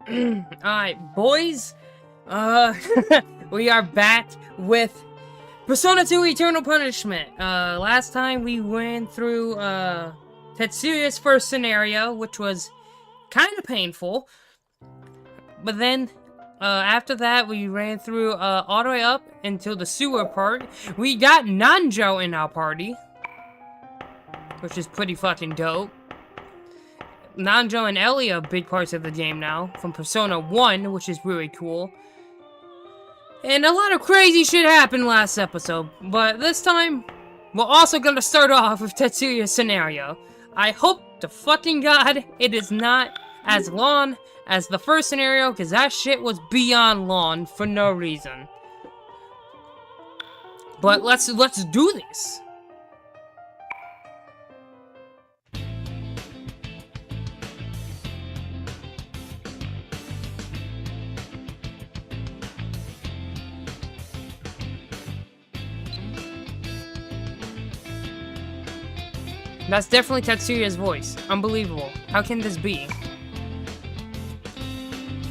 Alright, boys. We are back with Persona 2 Eternal Punishment. Last time we went through, Tetsuya's first scenario, which was kind of painful. But then, after that, we ran through, all the way up until the sewer part. We got Nanjo in our party, which is pretty fucking dope. Nanjo and Ellie are big parts of the game now, from Persona 1, which is really cool. And a lot of crazy shit happened last episode, but this time, we're also gonna start off with Tetsuya's scenario. I hope to fucking god it is not as long as the first scenario, because that shit was beyond long for no reason. But let's do this. That's definitely Tetsuya's voice. Unbelievable. How can this be?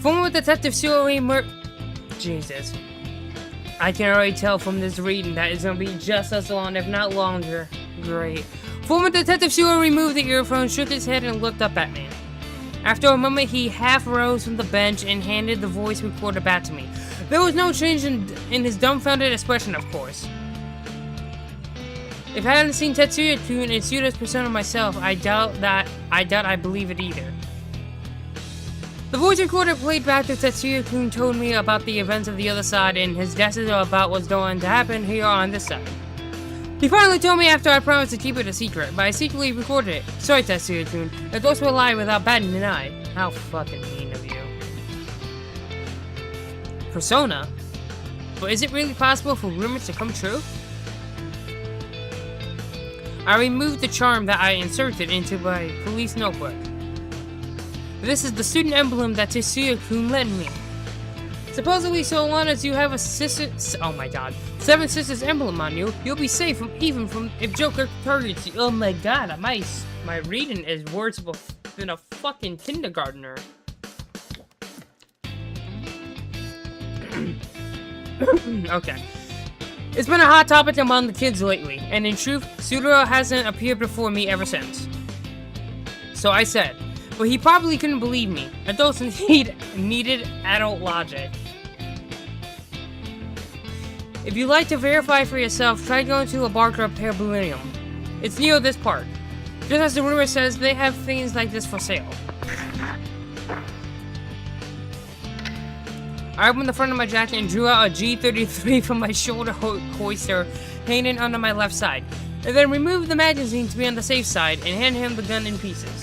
Former Detective Suori Jesus. I can already tell from this reading that it's gonna be just as long, if not longer. Great. Former Detective Suori removed the earphone, shook his head, and looked up at me. After a moment, he half rose from the bench and handed the voice recorder back to me. There was no change in his dumbfounded expression, of course. If I hadn't seen Tetsuya-kun and Suda's persona myself, I doubt I believe it either. The voice recorder played back to Tetsuya-kun told me about the events of the other side and his guesses about what's going to happen here on this side. He finally told me after I promised to keep it a secret, but I secretly recorded it. Sorry, Tetsuya-kun. I thought to lie without batting an eye. How fucking mean of you. Persona? But is it really possible for rumors to come true? I removed the charm that I inserted into my police notebook. This is the student emblem that Tetsuya-kun lent me. Supposedly, so long as you have a sister— oh my god. 7 Sisters emblem on you, you'll be safe even from if Joker targets you. Oh my god, my reading is words than a fucking kindergartner. Okay. It's been a hot topic among the kids lately, and in truth, Sudaro hasn't appeared before me ever since. So I said, but he probably couldn't believe me. Adults needed adult logic. If you'd like to verify for yourself, try going to a bar called Parabolinium. It's near this park. Just as the rumor says, they have things like this for sale. I opened the front of my jacket and drew out a G33 from my shoulder holster hanging under my left side, and then removed the magazine to be on the safe side and handed him the gun in pieces.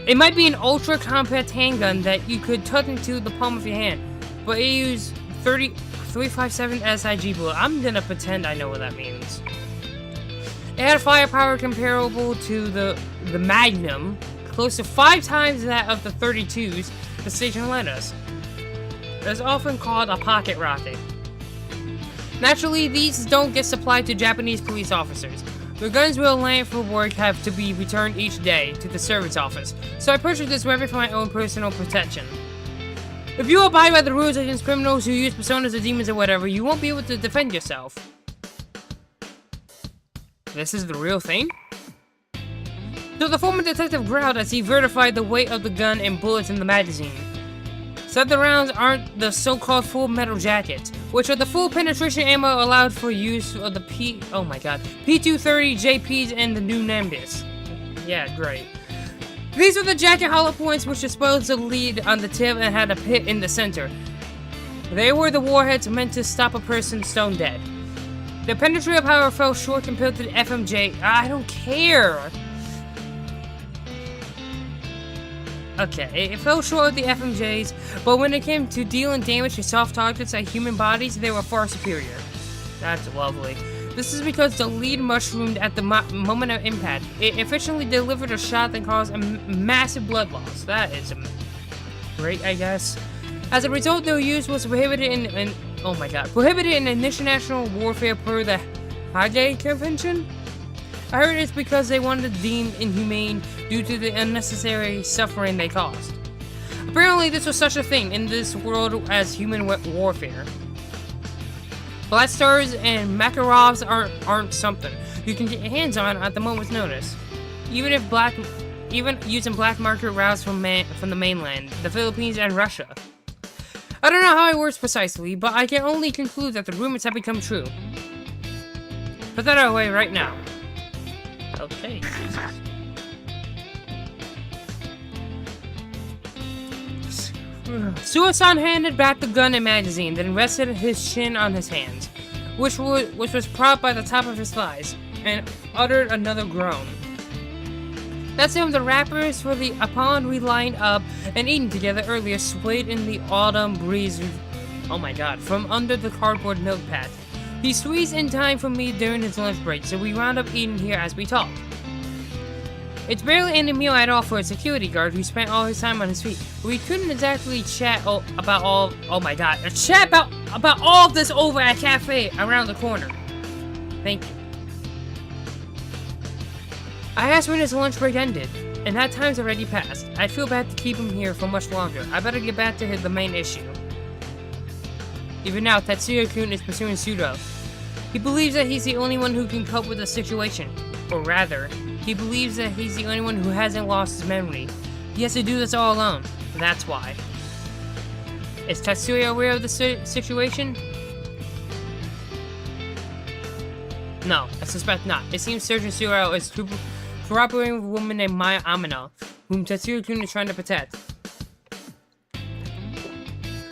It might be an ultra-compact handgun that you could tuck into the palm of your hand, but it used 357 SIG bullet. I'm gonna pretend I know what that means. It had firepower comparable to the Magnum, close to 5 times that of the 32s the station lent us. It's often called a pocket rocket. Naturally, these don't get supplied to Japanese police officers. The guns we'll land for work have to be returned each day to the service office, so I purchased this weapon for my own personal protection. If you abide by the rules against criminals who use personas or demons or whatever, you won't be able to defend yourself. This is the real thing? So the former detective growled as he verified the weight of the gun and bullets in the magazine. Said the rounds aren't the so-called full metal jackets, which are the full penetration ammo allowed for use of the P230 JPs and the new Nimbus. Yeah, great. These are the jacket hollow points which disposed the lead on the tip and had a pit in the center. They were the warheads meant to stop a person stone dead. The penetrative power fell short compared to the FMJ. I don't care! Okay, it fell short of the FMJs, but when it came to dealing damage to soft targets like human bodies, they were far superior. That's lovely. This is because the lead mushroomed at the moment of impact. It efficiently delivered a shot that caused a massive blood loss. That is great, I guess. As a result, their use was prohibited prohibited in international warfare per the Hague Convention. I heard it's because they wanted to deem inhumane due to the unnecessary suffering they caused. Apparently this was such a thing in this world as human warfare. Black stars and Makarovs aren't something you can get your hands on at the moment's notice. Even using black market routes from the mainland, the Philippines, and Russia. I don't know how it works precisely, but I can only conclude that the rumors have become true. Put that away right now. Okay, Jesus. Suo-san handed back the gun and magazine, then rested his chin on his hands, which was propped by the top of his thighs, and uttered another groan. That's him. The wrappers for the pond we lined up and eaten together earlier swayed in the autumn breeze. Oh my god, from under the cardboard milk pad. He squeezed in time for me during his lunch break, so we wound up eating here as we talked. It's barely any meal at all for a security guard who spent all his time on his feet. We couldn't exactly chat about all of this over at cafe around the corner. Thank you. I asked when his lunch break ended, and that time's already passed. I feel bad to keep him here for much longer. I better get back to the main issue. Even now, Tetsuya-kun is pursuing Sudo. He believes that he's the only one who can cope with the situation. Or rather, he believes that he's the only one who hasn't lost his memory. He has to do this all alone. That's why. Is Tetsuya aware of the situation? No, I suspect not. It seems Sergeant Suro is cooperating with a woman named Maya Amino, whom Tetsuya-kun is trying to protect.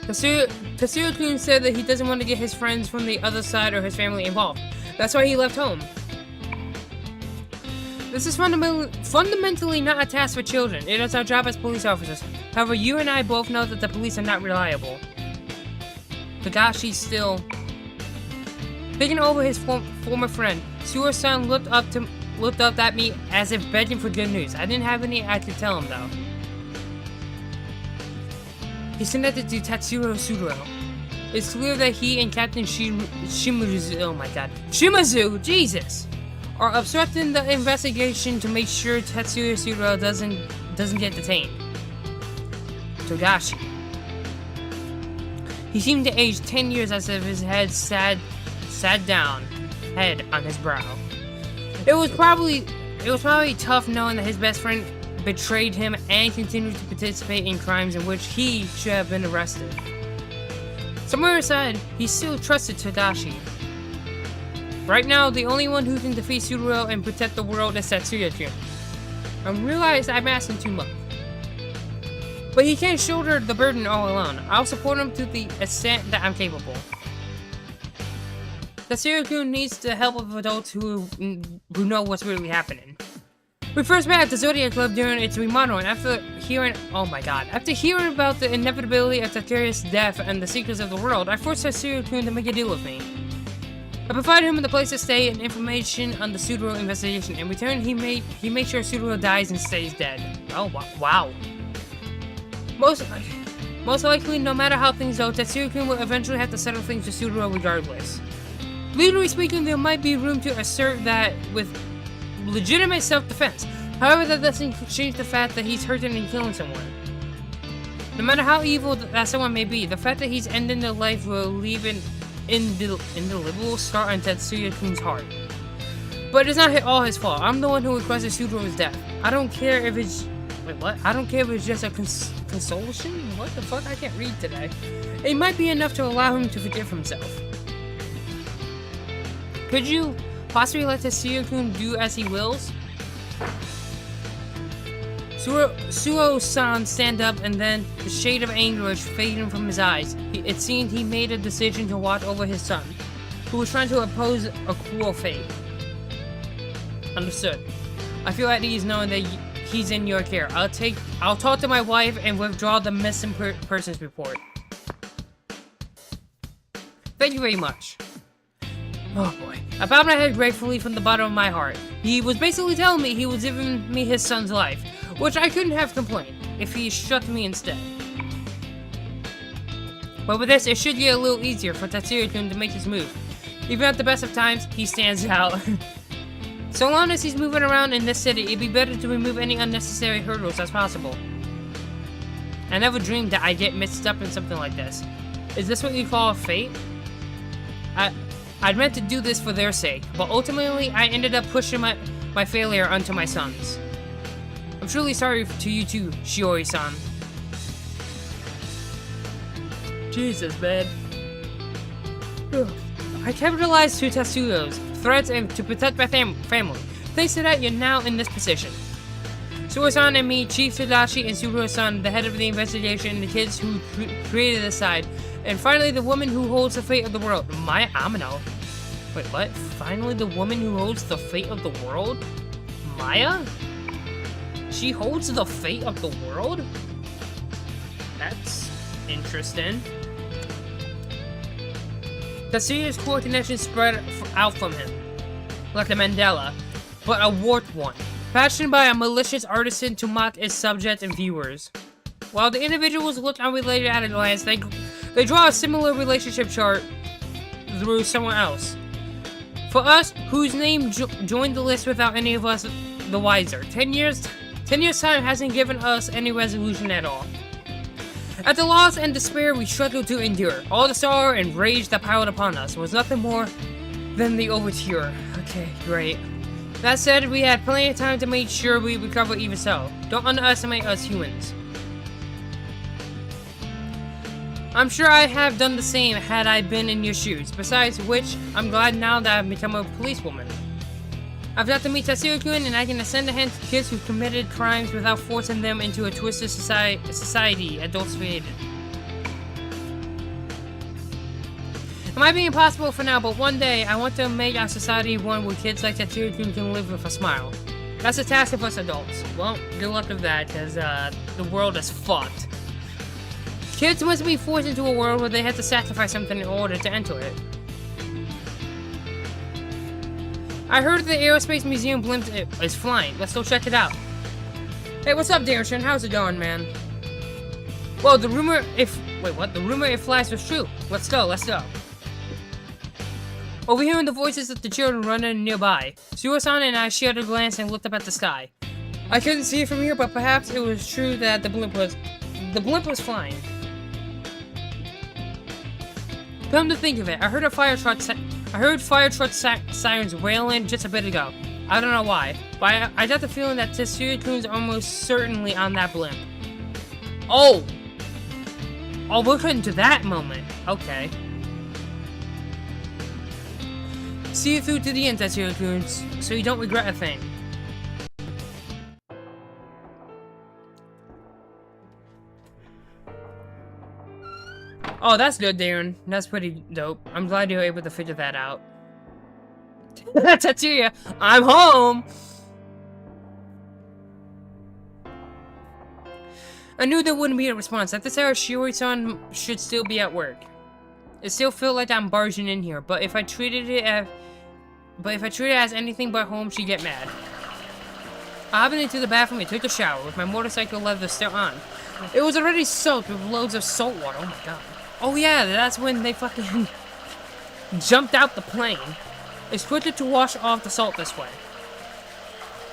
Tetsuya-kun said that he doesn't want to get his friends from the other side or his family involved. That's why he left home. This is fundamentally not a task for children. It is our job as police officers. However, you and I both know that the police are not reliable. Tagashi's still... Taking over his former friend, Suo-san looked up at me as if begging for good news. I didn't have any I could tell him though. He's connected to Tatsuro Suro. It's clear that he and Captain Shimazu, oh my god, Shimazu, Jesus, are obstructing the investigation to make sure Tetsuya Suro doesn't get detained. Togashi. He seemed to age 10 years as if his head sat down, head on his brow. It was probably tough knowing that his best friend betrayed him and continued to participate in crimes in which he should have been arrested. Somewhere inside, he still trusted Tadashi. Right now, the only one who can defeat Suro and protect the world is Tetsuya-kun. I realize I'm asking too much. But he can't shoulder the burden all alone. I'll support him to the extent that I'm capable. Tetsuya-kun needs the help of adults who know what's really happening. We first met at the Zodiac Club during its remodeling. After hearing about the inevitability of Takeri's death and the secrets of the world, I forced Tetsuya-kun to make a deal with me. I provided him with a place to stay and information on the Sudoro investigation. In return, he made sure Sudoro dies and stays dead. Oh, wow. Most likely, no matter how things go, Tetsuya-kun will eventually have to settle things with Sudoro regardless. Legally speaking, there might be room to assert that with legitimate self-defense. However, that doesn't change the fact that he's hurting and killing someone. No matter how evil that someone may be, the fact that he's ending their life will leave an indelible scar on Tetsuya-kun's heart. But it's not all his fault. I'm the one who requested Sudoro's death. I don't care if it's... Wait, what? I don't care if it's just a consolation? What the fuck? I can't read today. It might be enough to allow him to forgive himself. Could you possibly let Tetsuya-kun do as he wills? Suo-san stand up, and then the shade of anguish fading from his eyes. It seemed he made a decision to watch over his son, who was trying to oppose a cruel fate. Understood. I feel at ease knowing that he's in your care. I'll talk to my wife and withdraw the missing persons report. Thank you very much. Oh boy. I bowed my head gratefully from the bottom of my heart. He was basically telling me he was giving me his son's life, which I couldn't have complained if he shot me instead. But with this, it should get a little easier for Tetsuya-kun to make his move. Even at the best of times, he stands out. So long as he's moving around in this city, it'd be better to remove any unnecessary hurdles as possible. I never dreamed that I'd get mixed up in something like this. Is this what you call fate? I'd meant to do this for their sake, but ultimately I ended up pushing my failure onto my sons. I'm truly sorry to you too, Shiori-san. Jesus, man. I capitalized to Tetsuyo's threats and to protect my family. Thanks to that, you're now in this position. Suo-san and me, Chief Tadashi, and Subaru-san, the head of the investigation, and the kids who created this side. And finally, the woman who holds the fate of the world, Maya Amino. Wait, what? Finally, the woman who holds the fate of the world? Maya? She holds the fate of the world? That's interesting. Tetsuya's core connection spread out from him, like a Mandela, but a warped one, fashioned by a malicious artisan to mock its subject and viewers. While the individuals look unrelated at a glance, they draw a similar relationship chart through someone else. For us, whose name joined the list without any of us the wiser, 10 years time hasn't given us any resolution at all. At the loss and despair we struggled to endure, all the sorrow and rage that piled upon us was nothing more than the overture. Okay, great. That said, we had plenty of time to make sure we recover even so. Don't underestimate us humans. I'm sure I have done the same had I been in your shoes, besides which, I'm glad now that I've become a policewoman. I've got to meet Tetsuya-kun and I can send a hand to kids who've committed crimes without forcing them into a twisted society adults created. It might be impossible for now, but one day I want to make our society one where kids like Tetsuya-kun can live with a smile. That's a task of us adults. Well, good luck with that, because the world is fucked. Kids must be forced into a world where they have to sacrifice something in order to enter it. I heard the Aerospace Museum blimp is flying. Let's go check it out. Hey, what's up, Darshan? How's it going, man? Well, the rumor if it flies was true. Let's go, let's go. Overhearing the voices of the children running nearby, Suo-san and I shared a glance and looked up at the sky. I couldn't see it from here, but perhaps it was true that the blimp was flying. Come to think of it, I heard fire truck sirens wailing just a bit ago. I don't know why, but I got the feeling that Tetsuya-kun's almost certainly on that blimp. Oh! Oh, we're getting to that moment. Okay. See you through to the end, Tetsuya-kun, so you don't regret a thing. Oh, that's good, Darren. That's pretty dope. I'm glad you were able to figure that out. Tetsuya, I'm home! I knew there wouldn't be a response. At this hour, Shiori-san should still be at work. It still feels like I'm barging in here, but if I treated it as anything but home, she'd get mad. I hopped into the bathroom and took a shower with my motorcycle leather still on. It was already soaked with loads of salt water. Oh my god. Oh yeah, that's when they fucking jumped out the plane. It's quicker to wash off the salt this way.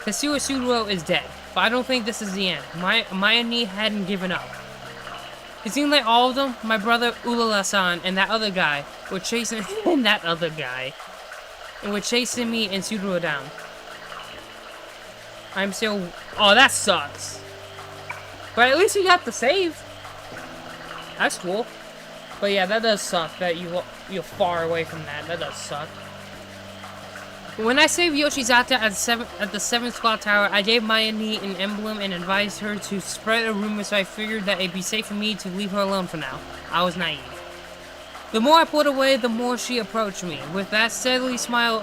Tetsuya Sudro is dead, but I don't think this is the end. Maya Ni hadn't given up. It seemed like all of them, my brother Ulala-san and that other guy, were chasing me and Sudro down. I'm still... Oh, that sucks. But at least you got the save. That's cool. But yeah, that does suck that you're far away from that. That does suck. When I saved Yoshizata at the 7th Squad Tower, I gave Maya Ni an emblem and advised her to spread a rumor, so I figured that it'd be safe for me to leave her alone for now. I was naive. The more I pulled away, the more she approached me, with that steady smile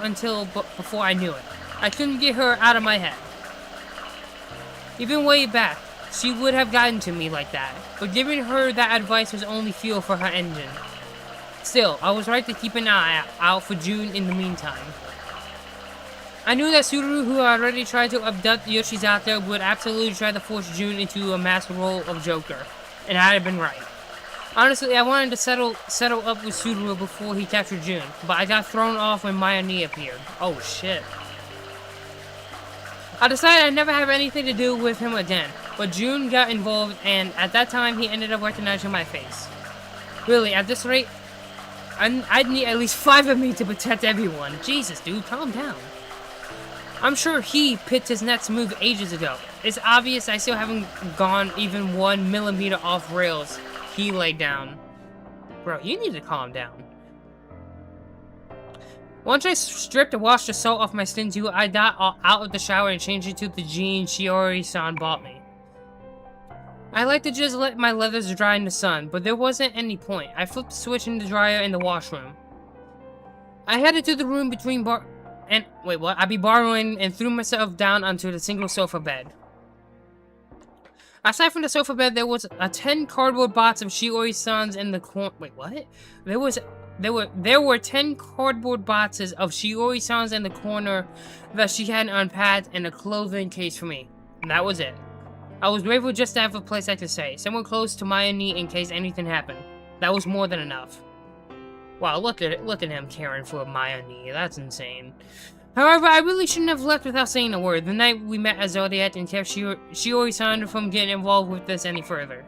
before I knew it. I couldn't get her out of my head. Even way back, she would have gotten to me like that, but giving her that advice was only fuel for her engine. Still, I was right to keep an eye out for June in the meantime. I knew that Suru, who already tried to abduct Yoshizata, would absolutely try to force June into a masked role of Joker, and I had been right. Honestly, I wanted to settle up with Suru before he captured June, but I got thrown off when Maya Ni appeared. Oh shit. I decided I'd never have anything to do with him again. but June got involved, and at that time, he ended up recognizing my face. Really, at this rate, I'd need at least 5 of me to protect everyone. Jesus, dude, calm down. I'm sure he picked his next move ages ago. It's obvious I still haven't gone even 1 millimeter off rails he laid down. Bro, you need to calm down. Once I stripped and washed the salt off my skin too, I got out of the shower and changed into the jeans Shiori-san bought me. I like to just let my leathers dry in the sun, but there wasn't any point. I flipped the switch in the dryer in the washroom. I headed to the room between I'd be borrowing and threw myself down onto the single sofa bed. Aside from the sofa bed, there was a 10 cardboard box of Shiori-san's in the corner. Wait, what? There were 10 cardboard boxes of Shiori-san's in the corner that she hadn't unpacked, and a clothing case for me. And that was it. I was grateful just to have a place I could stay, somewhere close to my knee in case anything happened. That was more than enough. Wow, look at him caring for Maya knee. That's insane. However, I really shouldn't have left without saying a word. The night we met at Zodiac and kept Shiori-san from getting involved with this any further.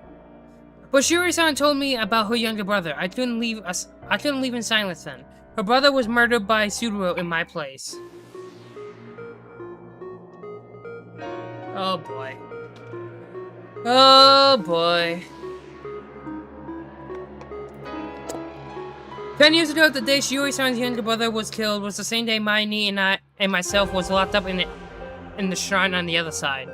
But Shiori-san told me about her younger brother. I couldn't leave in silence then. Her brother was murdered by Sudaro in my place. Oh boy. Oh boy. 10 years ago, the day Shiori-san's younger brother was killed was the same day my knee and myself was locked up in the shrine on the other side.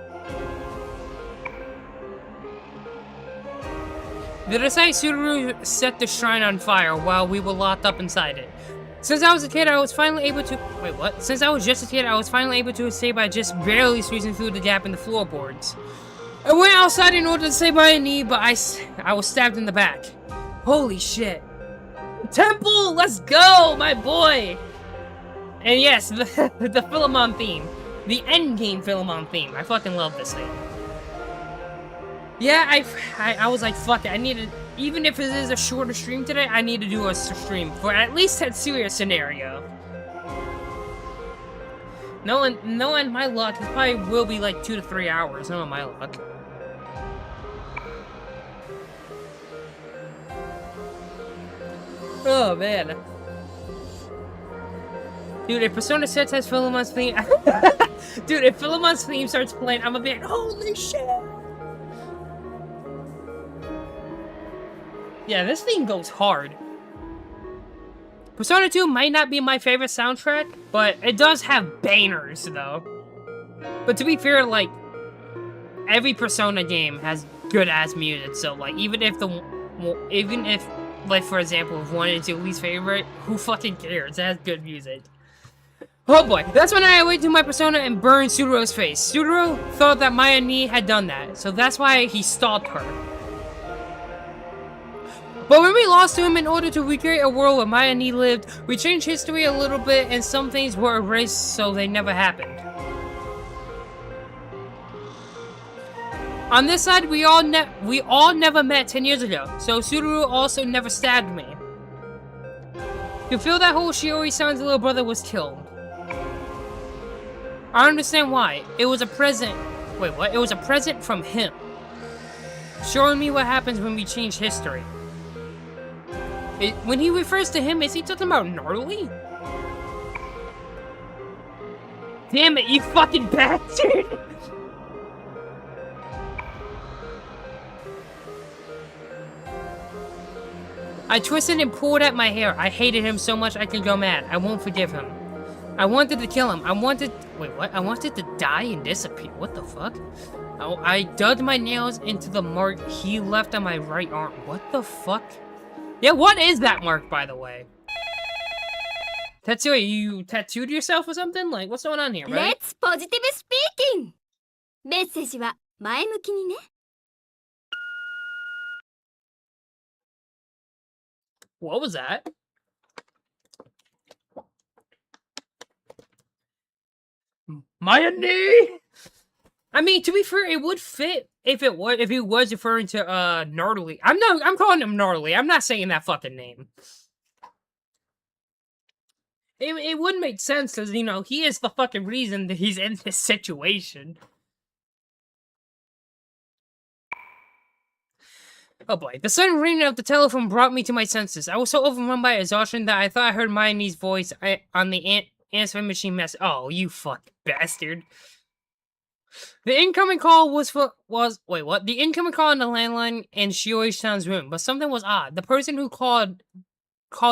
The Desai Sudaro set the shrine on fire while we were locked up inside it. Since I was a kid, I was finally able to... Wait, what? Since I was just a kid, I was finally able to escape by just barely squeezing through the gap in the floorboards. I went outside in order to save my knee, but I was stabbed in the back. Holy shit. Temple, let's go, my boy! And yes, the Philemon theme. The endgame Philemon theme. I fucking love this thing. Yeah, I was like, fuck it, I need to... Even if it is a shorter stream today, I need to do a stream for at least Tetsuya scenario. Knowing my luck, it probably will be like 2 to 3 hours, knowing my luck. Oh, man. Dude, if Persona 6 has Philemon's theme... Dude, if Philemon's theme starts playing, I'm gonna be like, holy shit! Yeah, this theme goes hard. Persona 2 might not be my favorite soundtrack, but it does have bangers, though. But to be fair, like, every Persona game has good-ass music, so, like, even if, like, for example, if one is your least favorite, who fucking cares? It has good music. Oh boy, that's when I went to my Persona and burned Sudaro's face. Sudaro thought that Maya Ni had done that, so that's why he stalked her. But when we lost to him in order to recreate a world where Maya Ni lived, we changed history a little bit and some things were erased so they never happened. On this side, we all never met 10 years ago, so Sudaro also never stabbed me. You feel that whole Shiori-san's little brother was killed. I understand why. It was a present. Wait, what? It was a present from him. Showing me what happens when we change history. When he refers to him, is he talking about Gnarly? Damn it, you fucking bastard! I twisted and pulled at my hair. I hated him so much I could go mad. I won't forgive him. I wanted to kill him. Wait, what? I wanted to die and disappear. What the fuck? I dug my nails into the mark he left on my right arm. What the fuck? Yeah, what is that mark, by the way? Tetsuya, you tattooed yourself or something? Like, what's going on here, right? Let's positive speaking! メッセージは前向きにね。What was that? Maya Ni! I mean, to be fair, it would fit if he was referring to Gnarly. I'm calling him Gnarly. I'm not saying that fucking name. It would make sense because, you know, he is the fucking reason that he's in this situation. Oh boy, the sudden ringing of the telephone brought me to my senses. I was so overwhelmed by exhaustion that I thought I heard Mayani's voice on the answering machine message. Oh, you fucking bastard. The incoming call wait, what? The incoming call on the landline in Shiori-san's room, but something was odd. The person who called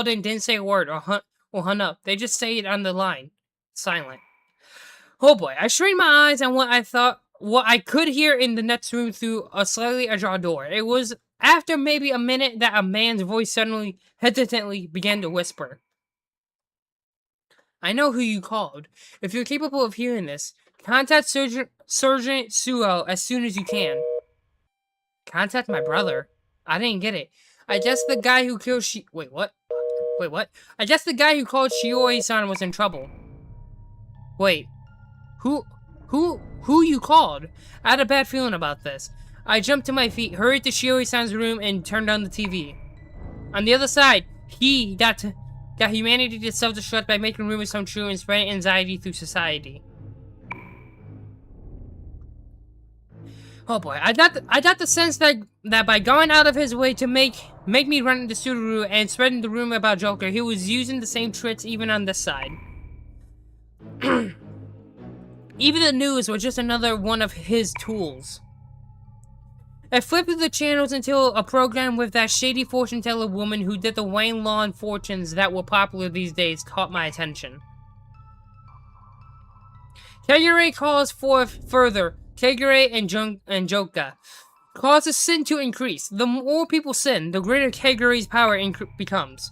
in didn't say a word or hung up. They just stayed on the line, silent. Oh boy, I strained my eyes on what I could hear in the next room through a slightly ajar door. It was after maybe a minute that a man's voice suddenly, hesitantly began to whisper. I know who you called. If you're capable of hearing this, contact Sergeant Suo as soon as you can. Contact my brother? I didn't get it. I guess the guy who killed Wait, what? Wait, what? I guess the guy who called Shiori-san was in trouble. Wait. Who you called? I had a bad feeling about this. I jumped to my feet, hurried to Shiori-san's room, and turned on the TV. On the other side, he got humanity to self-destruct by making rumors come true and spreading anxiety through society. Oh boy, I got the sense that by going out of his way to make me run into Subaru and spreading the rumor about Joker, he was using the same tricks even on this side. Even the news was just another one of his tools. I flipped through the channels until a program with that shady fortune teller woman who did the Wayne Lawn fortunes that were popular these days caught my attention. Kagure calls forth further. Kagure and Joka causes sin to increase. The more people sin, the greater Kagure's power becomes.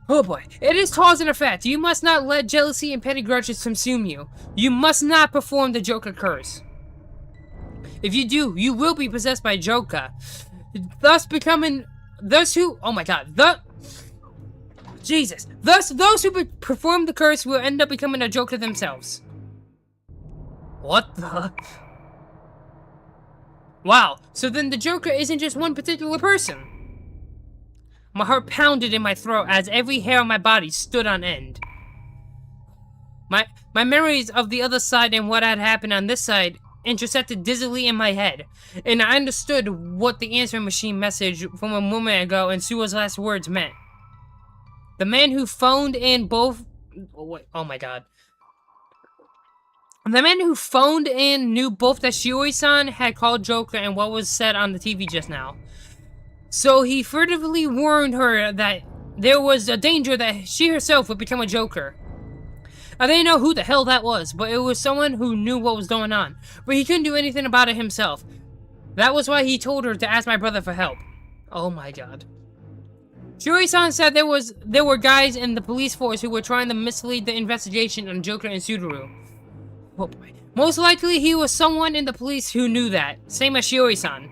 Oh boy, it is cause and effect. You must not let jealousy and petty grudges consume you. You must not perform the Joker curse. If you do, you will be possessed by Joker. Thus who, oh my god, Thus, those who perform the curse will end up becoming a Joker themselves. What the? Wow, so then the Joker isn't just one particular person. My heart pounded in my throat as every hair on my body stood on end. My memories of the other side and what had happened on this side intersected dizzily in my head, and I understood what the answering machine message from a moment ago and Sua's last words meant. The man who phoned in both... Oh my god. The man who phoned in knew both that Shiori-san had called Joker and what was said on the TV just now. So he furtively warned her that there was a danger that she herself would become a Joker. I didn't know who the hell that was, but it was someone who knew what was going on. But he couldn't do anything about it himself. That was why he told her to ask my brother for help. Oh my god. Shiori-san said there were guys in the police force who were trying to mislead the investigation on Joker and Subaru. Oh boy. Most likely he was someone in the police who knew that. Same as Shiori-san.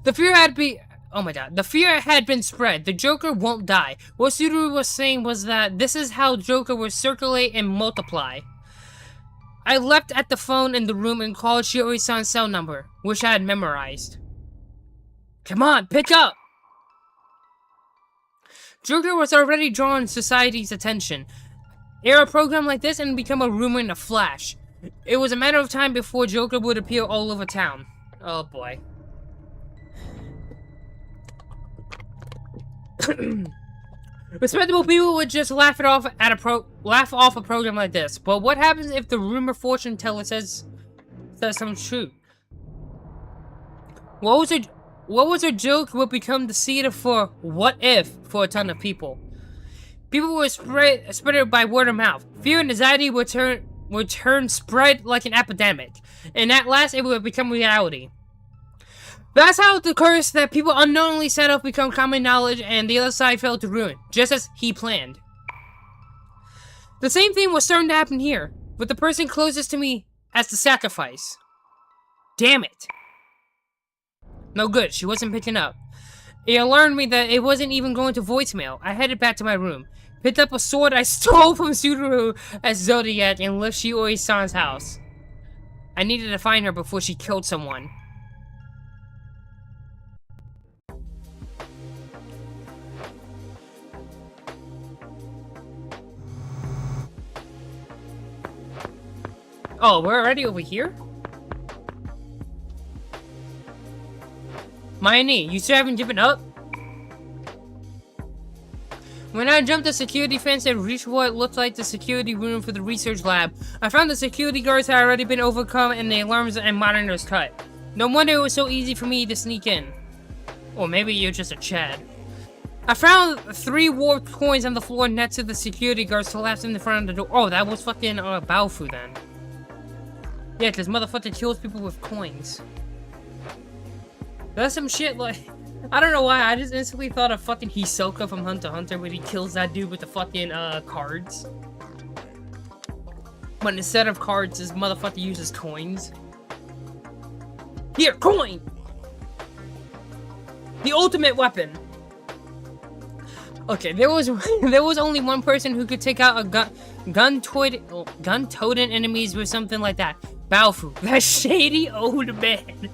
The fear had been spread. The Joker won't die. What Subaru was saying was that this is how Joker will circulate and multiply. I leapt at the phone in the room and called Shiori-san's cell number, which I had memorized. Come on, pick up! Joker was already drawing society's attention. Air a program like this and become a rumor in a flash. It was a matter of time before Joker would appear all over town. Oh boy. Respectable people would just laugh off a program like this. But what happens if the rumor fortune teller says something true? What was a joke would become the seed for what if for a ton of people. People would spread it by word of mouth. Fear and anxiety would spread like an epidemic, and at last it would become reality. That's how the curse that people unknowingly set up become common knowledge, and the other side fell to ruin, just as he planned. The same thing was starting to happen here, with the person closest to me as the sacrifice. Damn it. No good, she wasn't picking up. It alarmed me that it wasn't even going to voicemail. I headed back to my room, picked up a sword I stole from Subaru as Zodiac, and left Shiori-san's house. I needed to find her before she killed someone. Oh, we're already over here? Mayani, you still haven't given up? When I jumped the security fence and reached what looked like the security room for the research lab, I found the security guards had already been overcome and the alarms and monitors cut. No wonder it was so easy for me to sneak in. Or maybe you're just a Chad. I found 3 warped coins on the floor next to the security guards collapsed in the front of the door. Oh, that was fucking Baofu then. Yeah, because motherfucker kills people with coins. That's some shit like... I don't know why, I just instantly thought of fucking Hisoka from Hunter x Hunter when he kills that dude with the fucking, cards. But instead of cards, this motherfucker uses coins. Here, coin! The ultimate weapon! Okay, there was only one person who could take out a gun-toting enemies with something like that. Baofu, that shady old man.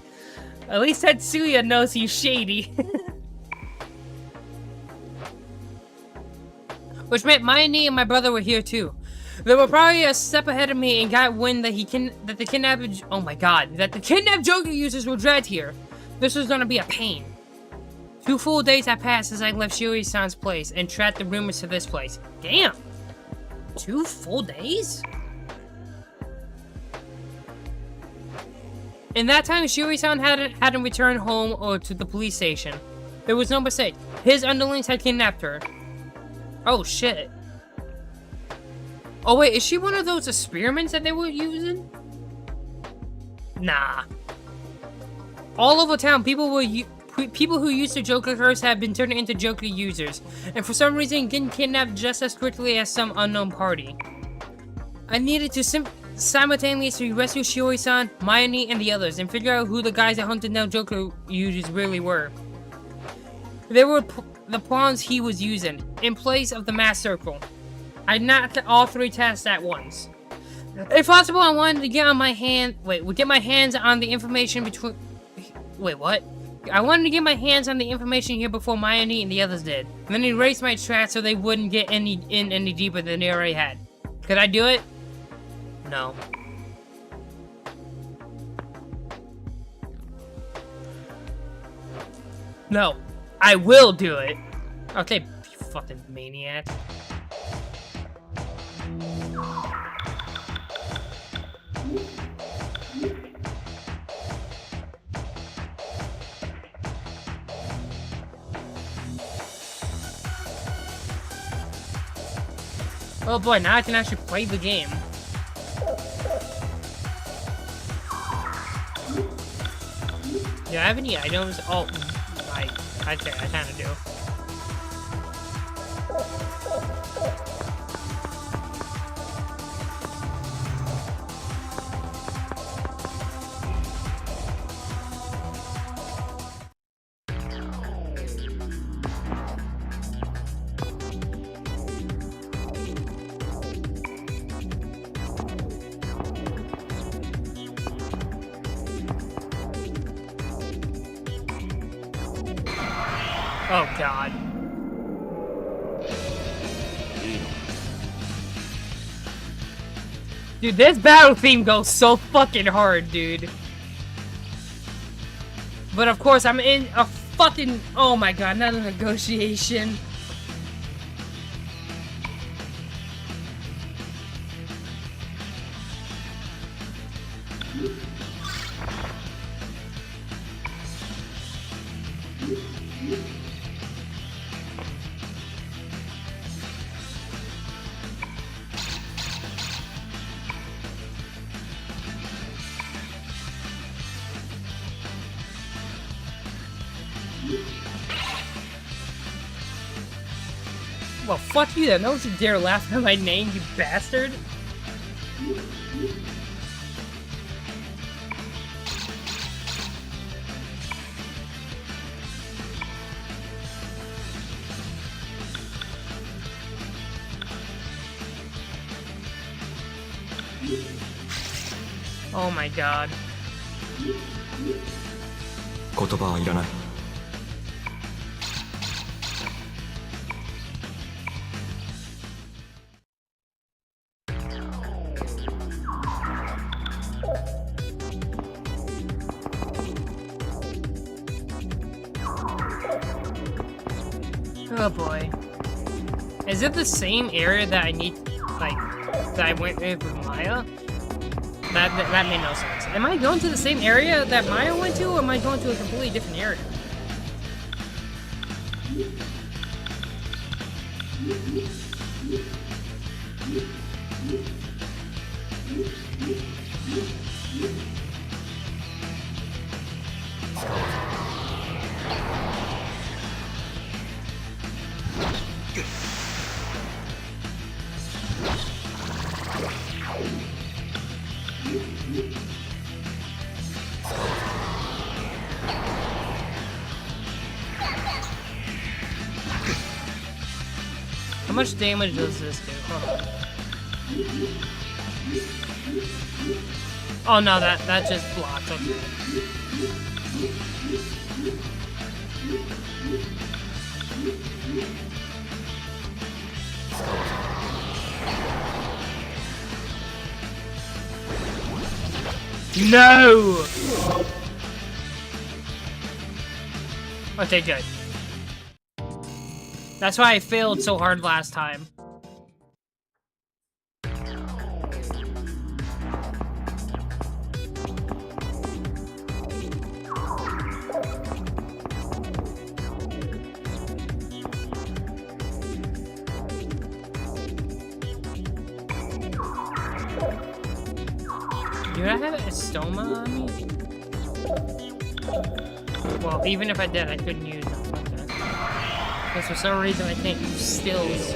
At least Tetsuya knows he's shady. Which meant Mayani and my brother were here too. They were probably a step ahead of me and got wind that the kidnapped Joker users were dragged here. This was gonna be a pain. 2 full days had passed since I left Shiori-san's place and tracked the rumors to this place. Damn! 2 full days? In that time, Shiori-san hadn't returned home or to the police station. There was no mistake. His underlings had kidnapped her. Oh shit. Oh wait, is she one of those experiments that they were using? Nah. All over town, people who used the Joker curse have been turned into Joker users, and for some reason getting kidnapped just as quickly as some unknown party. I needed to simultaneously rescue Shiori-san, Mayani, and the others, and figure out who the guys that hunted down Joker users really were. They were the pawns he was using, in place of the mass circle. I knocked all 3 tests at once. If possible, I wanted to get my hands on the information between... Wait, what? I wanted to get my hands on the information here before Mayani and the others did, and then erase my tracks so they wouldn't get any deeper than they already had. Could I do it? No. No. I will do it. Okay, you fucking maniac. Oh boy, now I can actually play the game. Do I have any items? Oh, I kind of do. Oh god. Dude, this battle theme goes so fucking hard, dude. But of course, I'm in a fucking... Oh my god, not a negotiation. Well, fuck you then. Don't you dare laugh at my name, you bastard. Oh my god. 言葉はいらない。Oh boy. Is it the same area that I need, like, that I went with Maya? That made no sense. Am I going to the same area that Maya went to, or am I going to a completely different area? How much damage does this do? Hold on. Oh no, that just blocked. Okay. No! Okay, good. That's why I failed so hard last time. Do I have a stoma on me? Well, even if I did, I couldn't use them. Okay. Because for some reason I can't use stills.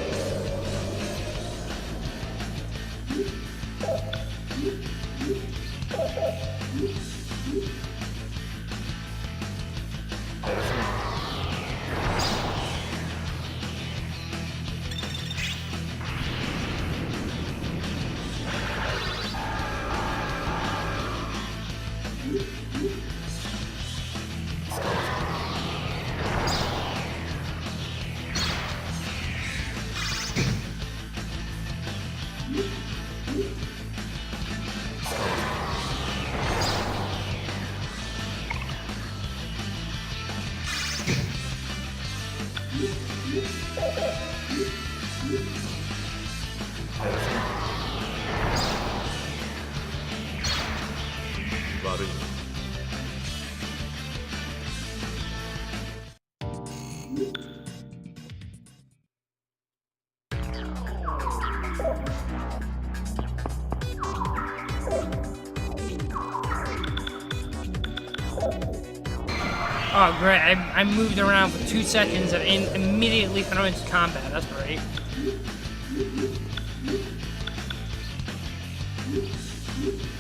Oh, great. I moved around for 2 seconds and immediately thrown into combat. That's great.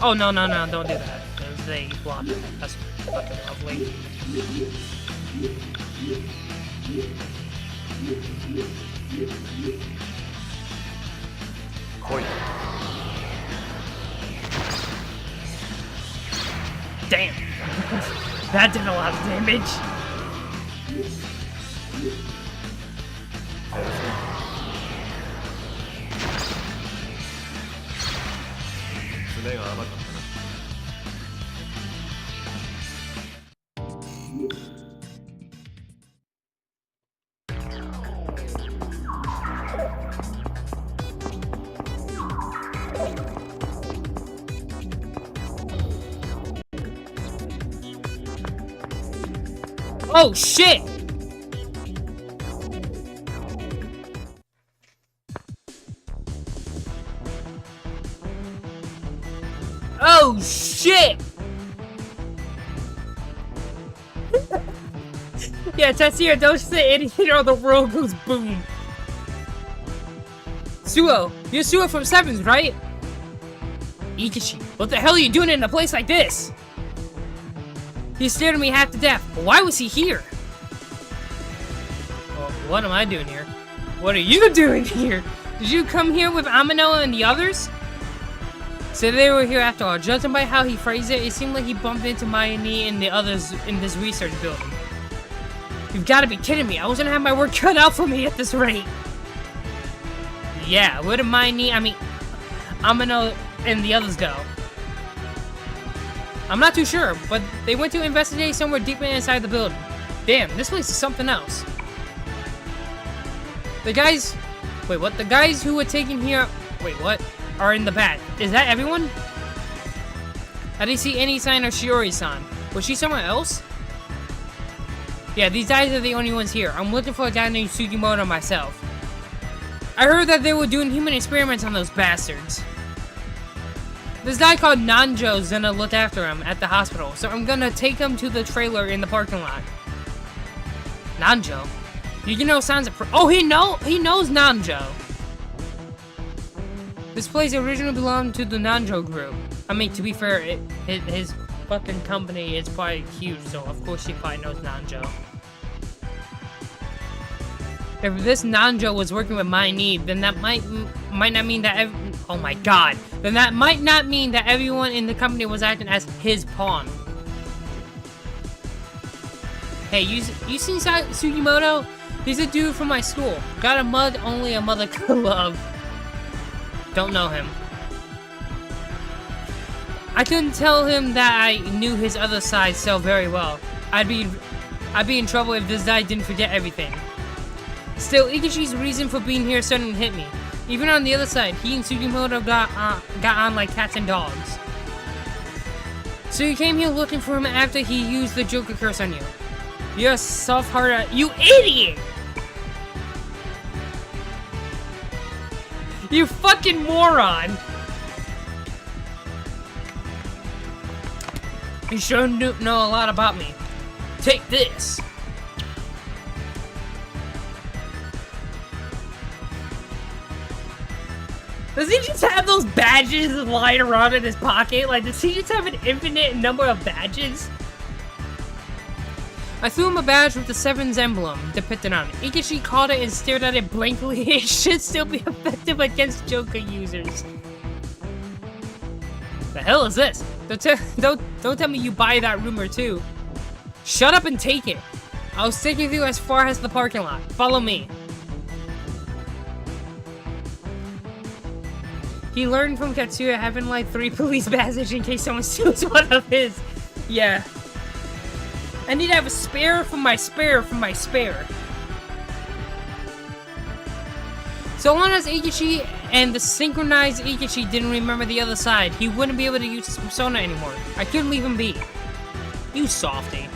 Oh, no, no, no. Don't do that. Because they block it. That's fucking lovely. Damn. That did a lot of damage. Oh shit! Oh shit! Yeah, Tetsuya, don't say anything or the world goes boom. Suo, you're Suo from Sevens, right? Ikishi, what the hell are you doing in a place like this? He stared at me half to death. Why was he here? Well, what am I doing here? What are you doing here? Did you come here with Amino and the others? So they were here after all. Judging by how he phrased it, it seemed like he bumped into Mayani and the others in this research building. You've got to be kidding me. I was gonna have my work cut out for me at this rate. Yeah, where did Amino and the others go? I'm not too sure, but they went to investigate somewhere deep inside the building. Damn, this place is something else. The guys... Wait, what? The guys who were taken here... Wait, what? Are in the back. Is that everyone? I didn't see any sign of Shiori-san. Was she somewhere else? Yeah, these guys are the only ones here. I'm looking for a guy named Sugimoto myself. I heard that they were doing human experiments on those bastards. This guy called Nanjo's gonna look after him at the hospital, so I'm gonna take him to the trailer in the parking lot. Nanjo? You know, sounds oh, he knows Nanjo. This place originally belonged to the Nanjo group. I mean, to be fair, his fucking company is probably huge, so of course he probably knows Nanjo. If this Nanjo was working with my need, then that might not mean that oh my god. Then that might not mean that everyone in the company was acting as his pawn. Hey, you seen Sugimoto? He's a dude from my school. Got a mug only a mother could love. Don't know him. I couldn't tell him that I knew his other side so very well. I'd be in trouble if this guy didn't forget everything. Still, Ikishi's reason for being here suddenly hit me. Even on the other side, he and Sugimoto got on like cats and dogs. So you came here looking for him after he used the Joker curse on you. You're a soft-hearted... You idiot! You fucking moron! You sure do know a lot about me. Take this! Does he just have those badges lying around in his pocket? Like, does he just have an infinite number of badges? I threw him a badge with the Seven's emblem depicted on it. Ikishi caught it and stared at it blankly. It should still be effective against Joker users. The hell is this? Don't tell me you buy that rumor too. Shut up and take it. I'll take you through as far as the parking lot. Follow me. He learned from Katsuya having like 3 police badges in case someone steals one of his. Yeah. I need to have a spare from my spare from my spare. So long as Ikishi and the synchronized Ikishi didn't remember the other side, he wouldn't be able to use his persona anymore. I couldn't leave him be. You softy.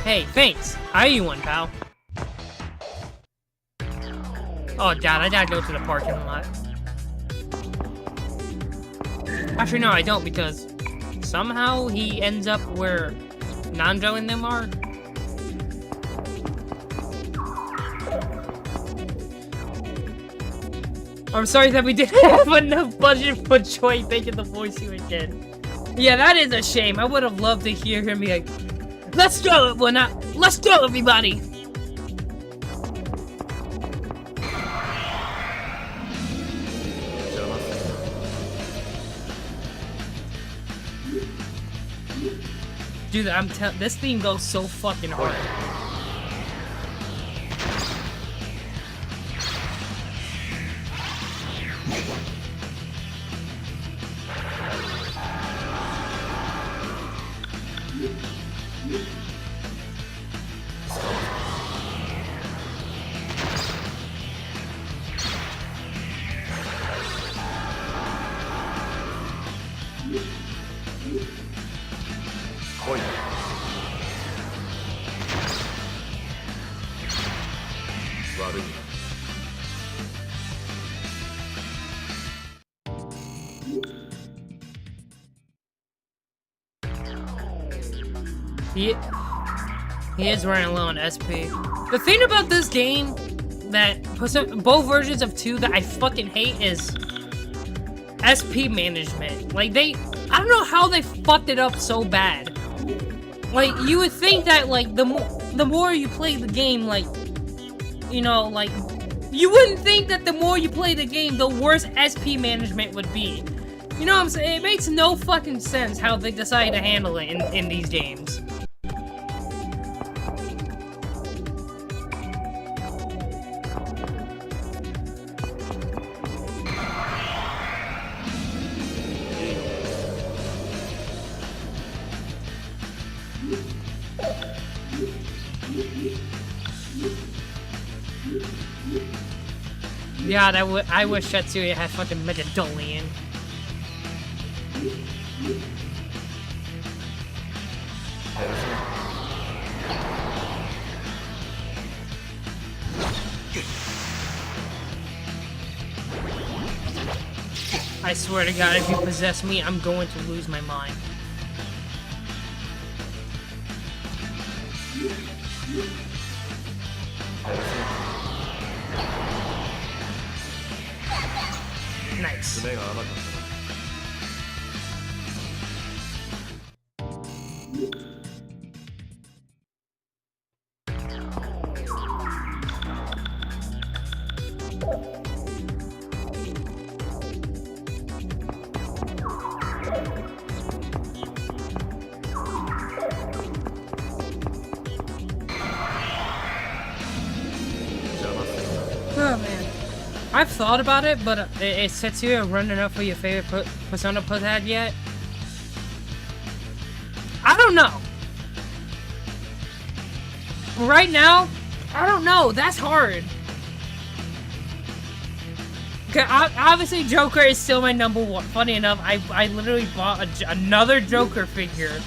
Hey, thanks. I owe you one, pal. Oh god, I gotta go to the parking lot. Actually, no, I don't, because somehow he ends up where Nanjo and them are. I'm sorry that we didn't have enough budget for Choi making the voice you again. Yeah, that is a shame. I would have loved to hear him be like, let's go, let's go, everybody. Dude, this theme goes so fucking hard. He is running low on SP. The thing about this game that both versions of 2 that I fucking hate is SP management. Like I don't know how they fucked it up so bad. Like you would think that like the more you play the game, like you know, like you wouldn't think that the more you play the game, the worse SP management would be. You know what I'm saying? It makes no fucking sense how they decide to handle it in these games. Yeah, I wish Tetsuya had fucking Megadolian. I swear to God, if you possess me, I'm going to lose my mind. Nice. Oh man, I've thought about it, but is Tetsuya running up for your favorite Persona protag yet? I don't know. Right now, I don't know. That's hard. Okay, obviously Joker is still my number one. Funny enough, I literally bought another Joker figure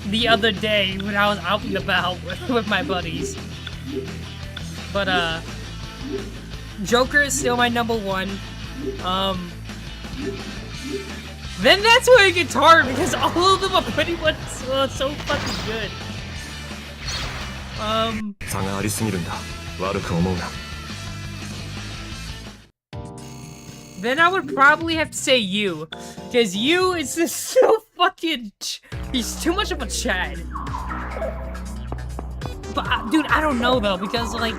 the other day when I was out and about with my buddies. But Joker is still my number one. Then that's where it gets hard because all of them are pretty much so fucking good. 差がありすぎるんだ。悪く思うな。 Then I would probably have to say you, because you is just so fucking. He's too much of a Chad. But dude, I don't know though, because like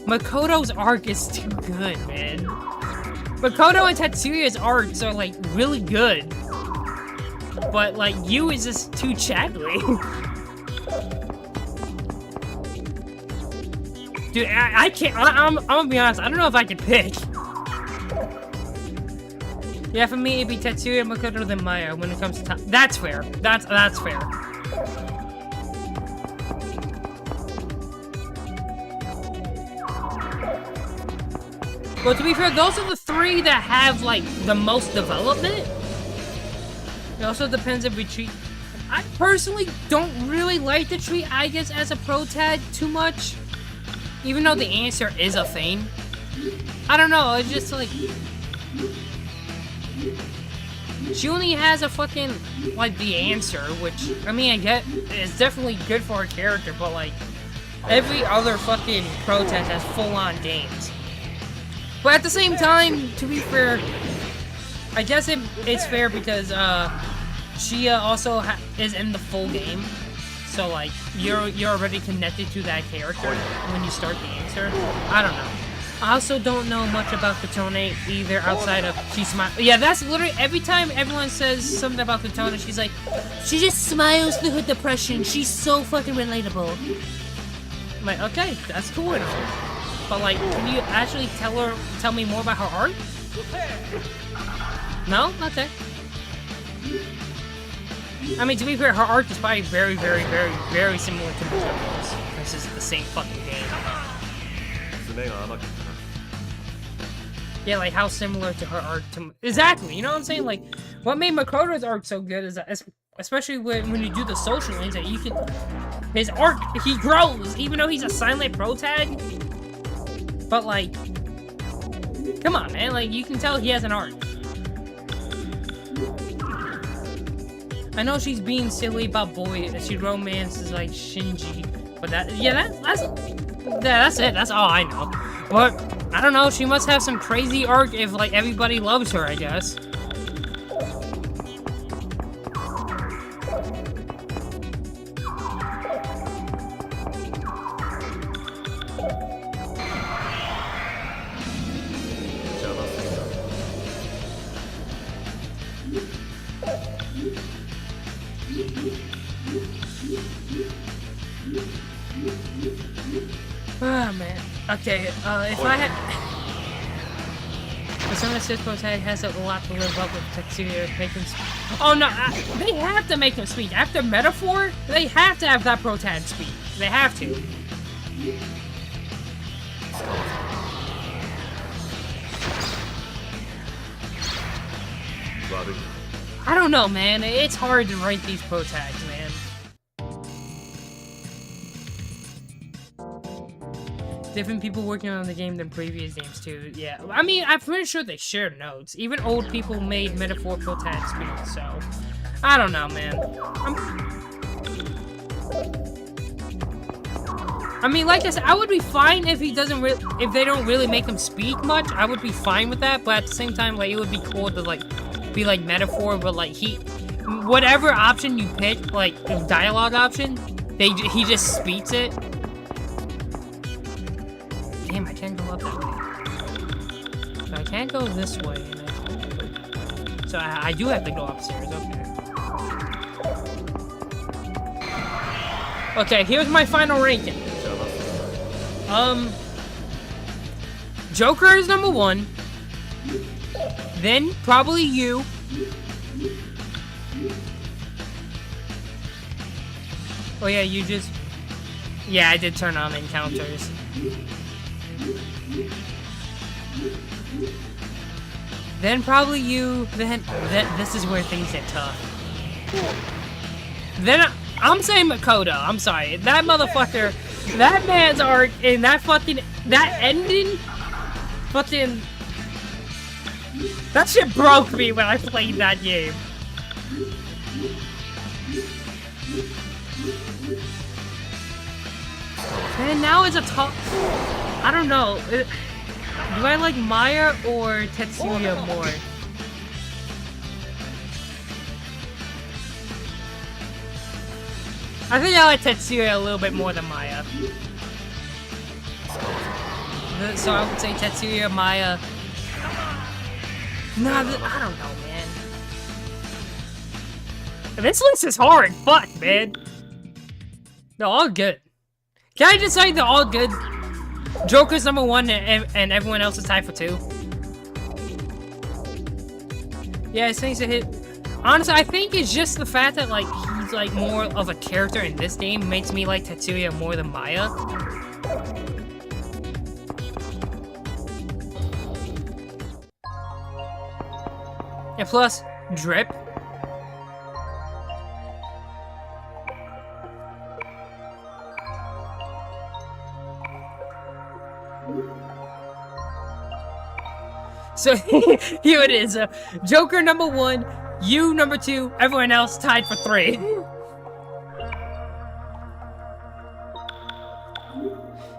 Makoto's arc is too good, man. Makoto and Tetsuya's arcs are like really good, but like you is just too Chadly. Dude, I can't. I'm gonna be honest. I don't know if I can pick. Yeah, for me, it'd be Tetsuya, Makoto, then Maya when it comes to time. That's fair. That's fair. But to be fair, those are the three that have, like, the most development. It also depends if we treat... I personally don't really like to treat Aigis as a protag too much. Even though the answer is a thing. I don't know, it's just like... She only has a fucking, like, the answer, which, I mean, I get, it's definitely good for her character, but, like, every other fucking protest has full-on games. But at the same time, to be fair, I guess it's fair because, Shia also is in the full game. So, like, you're already connected to that character when you start the answer. I don't know. I also don't know much about Kotone either outside of she smiles. Yeah, that's literally every time everyone says something about Kotone, she's like, she just smiles through her depression. She's so fucking relatable. I'm like, okay, that's cool and all. But like, can you actually tell me more about her art? No? Okay. I mean, to be fair, her art is probably very, very, very, very similar to Makoto's. This is the same fucking game. Yeah, like how similar to her art to exactly. You know what I'm saying? Like, what made Makoto's art so good is that, especially when you do the social links, that you can his art he grows even though he's a silent protag. But like, come on, man! Like you can tell he has an art. I know she's being silly about boy that she romances like Shinji, but that's it. That's all I know. But I don't know. She must have some crazy arc if like everybody loves her, I guess. Oh man. Okay, if I had... Persona 6 Protag has a lot to live up with Tetsuya making... Oh no, they have to make him speak. After Metaphor, they have to have that Protag speak. They have to. 悪い。 I don't know, man. It's hard to rank these pro tags, man. Different people working on the game than previous games too. Yeah, I mean, I'm pretty sure they share notes. Even old people made metaphorical tag speed, so I don't know, man. I mean, like I said, I would be fine if he doesn't if they don't really make him speak much. I would be fine with that, but at the same time, like, it would be cool to like be like metaphor, but like whatever option you pick, like dialogue option, he just speaks it. Damn, I can't go up that way. So I can't go this way. So I do have to go upstairs. Okay. Okay, here's my final ranking. Joker is number 1. Then probably you. Oh yeah, you just... Yeah, I did turn on encounters. Then probably you. Then this is where things get tough. Then I'm saying Makoto. I'm sorry. That motherfucker, that man's arc in that ending, fucking, that shit broke me when I played that game. And now it's a tough. I don't know. Do I like Maya or Tetsuya more? I think I like Tetsuya a little bit more than Maya. So I would say Tetsuya, Maya. Nah, I don't know, man. This list is hard. Fuck, man. They're all good. Can I just say they're all good? Joker's number 1 and everyone else is tied for 2. Yeah, it seems to hit. Honestly, I think it's just the fact that like he's like more of a character in this game makes me like Tetsuya more than Maya. And plus, Drip. So here it is. Joker number 1, you number 2, everyone else tied for 3.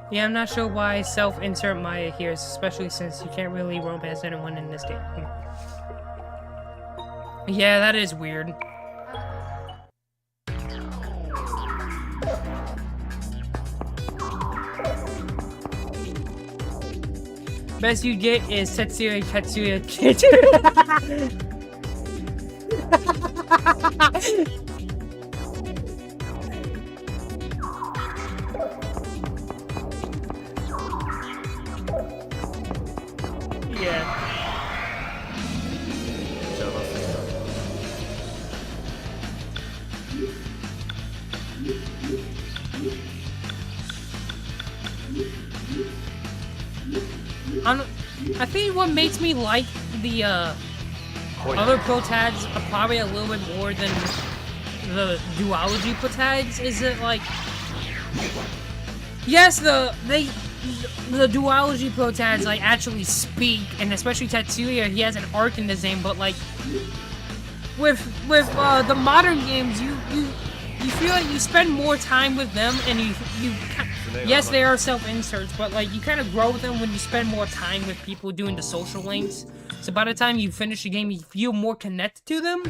Yeah, I'm not sure why self-insert Maya here, especially since you can't really romance anyone in this game. Yeah, that is weird. Best you get is Tetsuya Katsuya Yeah. I think what makes me like the other pro tags probably a little bit more than the duology pro tags is that like, yes, the duology pro tags like actually speak, and especially Tetsuya, he has an arc in the game, but like with the modern games, you feel like you spend more time with them, and you yes, they are self-inserts, but like you kind of grow with them when you spend more time with people doing the social links. So by the time you finish the game, you feel more connected to them.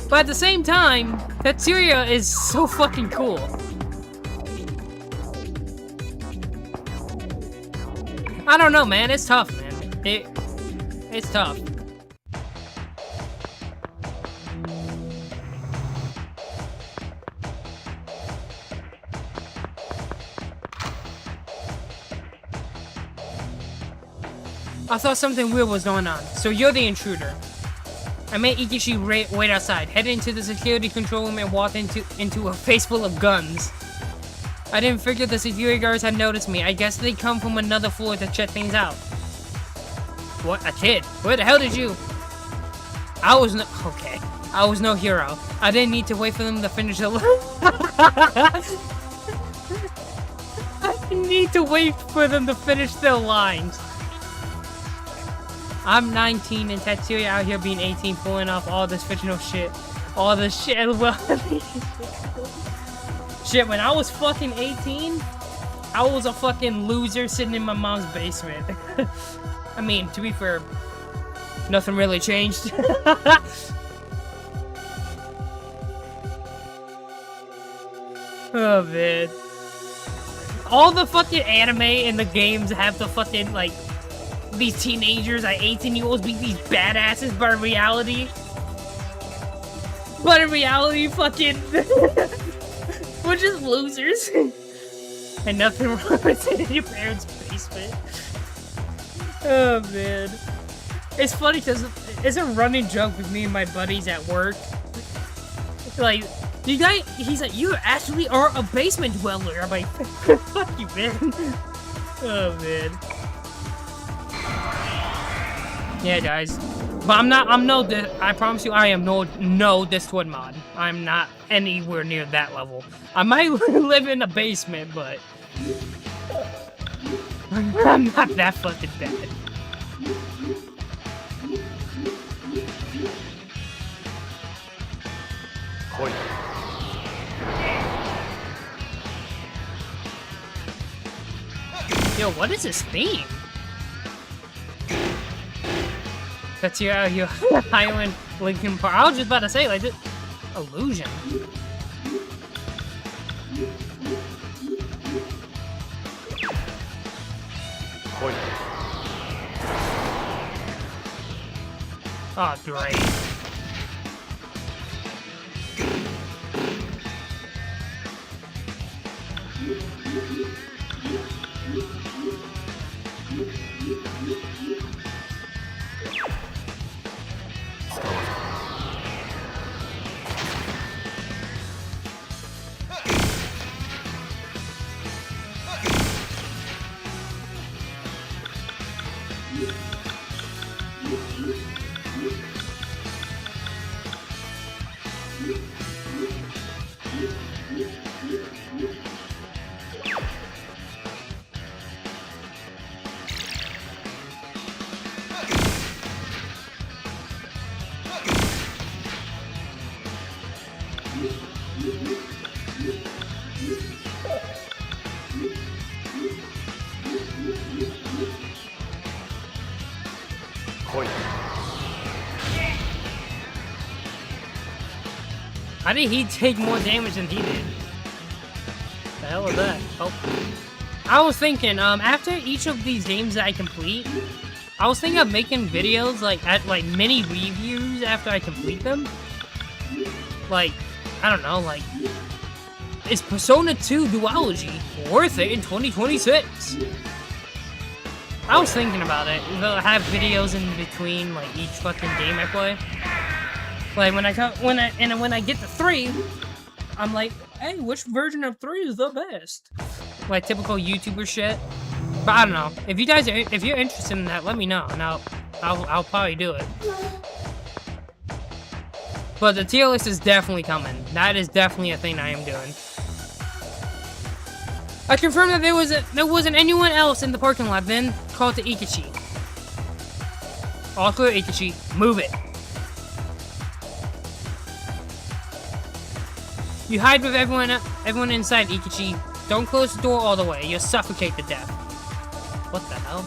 But at the same time, Tetsuya is so fucking cool. I don't know, man. It's tough, man. It's tough. I thought something weird was going on. So you're the intruder. I made Ikishi wait outside, headed into the security control room and walked into a face full of guns. I didn't figure the security guards had noticed me. I guess they come from another floor to check things out. What? A kid? Where the hell did you? I was no- okay. I was no hero. I didn't need to wait for them to finish the I didn't need to wait for them to finish their lines. I'm 19 and Tetsuya out here being 18, pulling off all this fictional shit. All this shit. Well, shit, when I was fucking 18, I was a fucking loser sitting in my mom's basement. I mean, to be fair, nothing really changed. Oh, man. All the fucking anime in the games have the fucking, like, these teenagers at 18-year-olds be these badasses, but in reality... fucking... we're just losers. And nothing wrong with it in your parents' basement. Oh, man. It's funny because it's a running joke with me and my buddies at work. Like, you guys, he's like, you actually are a basement dweller. I'm like, fuck you, man. Oh, man. Yeah, guys. But I promise you, I am no Discord mod. I'm not anywhere near that level. I might live in a basement, but I'm not that fucking bad. Yo, what is this theme? That's your Highland Lincoln Park. I was just about to say, like, this illusion. Oh, great. How did he take more damage than he did? The hell was that? Oh. I was thinking, after each of these games that I complete, I was thinking of making videos, like, mini reviews after I complete them. Like, I don't know, like, is Persona 2 Duology worth it in 2026? I was thinking about it. They'll have videos in between, like, each fucking game I play. Like, when I get to 3, I'm like, hey, which version of 3 is the best? Like, typical YouTuber shit. But I don't know. If you guys if you're interested in that, let me know, and I'll probably do it. But the tier list is definitely coming. That is definitely a thing I am doing. I confirmed that there wasn't anyone else in the parking lot, then called to Ikichi. All clear, Ikichi. Move it. You hide with everyone inside, Ikichi. Don't close the door all the way. You'll suffocate to death. What the hell?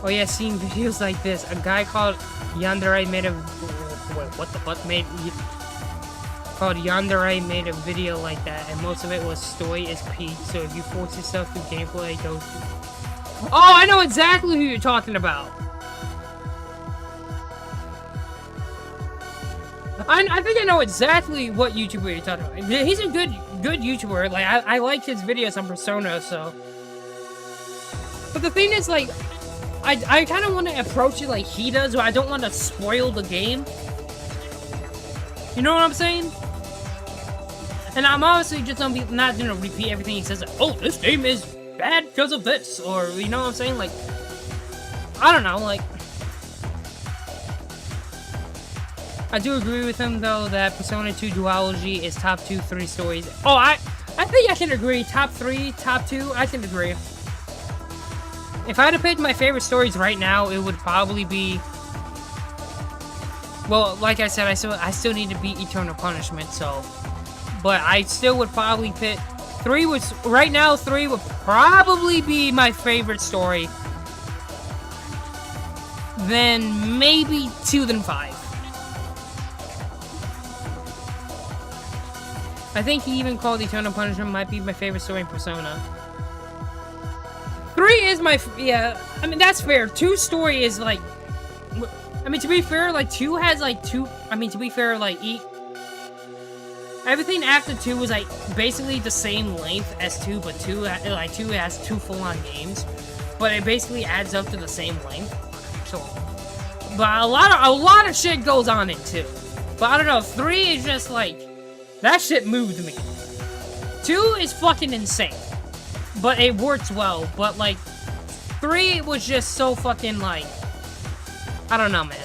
Oh yeah, seeing videos like this. A guy called Yandere made a... Wait, what the fuck? Called Yandere made a video like that, and most of it was story is peak, so if you force yourself through gameplay, go... Oh, I know exactly who you're talking about! I think I know exactly what YouTuber you're talking about. He's a good YouTuber. Like, I like his videos on Persona, so... But the thing is, like, I kind of want to approach it like he does, but I don't want to spoil the game. You know what I'm saying? And I'm obviously just not gonna repeat everything he says. Like, oh, this game is bad because of this, or you know what I'm saying? Like, I don't know. Like, I do agree with him though that Persona 2 Duology is top 2-3 stories. Oh, I think I can agree. Top 3, top 2, I can agree. If I had to pick my favorite stories right now, it would probably be. Well, like I said, I still need to beat Eternal Punishment, so. But I still would probably pick 3 right now 3 would probably be my favorite story. Then maybe 2, then 5. I think he even called Eternal Punishment might be my favorite story in Persona. 3 is my yeah. I mean that's fair. 2 story is like. I mean to be fair, like 2 has like 2. I mean to be fair, like everything after 2 was like basically the same length as 2, but 2 has 2 full-on games, but it basically adds up to the same length. So, but a lot of shit goes on in 2. But I don't know, 3 is just like that shit moved me. 2 is fucking insane, but it works well. But like 3 was just so fucking like I don't know, man.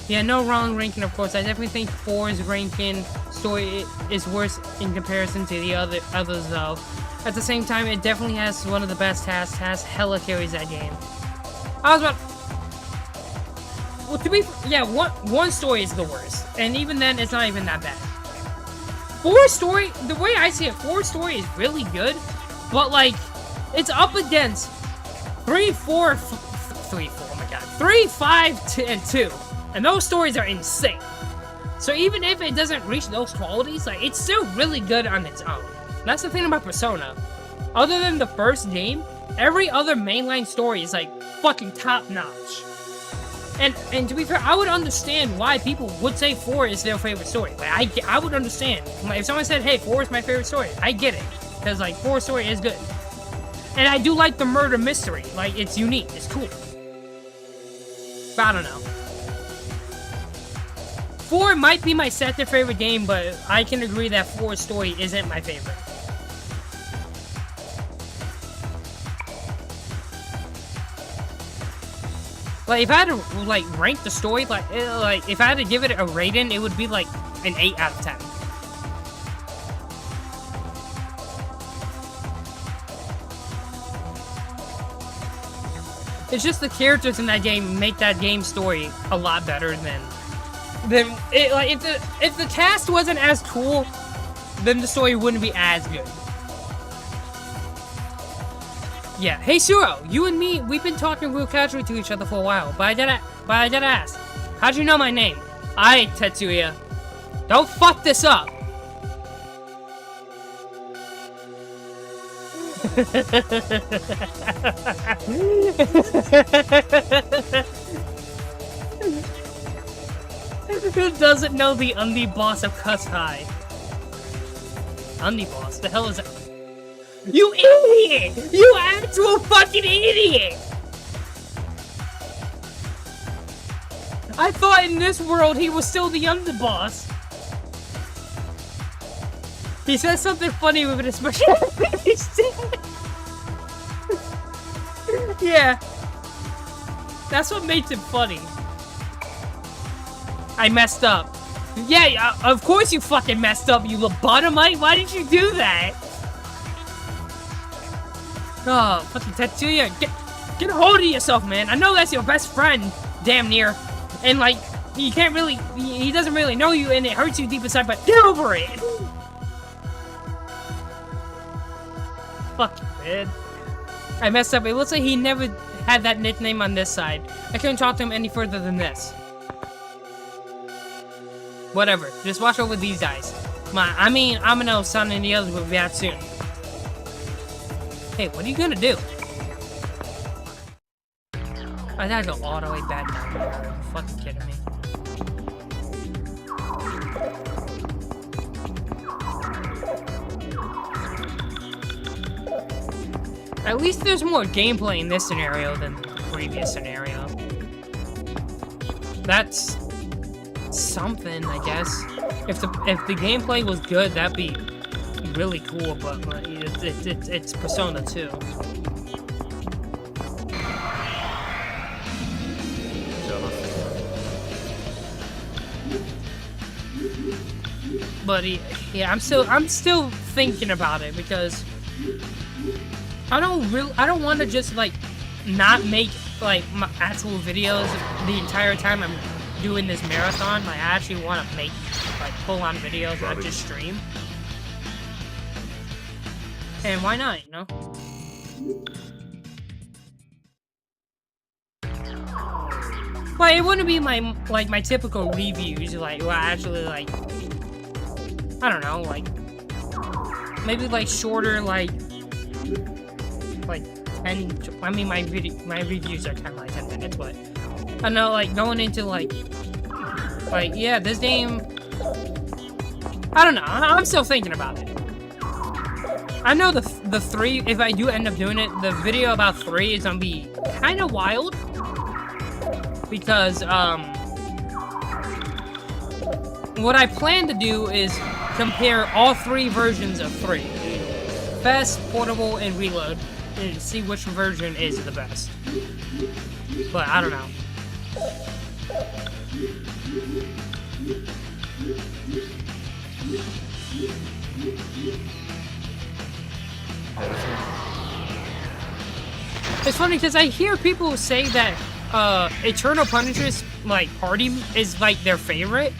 Yeah, no wrong ranking, of course. I definitely think 4's ranking story is worse in comparison to the others, though. At the same time, it definitely has one of the best tasks. Has hella carries that game. I was about. Well, to be yeah, one story is the worst, and even then, it's not even that bad. 4 story, the way I see it, 4 story is really good, but like, it's up against 3, 4. Oh my god, 3, 5, and 2. And those stories are insane. So even if it doesn't reach those qualities, like it's still really good on its own. That's the thing about Persona. Other than the first game, every other mainline story is like fucking top notch. And to be fair, I would understand why people would say 4 is their favorite story. Like I would understand. Like, if someone said, "Hey, 4 is my favorite story," I get it, because like 4 story is good. And I do like the murder mystery. Like it's unique. It's cool. But I don't know. 4 might be my second favorite game, but I can agree that 4's story isn't my favorite. Like, if I had to, like, rank the story, like if I had to give it a rating, it would be, like, an 8 out of 10. It's just the characters in that game make that game story a lot better than it, like if the cast wasn't as cool, then the story wouldn't be as good. Yeah, hey Suro, you and me, we've been talking real casually to each other for a while, but I gotta ask, how'd you know my name? Tetsuya. Don't fuck this up. Who doesn't know the Undi boss of Cuss High? Undi boss? The hell is that? You idiot! You actual fucking idiot! I thought in this world he was still the underboss. He says something funny with an expression. Yeah. That's what makes it funny. I messed up. Yeah, of course you fucking messed up, you lobotomite. Why did you do that? Oh, fucking Tetsuya, get a hold of yourself, man. I know that's your best friend, damn near. And like, you can't really, he doesn't really know you and it hurts you deep inside, but get over it! Fuck you, man. I messed up. It looks like he never had that nickname on this side. I couldn't talk to him any further than this. Whatever. Just watch over these guys. I mean, Amino, Sun, and the others will be out soon. Hey, what are you gonna do? I gotta go all the way back down here. Are you fucking kidding me? At least there's more gameplay in this scenario than the previous scenario. That's something, I guess. If the gameplay was good, that'd be really cool. But like, it's Persona 2. But yeah, I'm still thinking about it because I don't want to just like not make like my actual videos the entire time I'm doing this marathon. Like, I actually want to make like full-on videos, not just stream. And why not, you know? Like, it wouldn't be my typical reviews, like, well, actually, like, I don't know, like, maybe, like, shorter, like 10, I mean, my reviews are kind of like 10 minutes, but, I know, like, going into, like, yeah, this game, I don't know, I'm still thinking about it. I know the 3, if I do end up doing it, the video about 3 is gonna be kind of wild. Because, what I plan to do is compare all 3 versions of 3. Best, portable, and reload. And see which version is the best. But, I don't know. It's funny because I hear people say that Eternal Punishment's like party is like their favorite,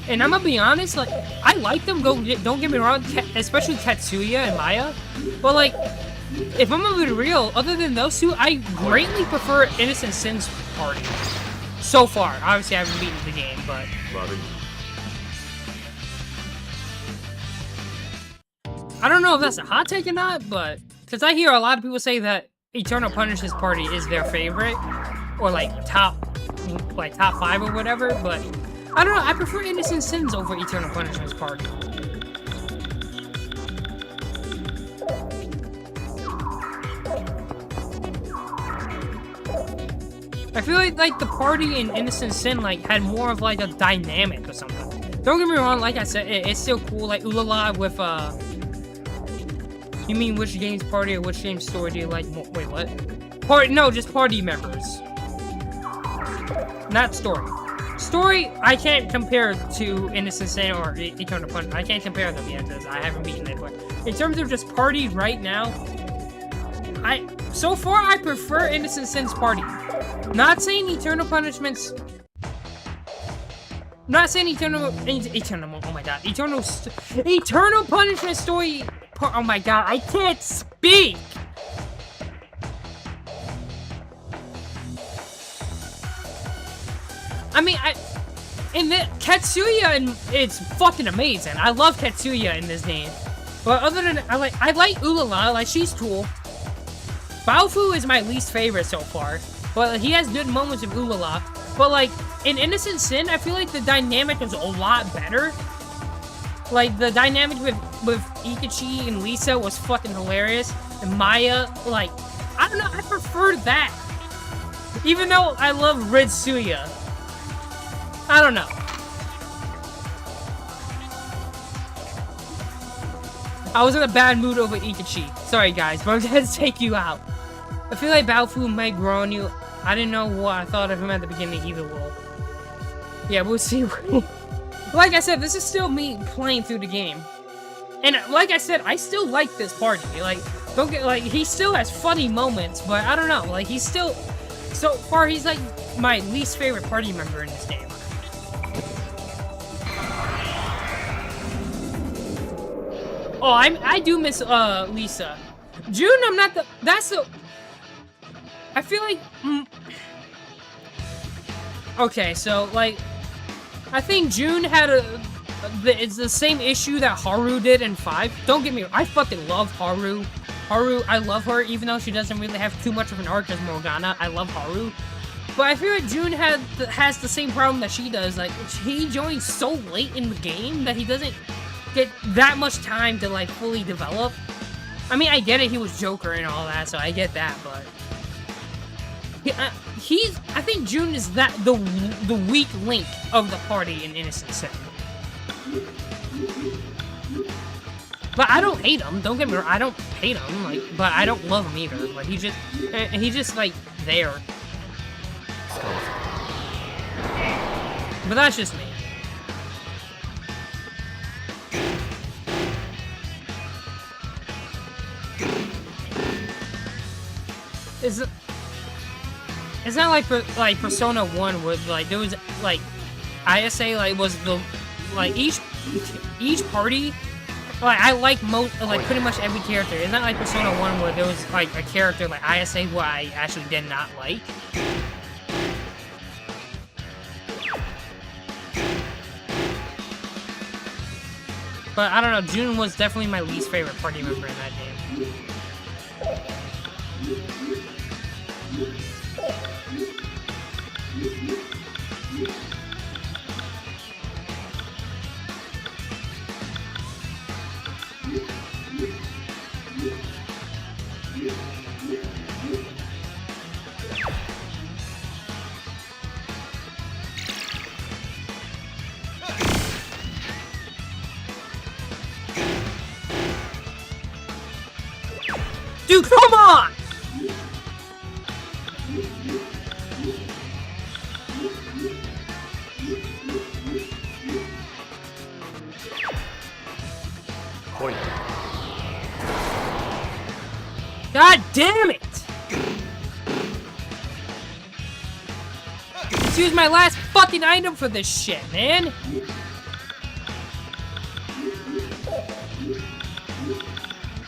and I'm gonna be honest, like I like them. Don't get me wrong, especially Tetsuya and Maya, but like if I'm gonna be real, other than those 2, I greatly prefer Innocent Sin's party so far. Obviously, I haven't beaten the game, but I don't know if that's a hot take or not, but because I hear a lot of people say that Eternal Punishment's party is their favorite. Or like top 5 or whatever, but I don't know. I prefer Innocent Sins over Eternal Punishment's party. I feel like the party in Innocent Sin like had more of like a dynamic or something. Don't get me wrong. Like I said, it's still cool. Like Ulala with You mean which game's party or which game's story do you like more? Wait, what? No, just party members. Not story. Story, I can't compare to Innocent Sin or Eternal Punishment. I can't compare them yet because I haven't beaten it. But in terms of just party right now, so far I prefer Innocent Sin's party. Not saying Eternal Punishment's. Not saying Eternal. Oh my god, Eternal Punishment story. Oh my god, I can't speak. I mean, Tetsuya, and it's fucking amazing. I love Tetsuya in this game. But other than, I like Ulala, like, she's cool. Baofu is my least favorite so far. But he has good moments of Ulala. But, like, in Innocent Sin, I feel like the dynamic is a lot better. Like, the dynamic with Ikachi and Lisa was fucking hilarious. And Maya, like, I don't know, I prefer that. Even though I love Ritsuya. I don't know. I was in a bad mood over Ikachi. Sorry guys, but I'm gonna take you out. I feel like Baofu might grow on you. I didn't know what I thought of him at the beginning either, will. Yeah, we'll see. Like I said, this is still me playing through the game. And like I said, I still like this party. Like, don't get, like, he still has funny moments, but I don't know. Like, he's still, so far, he's like my least favorite party member in this game. Oh, I do miss Lisa. June, I'm not the. That's the. I feel like. Okay, so like, I think June had it's the same issue that Haru did in 5. Don't get me wrong, I fucking love Haru. I love her, even though she doesn't really have too much of an arc as Morgana. I love Haru. But I feel like June has the same problem that she does. Like, he joins so late in the game that he doesn't get that much time to, like, fully develop. I mean, I get it, he was Joker and all that, so I get that, but I think June is the weak link of the party in Innocent Sin. But I don't hate him. Don't get me wrong. I don't hate him. Like, but I don't love him either. Like, he's just like there. But that's just me. It's not like Persona 1 where like there was like ISA like was the like each party like I like most like pretty much every character. It's not like Persona 1 where there was like a character like ISA who I actually did not like. But I don't know, June was definitely my least favorite party member in that game. Dude, come on! God damn it! Let's use my last fucking item for this shit, man!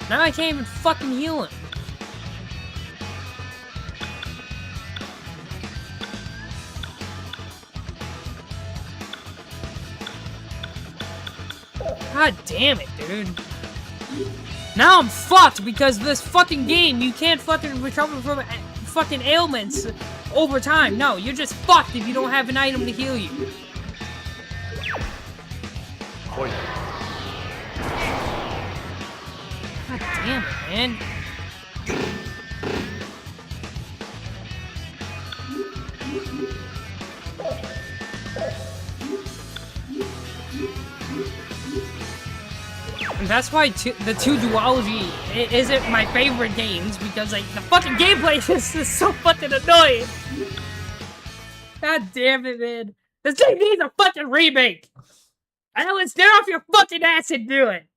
Now I can't even fucking heal him. God damn it, dude. Now I'm fucked because this fucking game, you can't fucking recover from fucking ailments over time. No, you're just fucked if you don't have an item to heal you. God damn it, man. And that's why the 2 duology isn't my favorite games, because like the fucking gameplay is so fucking annoying. God damn it, man. This game needs a fucking remake. Alice, get off your fucking ass and do it.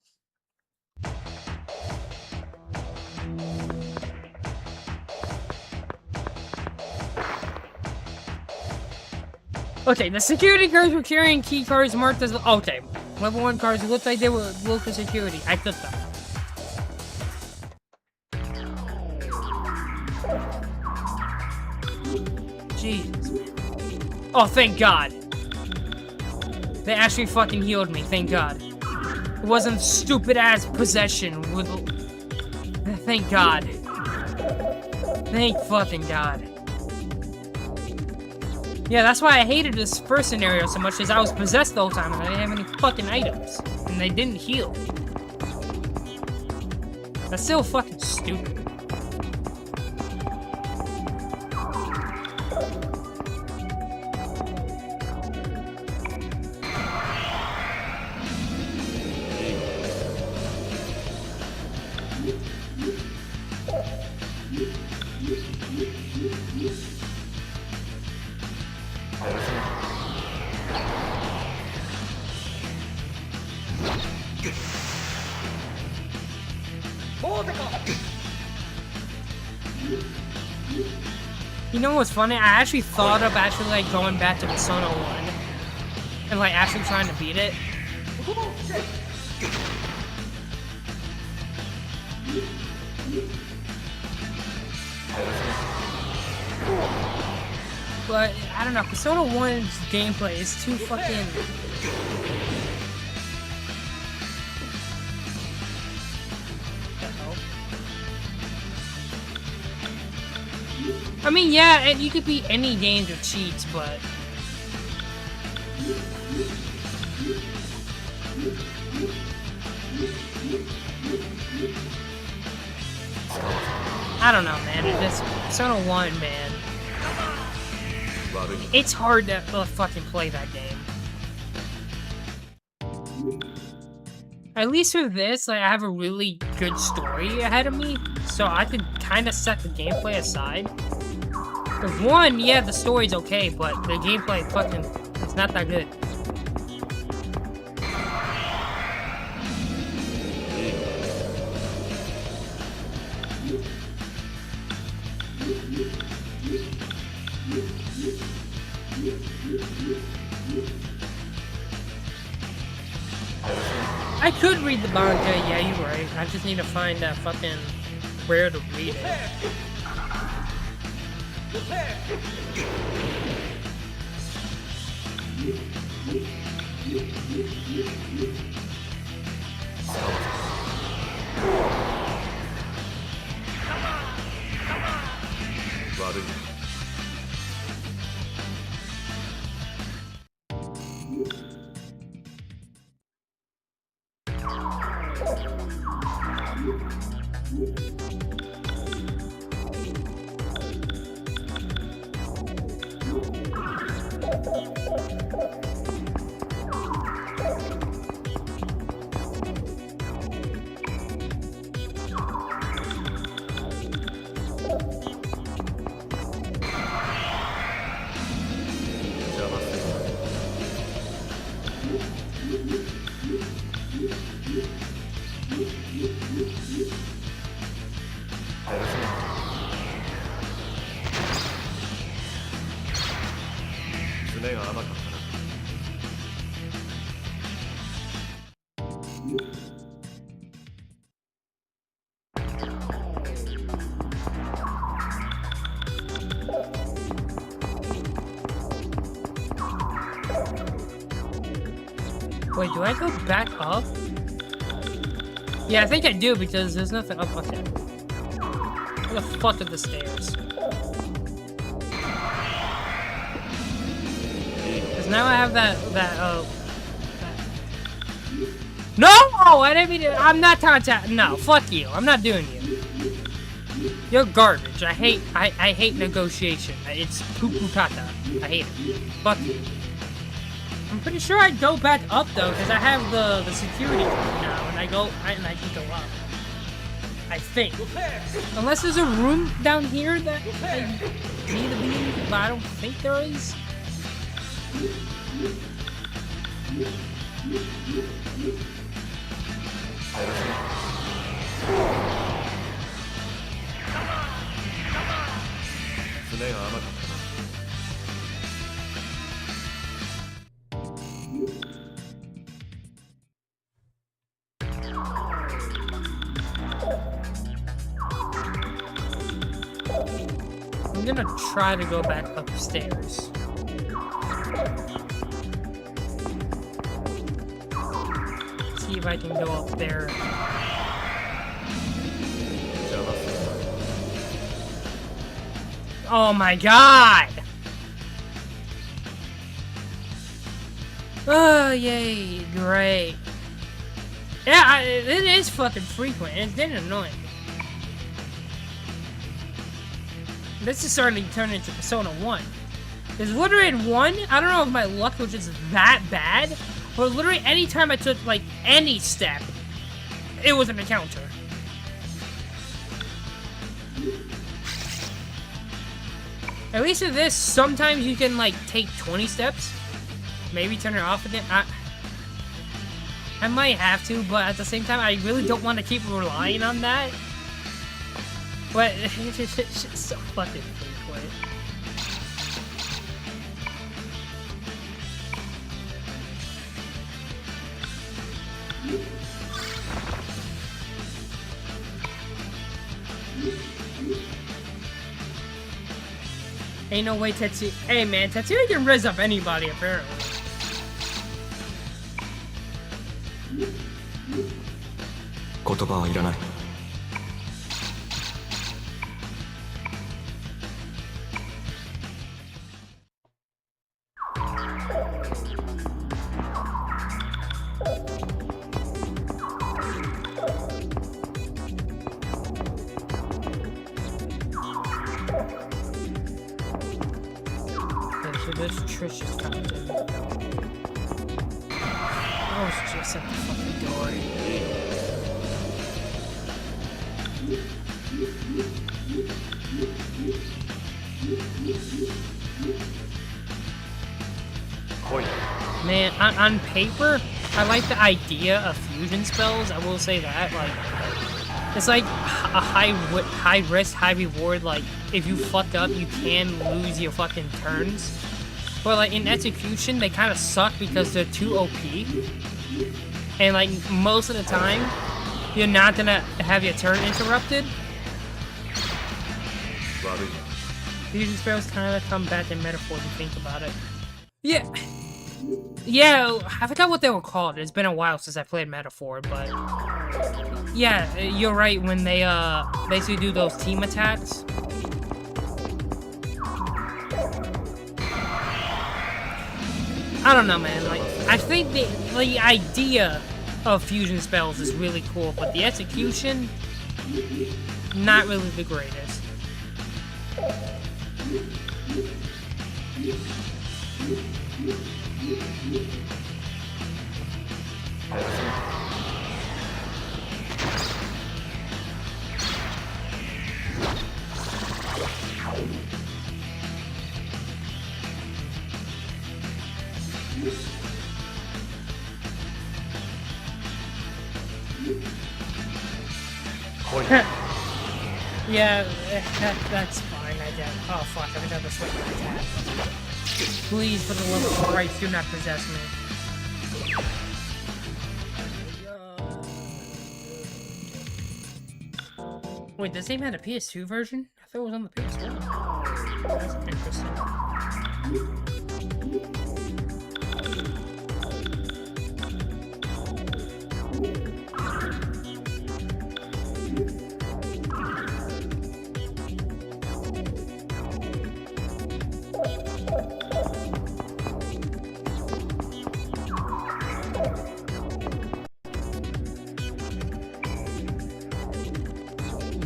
Okay, the security guards were carrying key cards marked as okay. Level 1 cards looked like they were local security. I took them. Jesus, man. Oh, thank God. They actually fucking healed me, thank God. It wasn't stupid-ass possession with... Thank God. Thank fucking God. Yeah, that's why I hated this first scenario so much, because I was possessed the whole time and I didn't have any fucking items. And they didn't heal. That's still fucking stupid. You know what's funny? I actually thought of like going back to Persona 1 and like actually trying to beat it. But I don't know, Persona 1's gameplay is too fucking... I mean, yeah, and you could beat any games with cheats, but... I don't know, man. It's Persona 1, man. 悪い。 It's hard to fucking play that game. At least with this, like, I have a really good story ahead of me, so I could kind of set the gameplay aside. With 1, yeah, the story's okay, but the gameplay fucking, it's not that good. I could read the manga, yeah, you're right. I just need to find that fucking where to read it. Wait, do I go back up? Yeah, I think I do because there's nothing up. Okay. Where the fuck are the stairs? Because now I have that. No! I didn't mean to. I'm not talking. No, fuck you. I'm not doing you. You're garbage. I hate negotiation. It's poo-poo tata. I hate it. Fuck you. I'm pretty sure I go back up though, because I have the security now, and I can go up. I think. Unless there's a room down here that I need to be in, but I don't think there is. I'm gonna try to go back upstairs. See if I can go up there. Oh my god! Oh, yay, great. Yeah, it is fucking frequent. It's getting annoying. This is starting to turn into Persona 1. Because literally in 1, I don't know if my luck was just that bad, but literally anytime I took, like, any step, it was an encounter. At least with this, sometimes you can, like, take 20 steps. Maybe turn it off again. I might have to, but at the same time, I really don't want to keep relying on that. But it's just so fucking frequent. Ain't no way Tetsuya. Hey man, Tetsuya can rizz up anybody apparently. So this Trish just found it. I was just at the fucking door. Man, on paper, I like the idea of fusion spells. I will say that, like, it's like a high risk, high reward. Like, if you fucked up, you can lose your fucking turns. But like in execution, they kind of suck because they're too OP. And like most of the time, you're not gonna have your turn interrupted. Fusion spells kind of come back in metaphor if you think about it. Yeah. Yeah, I forgot what they were called. It's been a while since I played Metaphor, but yeah, you're right when they basically do those team attacks. I don't know, man. Like, I think the idea of fusion spells is really cool, but the execution, not really the greatest. Yeah, that's fine, I guess. Oh fuck, I forgot to switch my attack. Please, for the love of Christ, do not possess me. Wait, this game had a PS2 version? I thought it was on the PS1. That's interesting.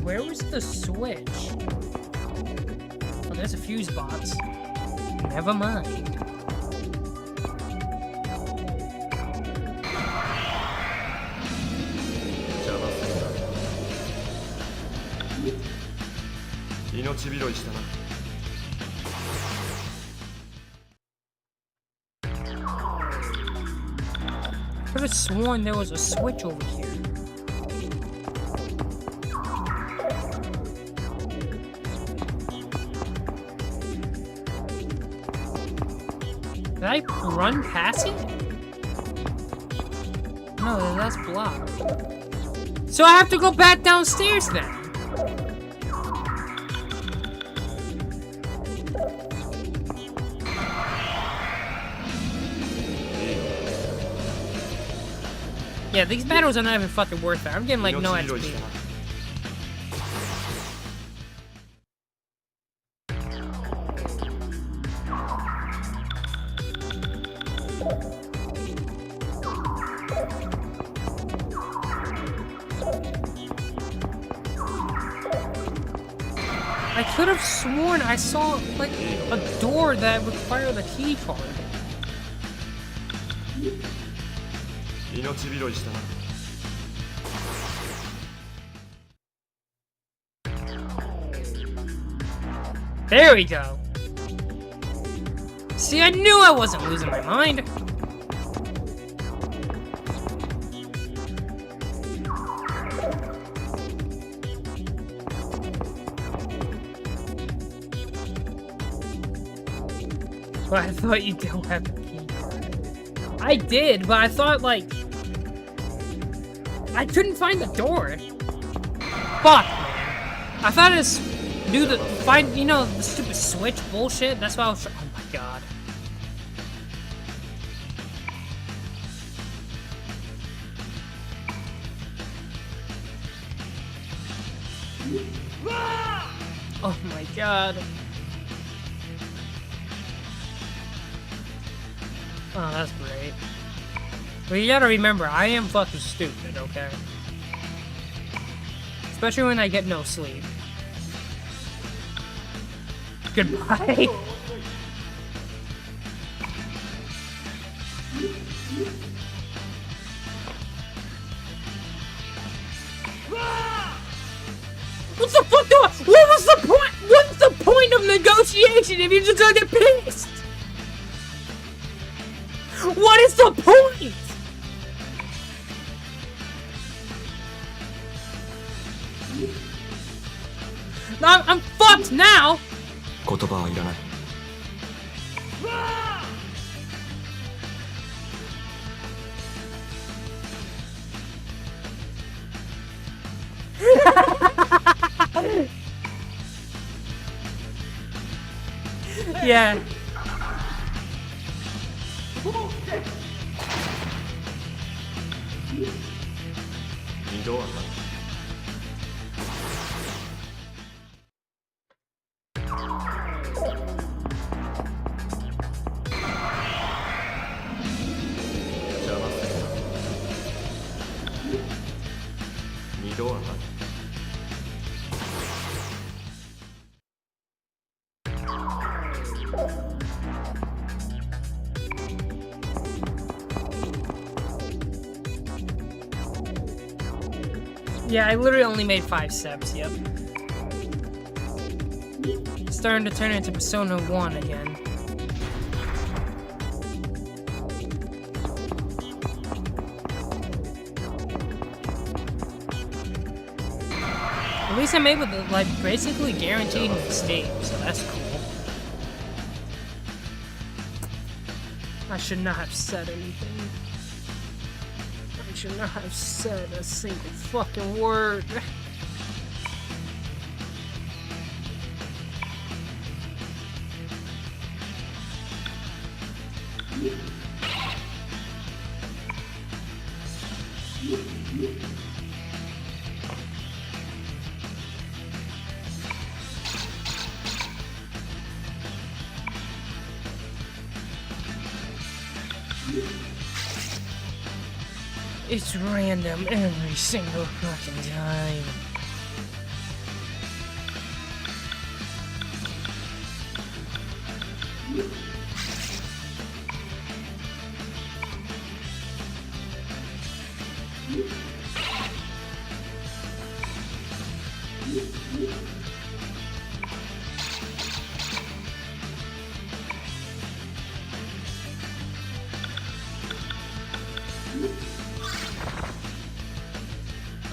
Where was the switch? Oh, there's a fuse box. Never mind. I could have sworn there was a switch over here. Did I run past it? No, that's blocked. So I have to go back downstairs then. Yeah, these battles are not even fucking worth it. I'm getting like no XP. I could have sworn I saw like a door that required a key card. There we go. See, I knew I wasn't losing my mind. But I thought you don't have a key card. I did, but I thought, like, I couldn't find the door. Fuck, man. I thought it's do the find, you know, the stupid switch bullshit. That's why I was. Oh my god. Oh my god. Oh, that's great. But you gotta remember, I am fucking stupid, okay? Especially when I get no sleep. Goodbye. What's the fuck do I, what was the point? What's the point of negotiation if you're just gonna get pissed? What is the point? I'm fucked now. 言葉はいらない Yeah. 二度はない 邪魔するな二度はない Yeah, I literally only made 5 steps, yep. Starting to turn into Persona 1 again. At least I'm able to, like, basically guaranteed an escape, so that's cool. I should not have said anything. I should not have said a single fucking word. It's random every single fucking time.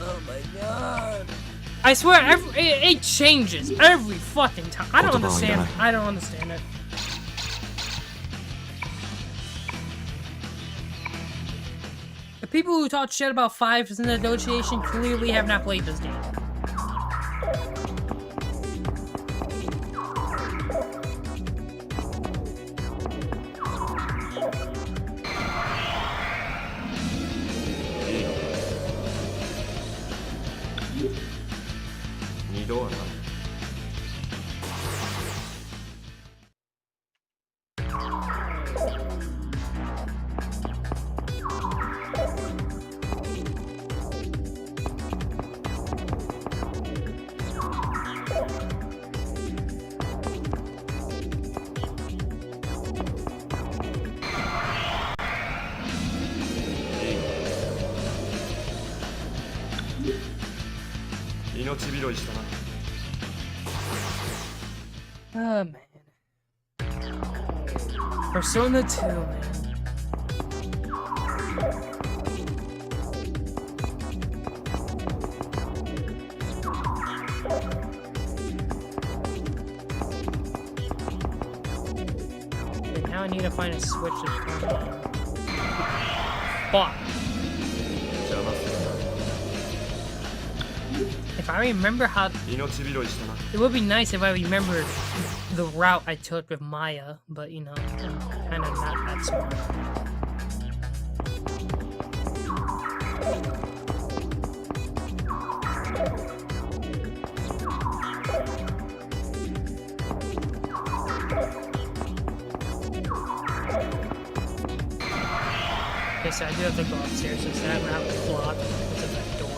Oh my god. I swear, it changes every fucking time. I don't understand it. I don't understand it. The people who talk shit about 5s in the negotiation clearly have not played this game. Oh man. Persona 2, man. Okay, now I need to find a switch to turn on. Fuck. If I remember how... It would be nice if I remembered the route I took with Maya, but you know, I'm kind of not that smart. Okay, so I do have to go upstairs since that route was blocked because of that door.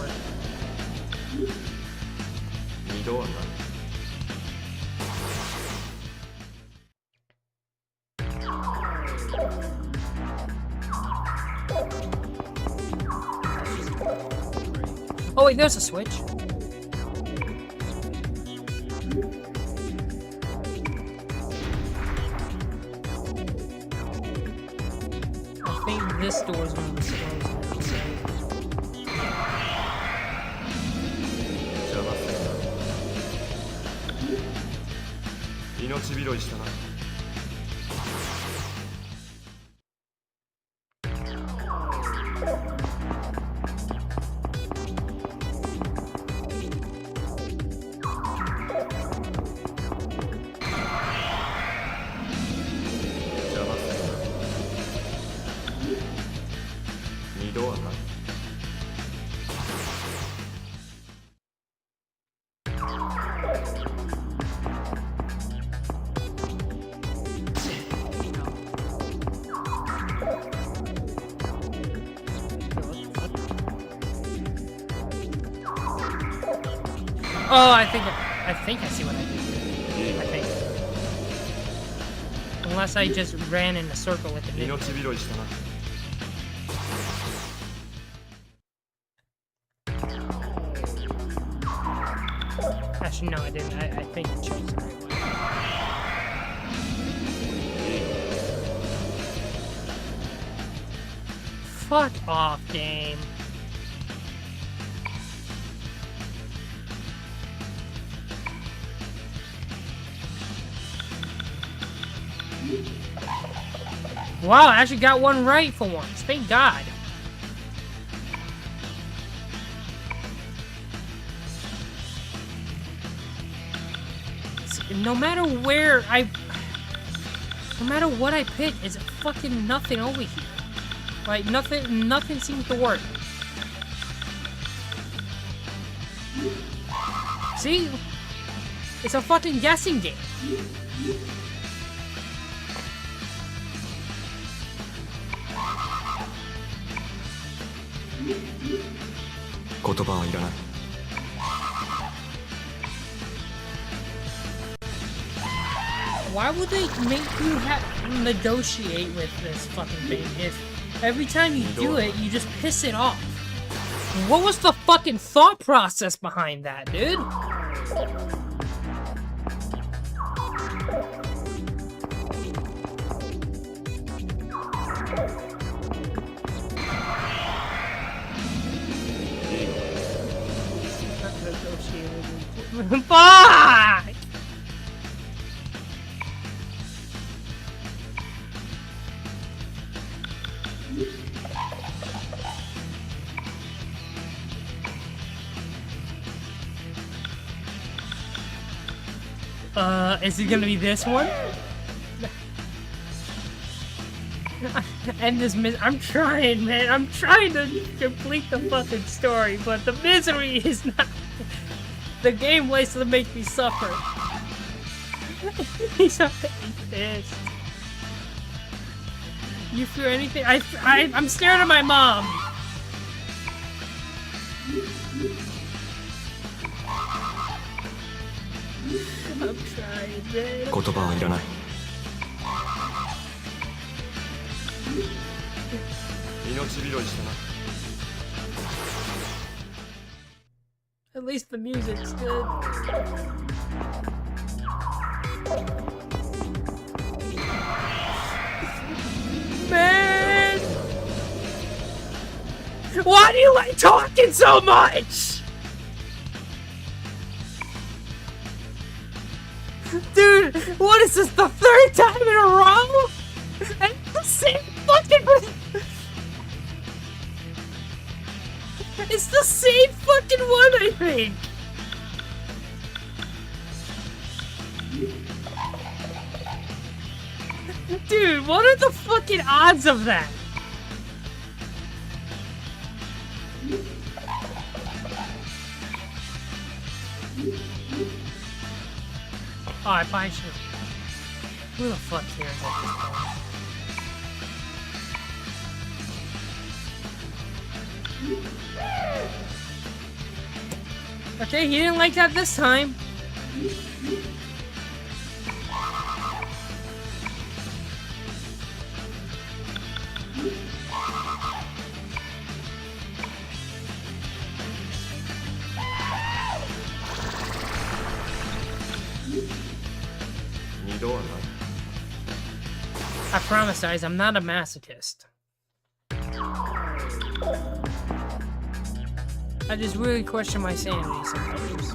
Oh wait, there's a switch. I think this door is gonna be closed now. 邪魔するな。命拾いしたな。邪魔するな。二度はない。Oh, I think I see what I did here. I think. Unless I just ran in a circle with it. 命拾いしたな。 Actually, no, I didn't. I think it chose the right way. Fuck off, game. Wow, I actually got one right for once. Thank God. No matter where no matter what I pick, it's fucking nothing over here. Like nothing seems to work. See? It's a fucking guessing game. 言葉はいらない。 Why would they make you negotiate with this fucking thing if every time you do it, you just piss it off? What was the fucking thought process behind that, dude? Fuck! Is it gonna be this one? End this I'm trying, man. I'm trying to complete the fucking story, but the misery is not. The game likes to make me suffer. He's already pissed. You feel anything? I'm scared of my mom. I'm trying, man. 言葉はいらない。命拾いしたな。 At least the music's good. Man! Why do you like talking so much? Dude, what is this, the third time in a row? And the same fucking... It's the same fucking one, I think! Dude, what are the fucking odds of that? Oh, I probably should. Who the fuck cares at this point? Okay, he didn't like that this time. I promise, guys, I'm not a masochist. I just really question my sanity sometimes.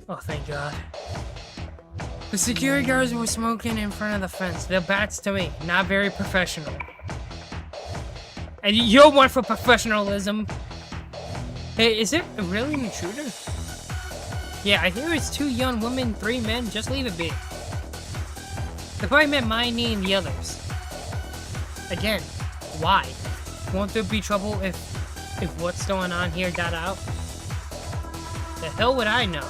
Oh, thank God. The security guards were smoking in front of the fence. They're bats to me. Not very professional. And you're one for professionalism. Hey, is it really an intruder? Yeah, I hear it's 2 young women, 3 men. Just leave it be. They probably meant my knee and the others. Again, why? Won't there be trouble if what's going on here got out? The hell would I know?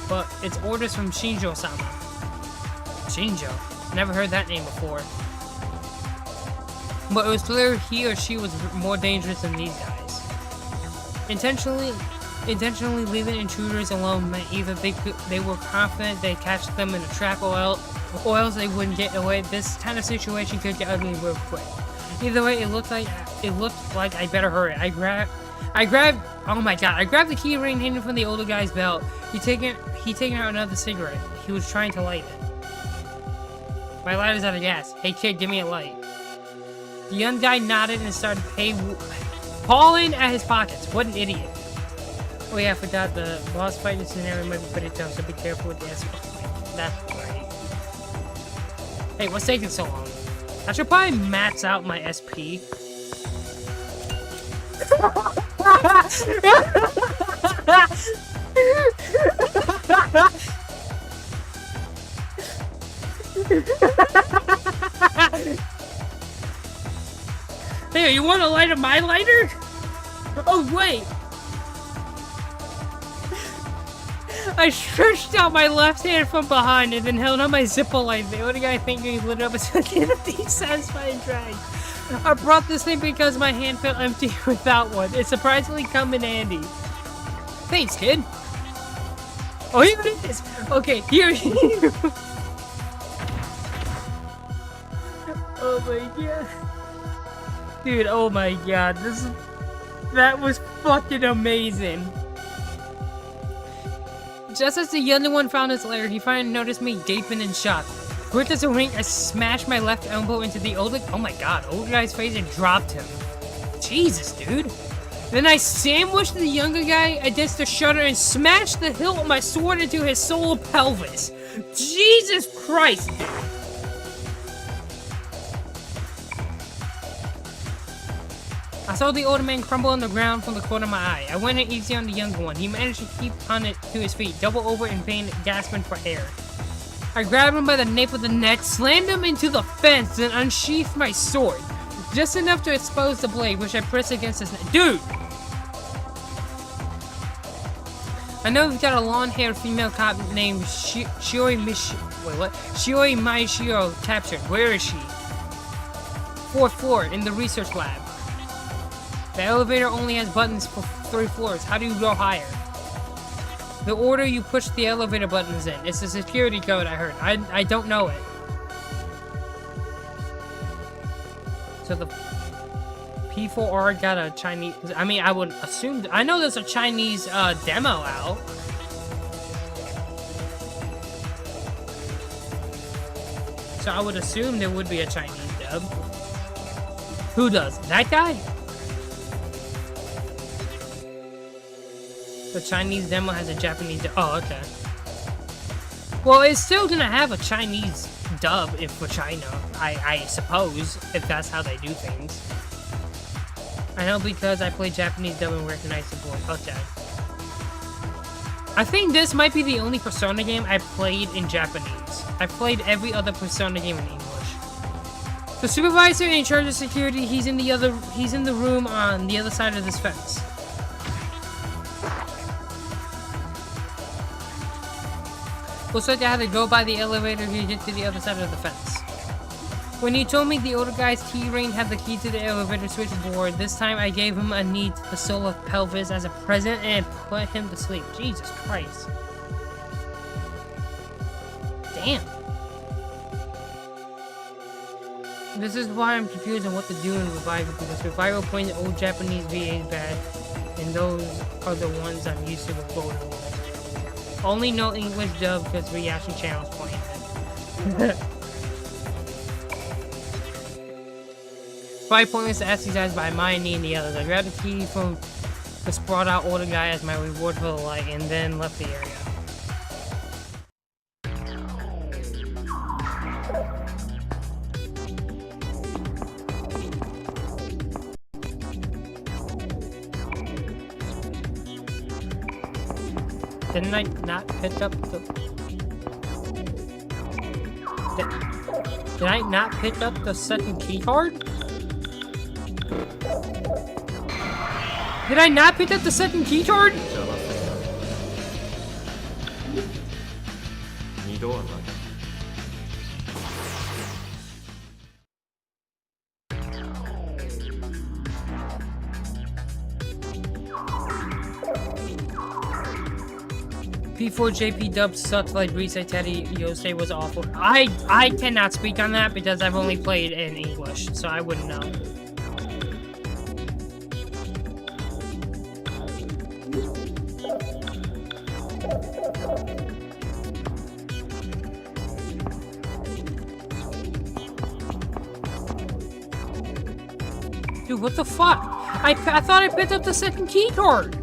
But it's orders from Shinjo-sama. Shinjo? Never heard that name before. But it was clear he or she was more dangerous than these guys. Intentionally leaving intruders alone meant either they were confident they'd catch them in a trap or else they wouldn't get away. This kind of situation could get ugly real quick. Either way, it looked like I better hurry. I grabbed oh my God, I grabbed the key ring hidden from the older guy's belt. He taken out another cigarette. He was trying to light it. My lighter's out of gas. Hey kid, give me a light. The young guy nodded and started pawing at his pockets. What an idiot. Oh yeah, I forgot the boss fight in scenario might be pretty tough, so be careful with the escort. That's great. Hey, what's taking so long? I should probably max out my SP. Hey, you want to light up my lighter? Oh, wait. I stretched out my left hand from behind and then held on my Zippo light. The only guy thinking he lit it up as a satisfying drag. I brought this thing because my hand felt empty without one. It surprisingly come in handy. Thanks, kid. Oh, here it is. Okay, here. Oh my God. Dude, oh my God. That was fucking amazing. Just as the younger one found his lair, he finally noticed me gaping in shock. Quick as a wink, I smashed my left elbow into the older guy's face and dropped him. Jesus, dude. Then I sandwiched the younger guy against the shutter and smashed the hilt of my sword into his solar pelvis. Jesus Christ, dude. I saw the older man crumble on the ground from the corner of my eye. I went in easy on the younger one. He managed to keep on it to his feet, double over in pain, gasping for air. I grabbed him by the nape of the neck, slammed him into the fence, and unsheathed my sword. Just enough to expose the blade, which I pressed against his neck. Dude! I know we've got a long-haired female cop named Shiori Maishiro captured. Where is she? 4th floor, in the research lab. The elevator only has buttons for 3 floors. How do you go higher? The order you push the elevator buttons in. It's a security code, I heard. I don't know it. So the P4R got a Chinese... I mean, I would assume... I know there's a Chinese demo out. So I would assume there would be a Chinese dub. Who does? That guy? The Chinese demo has a Japanese dub. Oh, okay. Well, it's still gonna have a Chinese dub for China, I suppose, if that's how they do things. I know because I play Japanese dub and recognize the voice. Okay. I think this might be the only Persona game I played in Japanese. I've played every other Persona game in English. The supervisor in charge of security, he's in the room on the other side of this fence. Looks like I had to go by the elevator to get to the other side of the fence. When he told me the older guy's keyring had the key to the elevator switchboard, this time I gave him a knee to the solar pelvis as a present and put him to sleep. Jesus Christ. Damn. This is why I'm confused on what to do in Revival, because Revival playing the old Japanese VA is bad, and those are the ones I'm used to with Golden War. Only no English dub because Reaction Channel's playing it. Probably pointless to ask these guys by my knee and the others. I grabbed the key from the sprawled out older guy as my reward for the light, and then left the area. Didn't I not pick up the... Did I not pick up the second key card? Did I not pick up the second key card? 邪魔するな。二度はない。P4 JP dub sucked like Reset Teddy Yosei was awful. I cannot speak on that because I've only played in English, so I wouldn't know. Dude, what the fuck? I thought I picked up the second key card.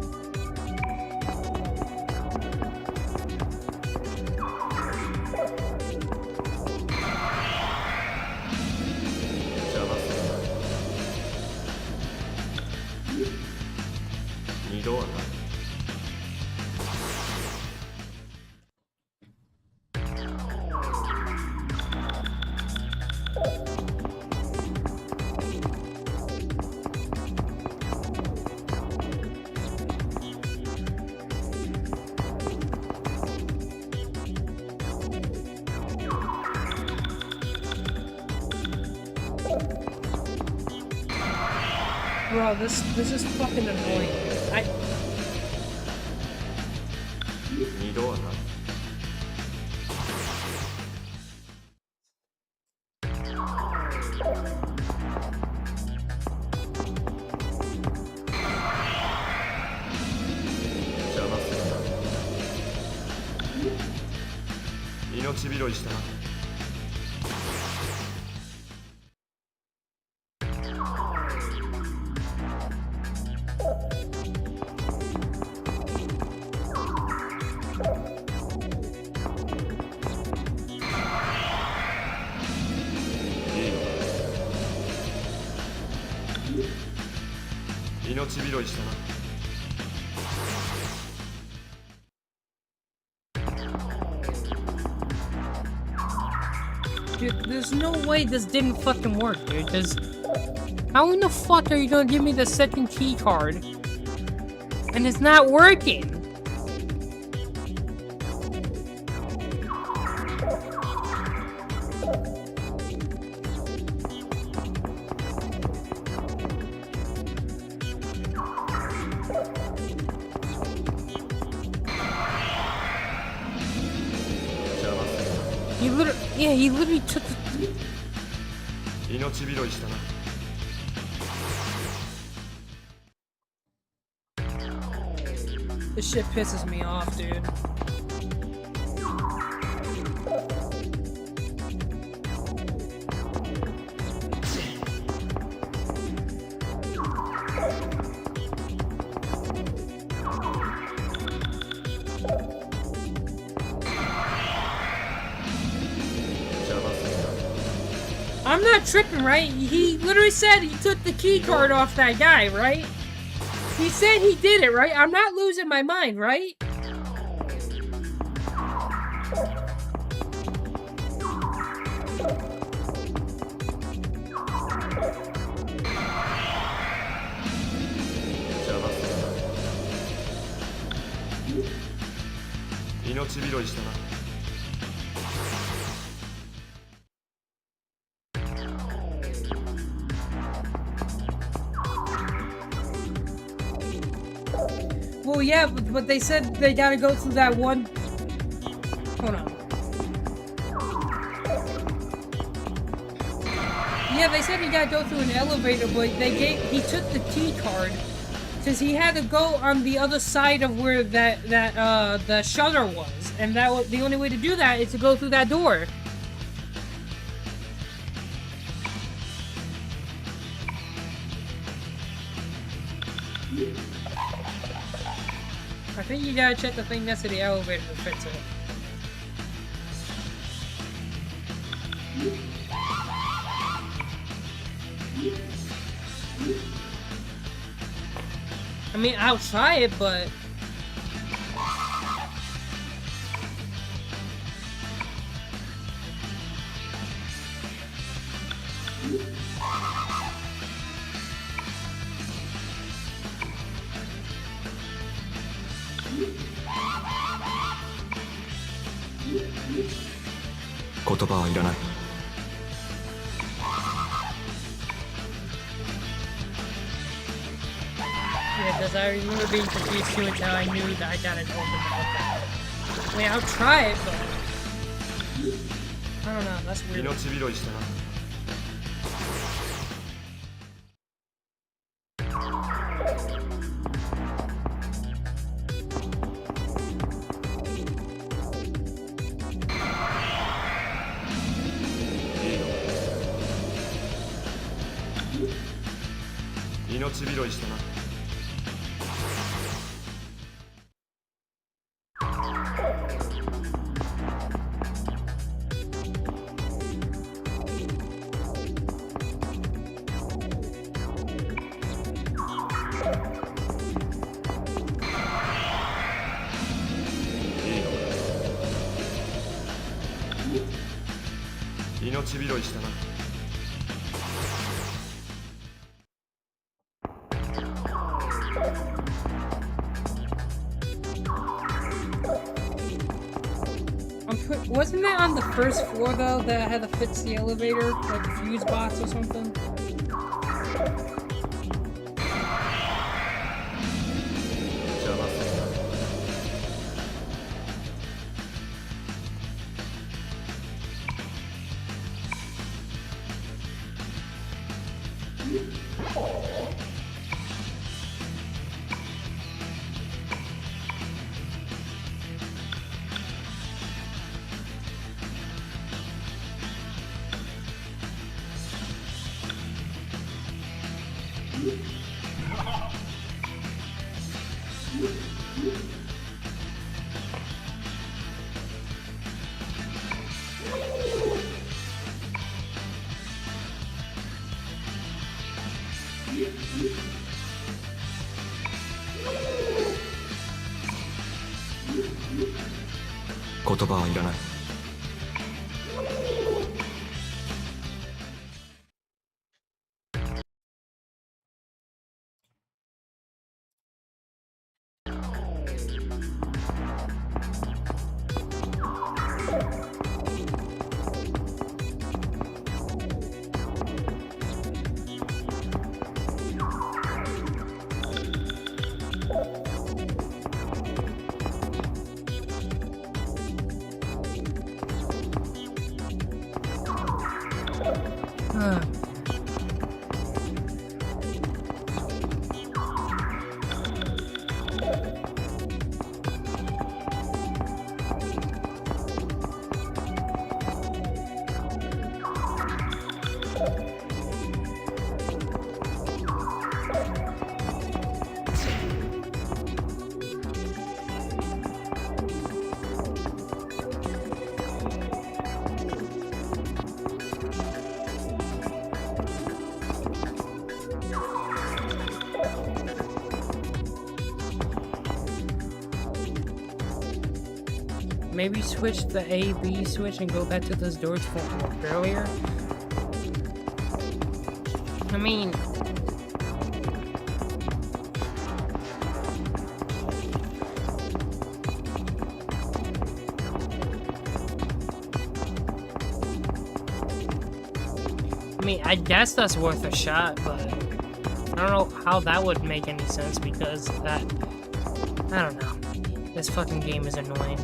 Bro, this is fucking annoying. Dude, there's no way this didn't fucking work, dude. How in the fuck are you gonna give me the second key card and it's not working? He literally took the... This shit pisses me off, dude. I'm not tripping, right? He literally said he took the key card off that guy, right? He said he did it, right? I'm not losing my mind, right? Well, yeah, but they said they gotta go through that one... Hold on. Yeah, they said he gotta go through an elevator, but he took the T card since he had to go on the other side of where the shutter was, and the only way to do that is to go through that door. I think you gotta check the thing next to the elevator to fix it. I mean, I'll try it, but... Yeah, because I remember being confused too until I knew that I gotta open the hook. I mean, I'll try it, but... I don't know, that's weird. 命拾いしたな。 命拾いしたな。 Wasn't that on the first floor though that had to fix the elevator, like the fuse box or something?言葉はいらない。 Maybe switch the A-B switch and go back to those doors from earlier? I mean... I guess that's worth a shot, but I don't know how that would make any sense because that... I don't know. This fucking game is annoying.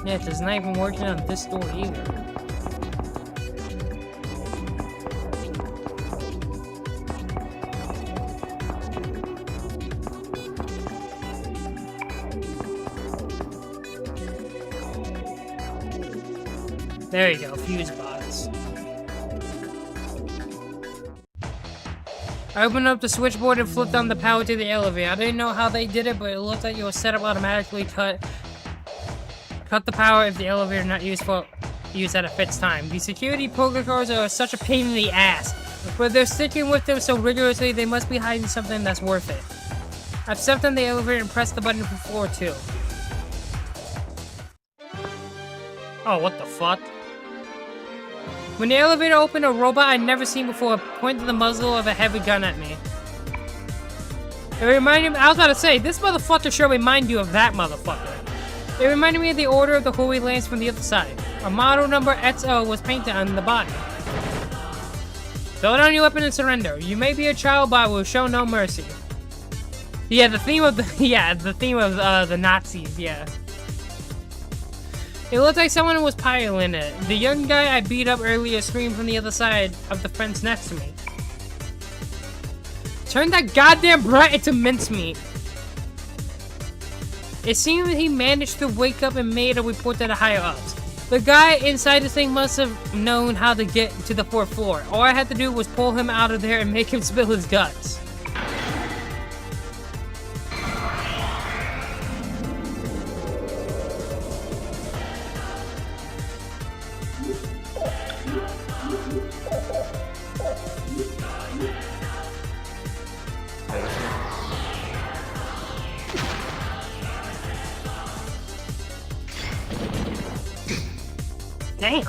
Yeah, it's not even working on this door either. There you go, fuse box. I opened up the switchboard and flipped on the power to the elevator. I didn't know how they did it, but it looked like it was set up automatically cut the power if the elevator not used at a fixed time. The security protocols are such a pain in the ass, but they're sticking with them so rigorously they must be hiding something that's worth it. I've stepped on the elevator and pressed the button for floor 2. Oh, what the fuck? When the elevator opened, a robot I'd never seen before pointed the muzzle of a heavy gun at me. It reminded me, I was about to say, this motherfucker sure remind you of that motherfucker. It reminded me of the Order of the Holy Lance from the other side. A model number XO was painted on the body. Throw down your weapon and surrender. You may be a child, but I will show no mercy. Yeah, the theme of the Nazis, yeah. It looked like someone was piloting it. The young guy I beat up earlier screamed from the other side of the fence next to me. Turn that goddamn brat into mincemeat. It seemed he managed to wake up and made a report to the higher-ups. The guy inside this thing must have known how to get to the 4th floor. All I had to do was pull him out of there and make him spill his guts. Damn.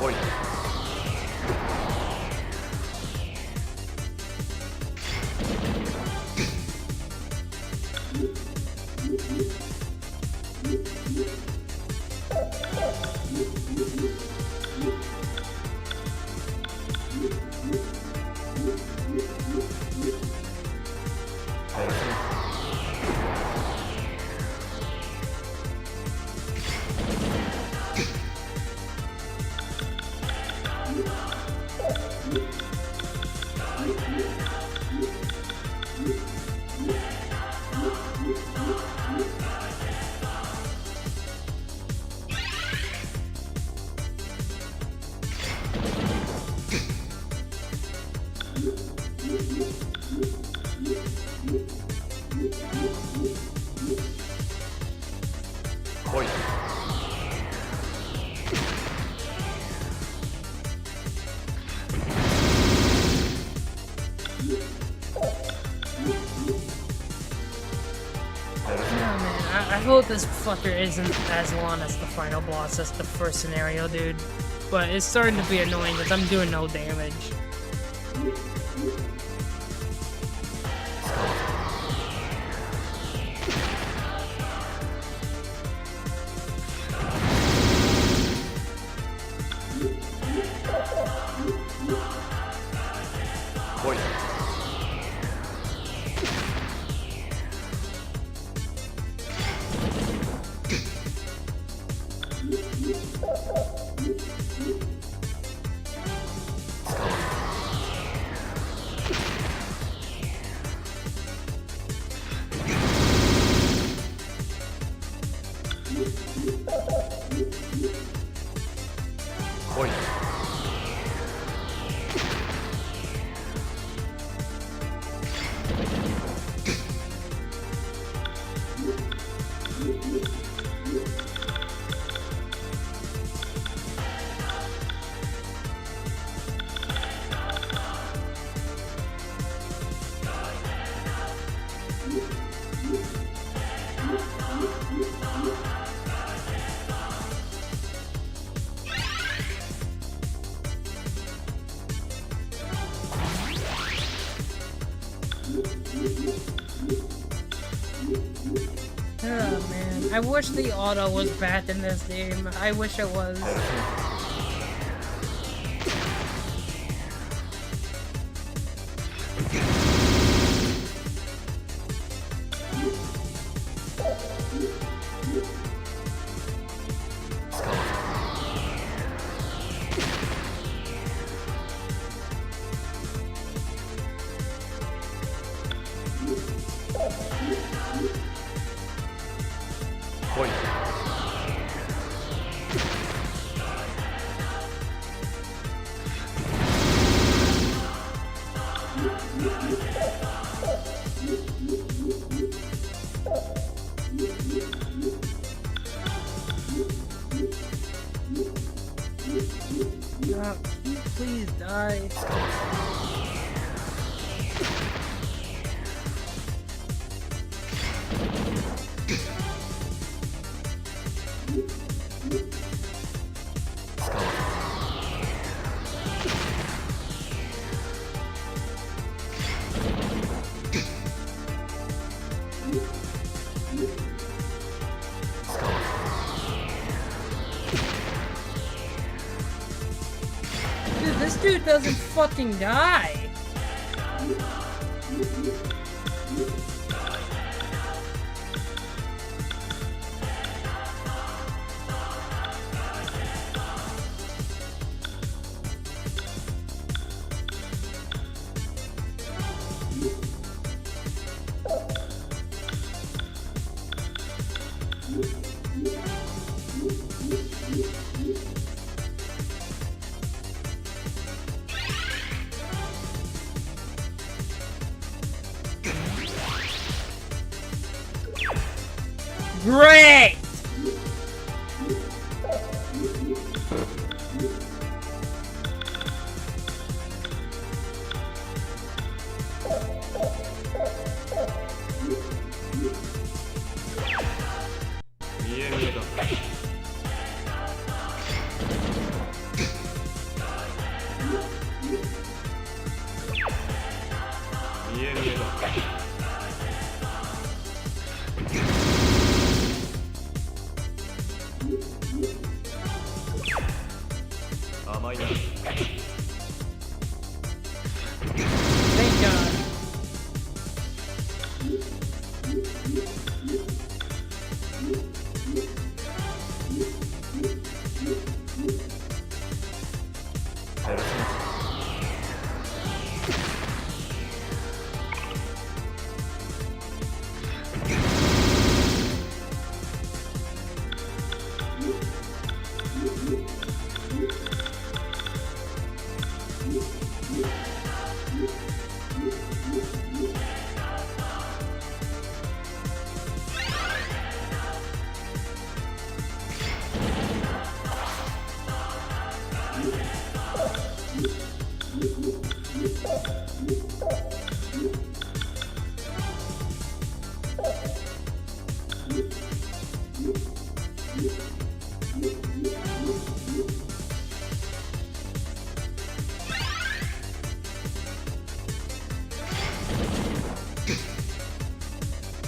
Oi. Oi. I hope this fucker isn't as long as the final boss as the first scenario, dude. But it's starting to be annoying because I'm doing no damage. Oi. Oh, man, I hope this fucker isn't as long as the final boss as the first scenario, dude. But it's starting to be annoying because I'm doing no damage. Oi. Oi. Oi. Oi. Oi. Oi. Oi. Oi. Oi. Oi. Oi. Oi. Oi. Oi. Oi. Oi. Oi. I wish the auto was bad in this game. I wish it was. Point. Can you please die? Dude, this dude doesn't fucking die. Great! Thank God.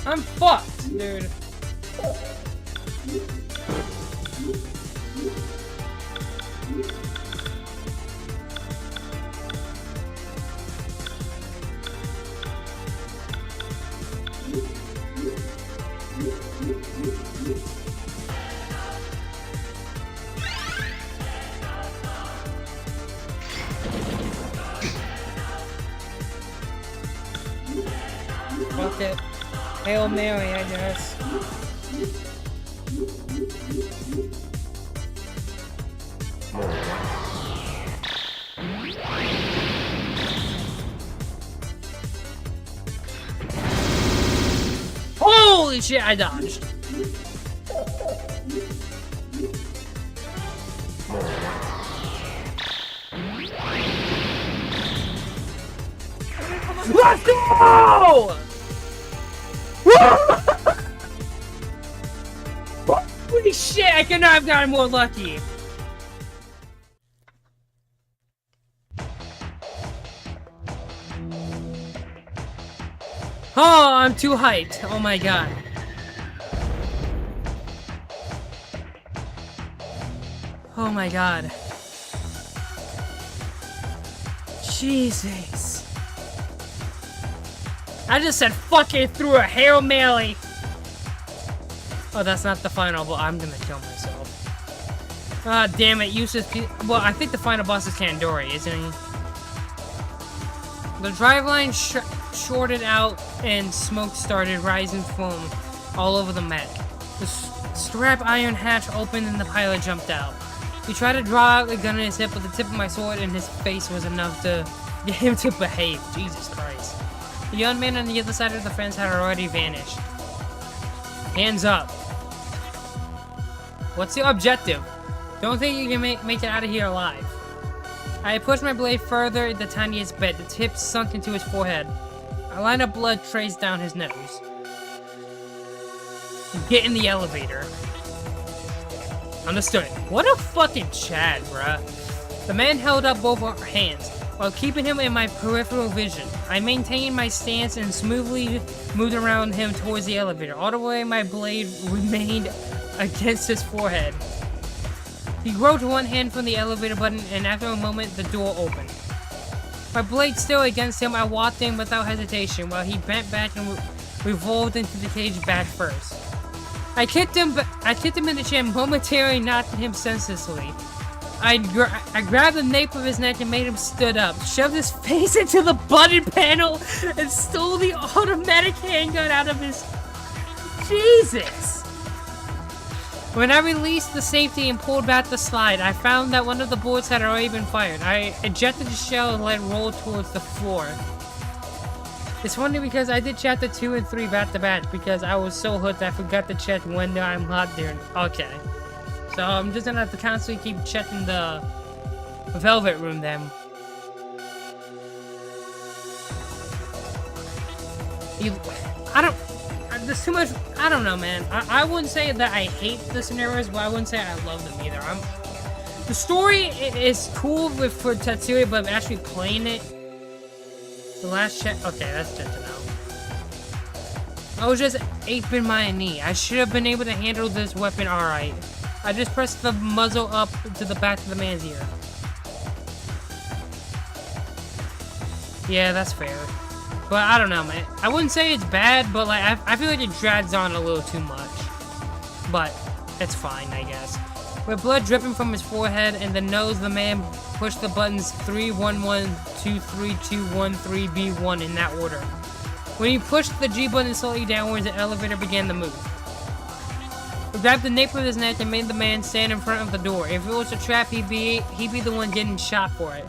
I'm fucked, dude. Fuck it. Hail Mary, I guess. Holy shit, I dodged. Let's go! Holy shit, I could not have gotten more lucky. Oh, I'm too hyped. Oh my god. Oh my god. Jesus. I just said fuck it through a Hail Mary. Oh, that's not the final, but I'm gonna kill myself. Ah, damn it, useless well, I think the final boss is Kandori, isn't he? The driveline shorted out and smoke started rising foam all over the mech. The strap iron hatch opened and the pilot jumped out. He tried to draw out the gun in his hip, but the tip of my sword in his face was enough to get him to behave. Jesus Christ. The young man on the other side of the fence had already vanished. Hands up. What's your objective? Don't think you can make it out of here alive. I pushed my blade further the tiniest bit. The tip sunk into his forehead. A line of blood traced down his nose. Get in the elevator. Understood. What a fucking Chad, bruh. The man held up both hands, while keeping him in my peripheral vision. I maintained my stance and smoothly moved around him towards the elevator. All the way my blade remained against his forehead. He groped one hand from the elevator button, and after a moment, the door opened. My blade still against him, I walked in without hesitation, while he bent back and revolved into the cage back first. I kicked him in the chin, momentarily knocking him senselessly. I grabbed the nape of his neck and made him stood up, shoved his face into the button panel, and stole the automatic handgun out of his... Jesus! When I released the safety and pulled back the slide, I found that one of the bullets had already been fired. I ejected the shell and let it roll towards the floor. It's funny because I did chapter 2 and 3 back to back because I was so hooked I forgot to check when I'm not there. Okay. So I'm just gonna have to constantly keep checking the Velvet Room then. There's too much, I don't know, man. I wouldn't say that I hate the scenarios, but I wouldn't say I love them either. The story is cool for Tetsuya, but actually playing it, the last check, okay, that's good to know. I was just aping my knee. I should have been able to handle this weapon alright. I just pressed the muzzle up to the back of the man's ear. Yeah, that's fair. But I don't know, man. I wouldn't say it's bad, but like I feel like it drags on a little too much. But it's fine, I guess. With blood dripping from his forehead and the nose, the man pushed the buttons 311, 23213 B1 in that order. When he pushed the G button slowly downwards, the elevator began to move. He grabbed the nape of his neck and made the man stand in front of the door. If it was a trap, he'd be the one getting shot for it.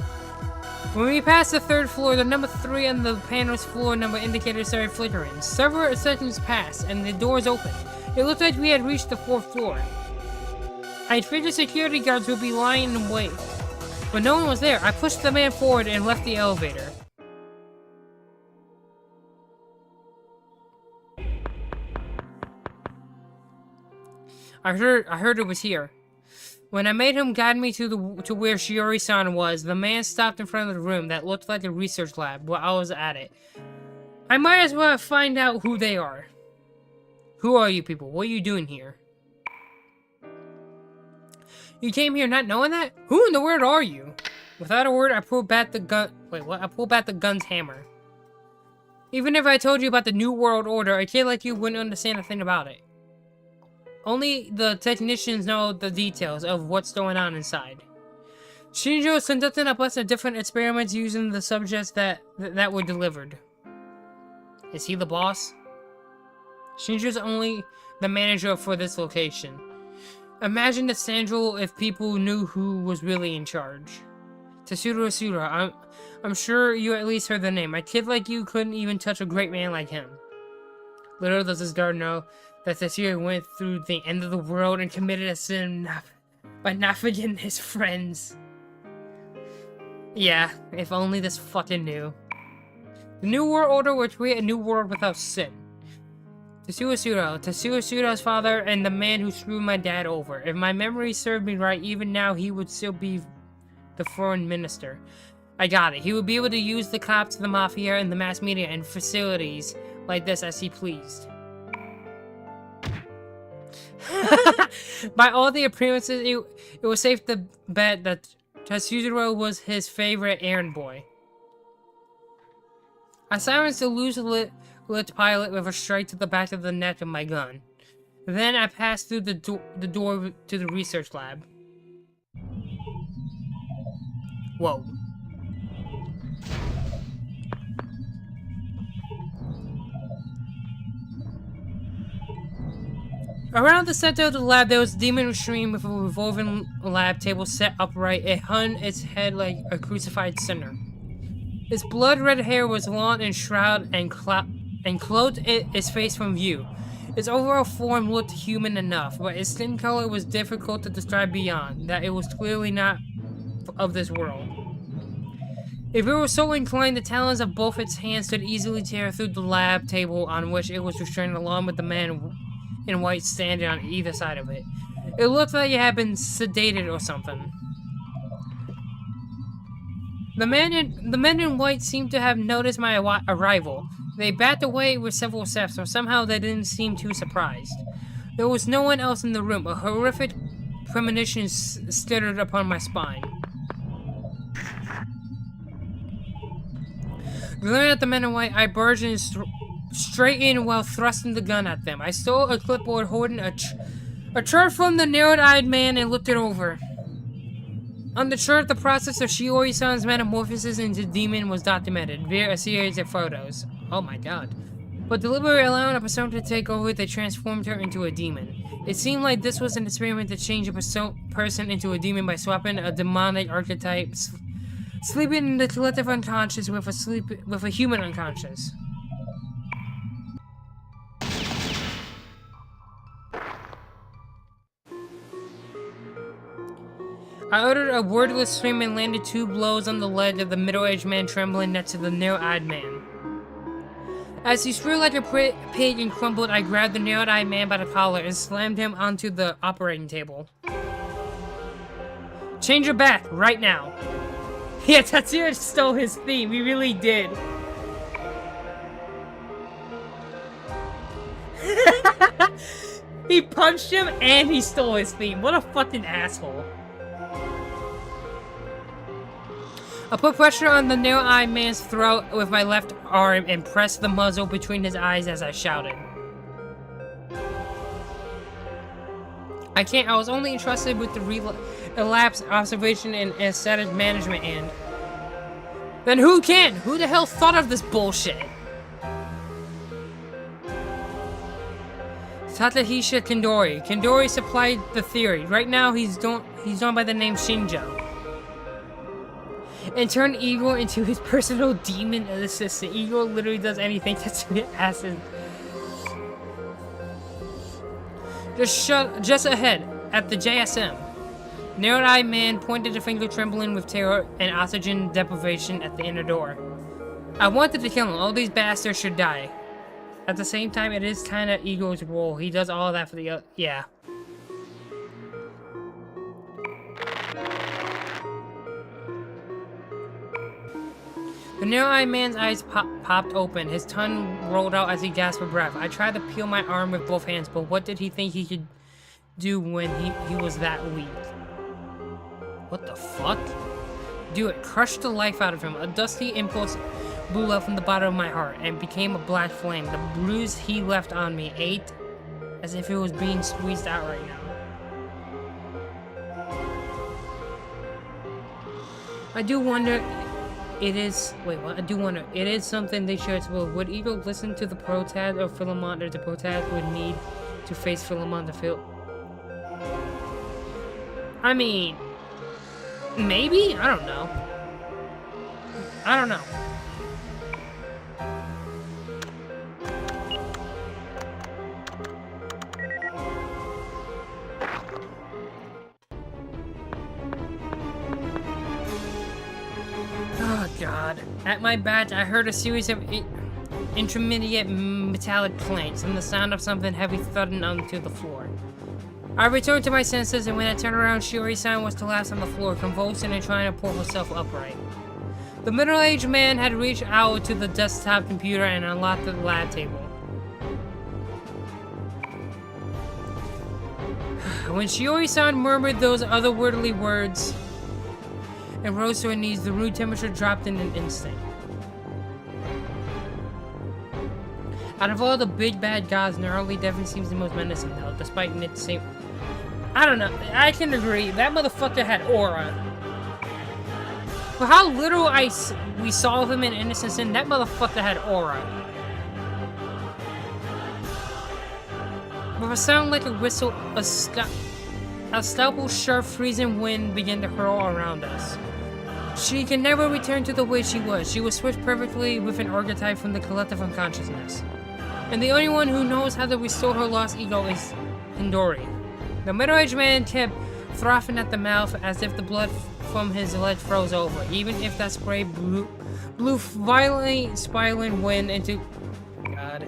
When we passed the 3rd floor, the number 3 on the panel's floor number indicator started flickering. Several seconds passed, and the doors opened. It looked like we had reached the 4th floor. I figured security guards would be lying in wait, but no one was there. I pushed the man forward and left the elevator. I heard it was here. When I made him guide me to where Shiori-san was, the man stopped in front of the room that looked like a research lab while I was at it. I might as well find out who they are. Who are you people? What are you doing here? You came here not knowing that? Who in the world are you? Without a word, I pulled back the gun. Wait, what? I pulled back the gun's hammer. Even if I told you about the New World Order, a kid like you wouldn't understand a thing about it. Only the technicians know the details of what's going on inside. Shinjo is conducting a bunch of different experiments using the subjects that were delivered. Is he the boss? Shinjo's only the manager for this location. Imagine the Sandral if people knew who was really in charge. Tetsuro Asura, I'm sure you at least heard the name. A kid like you couldn't even touch a great man like him. Little does this guard know that Tetsuya went through the end of the world and committed a sin by not forgetting his friends. Yeah, if only this fucking knew. The New World Order will create a new world without sin. Tetsuya Asura's father and the man who screwed my dad over. If my memory served me right, even now he would still be the foreign minister. I got it. He would be able to use the cops, the mafia, and the mass media and facilities like this as he pleased. By all the appearances, it was safe to bet that Tetsujiro was his favorite errand boy. I silenced the loose-lit pilot with a strike to the back of the neck of my gun. Then I passed through the door to the research lab. Whoa. Around the center of the lab, there was a demon machine with a revolving lab table set upright. It hung its head like a crucified sinner. Its blood-red hair was long and shrouded and clothed its face from view. Its overall form looked human enough, but its skin color was difficult to describe beyond that it was clearly not of this world. If it were so inclined, the talons of both its hands could easily tear through the lab table on which it was restrained, along with the man in white standing on either side of it. It looked like it had been sedated or something. The men in white seemed to have noticed my arrival. They backed away with several steps, but somehow they didn't seem too surprised. There was no one else in the room. A horrific premonition stuttered upon my spine. Glaring at the men in white, I barged in straight in while thrusting the gun at them. I stole a clipboard holding a chart from the narrowed-eyed man and looked it over. On the chart, the process of Shiori-san's metamorphosis into demon was documented via a series of photos. Oh my god. But deliberately allowing a persona to take over, they transformed her into a demon. It seemed like this was an experiment to change a person into a demon by swapping a demonic archetype, sleeping in the collective unconscious with a human unconscious. I uttered a wordless scream and landed 2 blows on the leg of the middle-aged man trembling next to the narrow-eyed man. As he screamed like a pig and crumbled, I grabbed the narrow-eyed man by the collar and slammed him onto the operating table. Change your back, right now. Yeah, Tetsuya stole his theme, he really did. He punched him and he stole his theme. What a fucking asshole. I put pressure on the narrow-eyed man's throat with my left arm and pressed the muzzle between his eyes as I shouted. I was only entrusted with the relapse observation and aesthetic management end. Then who can? Who the hell thought of this bullshit? Takahisha Kandori. Kandori supplied the theory. Right now he's known by the name Shinjo. And turned Igor into his personal demon assistant. Igor literally does anything Tetsuya asks him. Just ahead, at the JSM. Narrowed-eyed man pointed a finger trembling with terror and oxygen deprivation at the inner door. I wanted to kill him. All these bastards should die. At the same time, it is kind of Igor's role. He does all of that for the yeah. The narrow-eyed man's eyes popped open. His tongue rolled out as he gasped for breath. I tried to peel my arm with both hands, but what did he think he could do when he was that weak? What the fuck? Do it. Crush the life out of him. A dusty impulse blew up from the bottom of my heart and became a black flame. The bruise he left on me ate as if it was being squeezed out right now. I do wonder... It is something they should explore. Would Ego listen to the protag of Philemon, or the protag would need to face Philemon to feel? I mean, maybe? I don't know. God. At my back, I heard a series of intermediate metallic clanks and the sound of something heavy thudding onto the floor. I returned to my senses, and when I turned around, Shiori-san was collapsed on the floor, convulsing and trying to pull herself upright. The middle-aged man had reached out to the desktop computer and unlocked the lab table. When Shiori-san murmured those otherworldly words and rose to her knees, the room temperature dropped in an instant. Out of all the big bad gods, Gnarly definitely seems the most menacing though, despite its same... I don't know, I can agree, that motherfucker had aura. For how little we saw of him in Innocent Sin, that motherfucker had aura. With a sound like a whistle, a scalpel sharp freezing wind began to hurl around us. She can never return to the way she was. She was switched perfectly with an archetype from the collective unconsciousness. And the only one who knows how to restore her lost ego is Hindori. The middle-aged man kept frothing at the mouth as if the blood from his leg froze over, even if that spray blew violently spiraling wind into... God.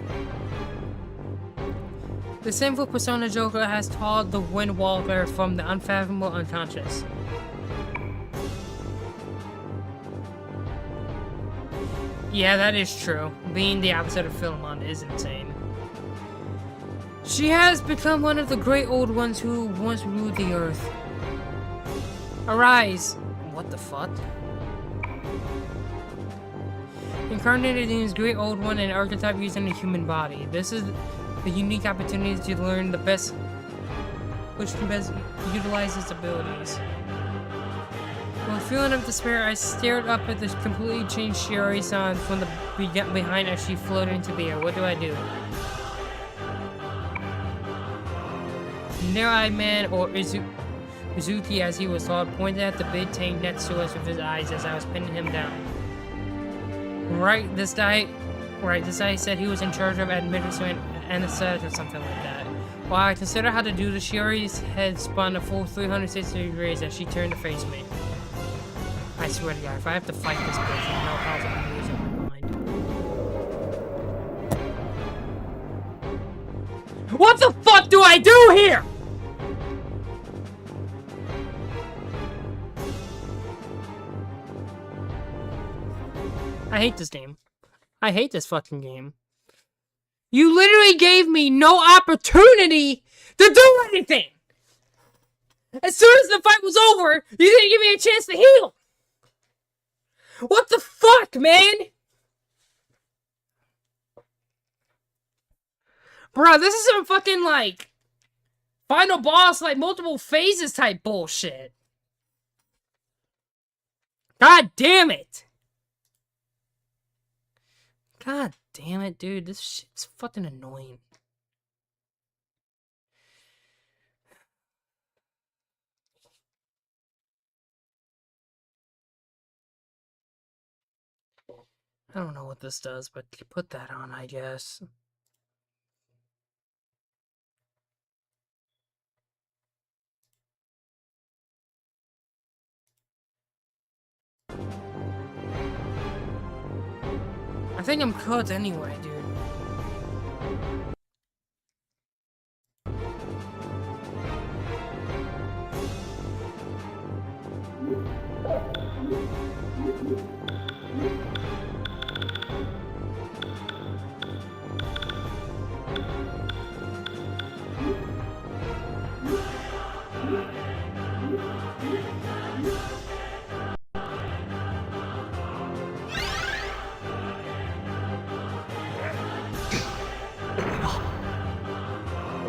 The sinful persona Joker has taught the Windwalker from the unfathomable unconscious. Yeah, that is true. Being the opposite of Philemon is insane. She has become one of the great old ones who once ruled the earth. Arise! What the fuck? Incarnated in his great old one, an archetype using a human body. This is the unique opportunity to learn the best, which can best utilize its abilities. With a feeling of despair, I stared up at the completely changed Shiori-san from the behind as she floated into the air. What do I do? Narrow-eyed man, or Uzuki as he was called, pointed at the big tank next to us with his eyes as I was pinning him down. This guy said he was in charge of administering anesthetic or something like that. While I considered how to do the Shiori's head spun a full 360 degrees as she turned to face me. I swear to God, if I have to fight this bitch, I know how I'm losing my mind. What the fuck do I do here? I hate this game. I hate this fucking game. You literally gave me no opportunity to do anything! As soon as the fight was over, you didn't give me a chance to heal! What the fuck, man? Bro, this is some fucking, like, final boss, like, multiple phases type bullshit. God damn it! God damn it, dude. This shit's fucking annoying. I don't know what this does, but put that on, I guess. I think I'm cut anyway, dude.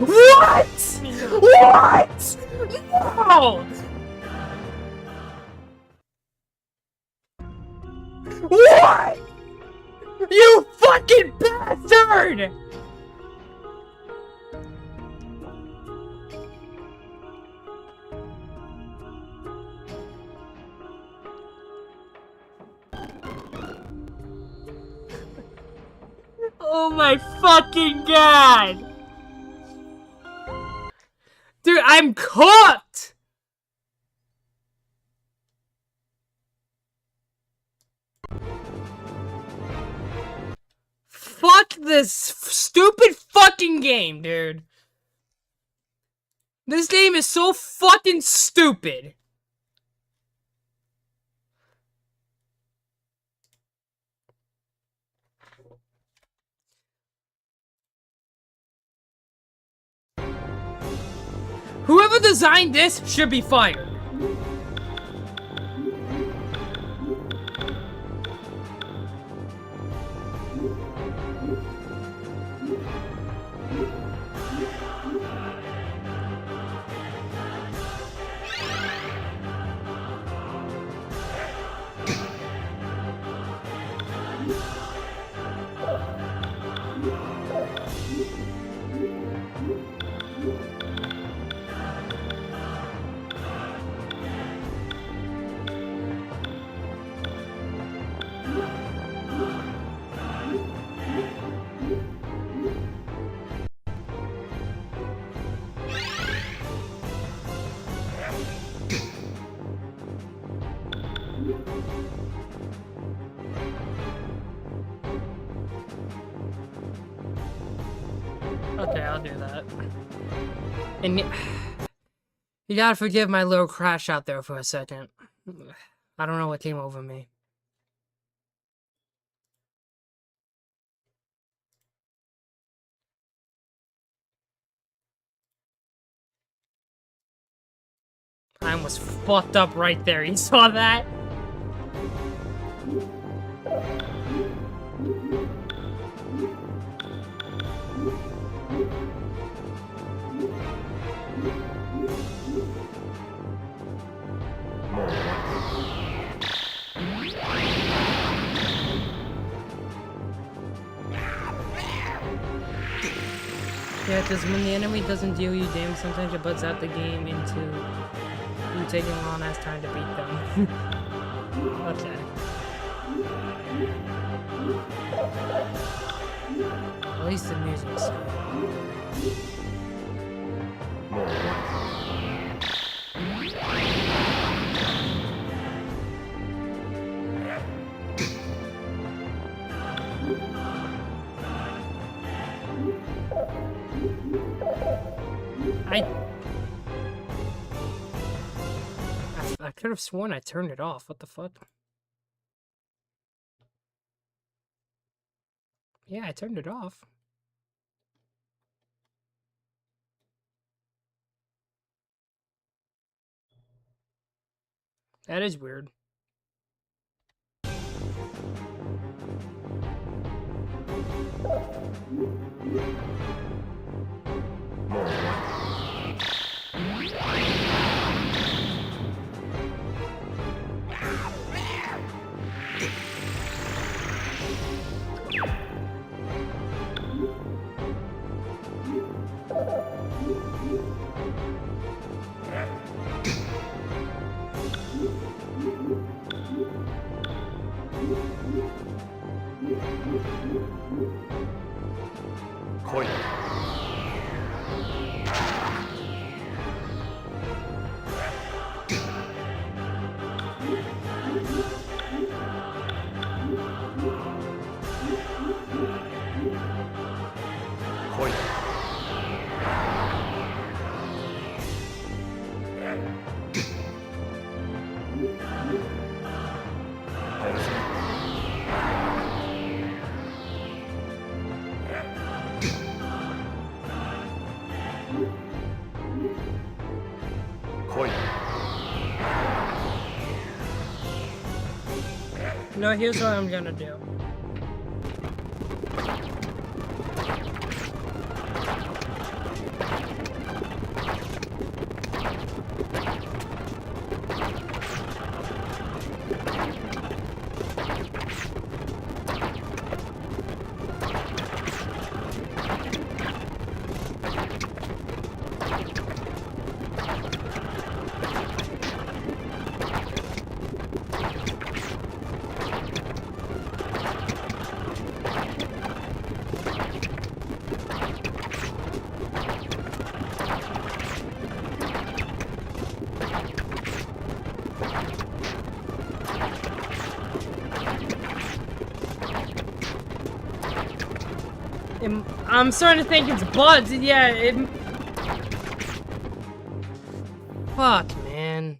What? What? No! What? You fucking bastard! Oh my fucking god! Dude, I'm cooked! Fuck this stupid fucking game, dude. This game is so fucking stupid. designed this should be fired. Okay, I'll do that. And you gotta forgive my little crash out there for a second. I don't know what came over me. I almost fucked up right there. You saw that? Yeah, because when the enemy doesn't deal you damage, sometimes it butts out the game into you taking a long ass time to beat them. Okay. At least the music's I could have sworn I turned it off. What the fuck? Yeah, I turned it off. That is weird.来い。来い。早すぎ。来い。 No, here's what I'm gonna do. I'm starting to think it's buds. Yeah, it... Fuck, man.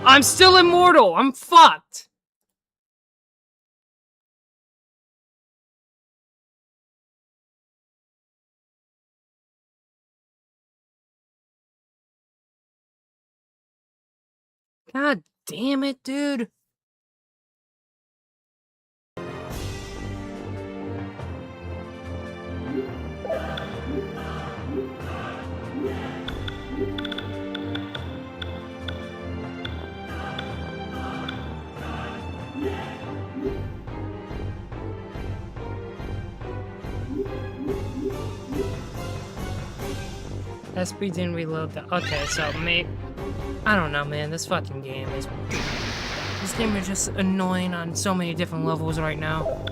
I'm still immortal. I'm fucked. God damn it, dude. SB didn't reload the. Okay, so maybe. I don't know, man. This fucking game is. This game is just annoying on so many different levels right now.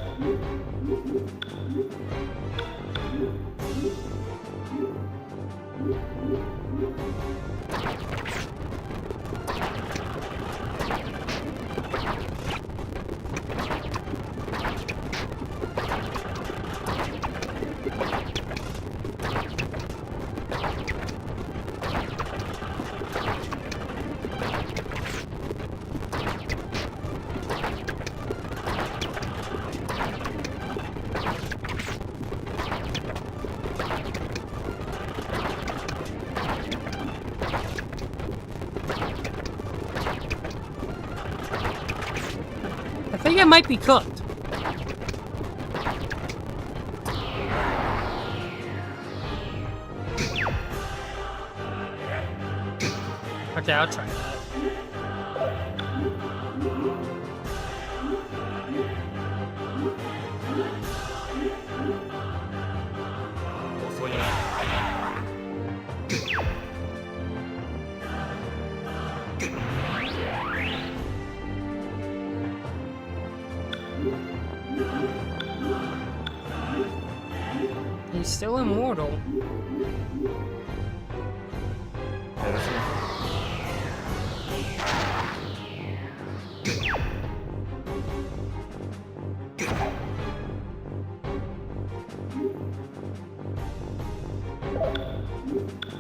I think it might be cooked. Okay, I'll try that. He's still immortal.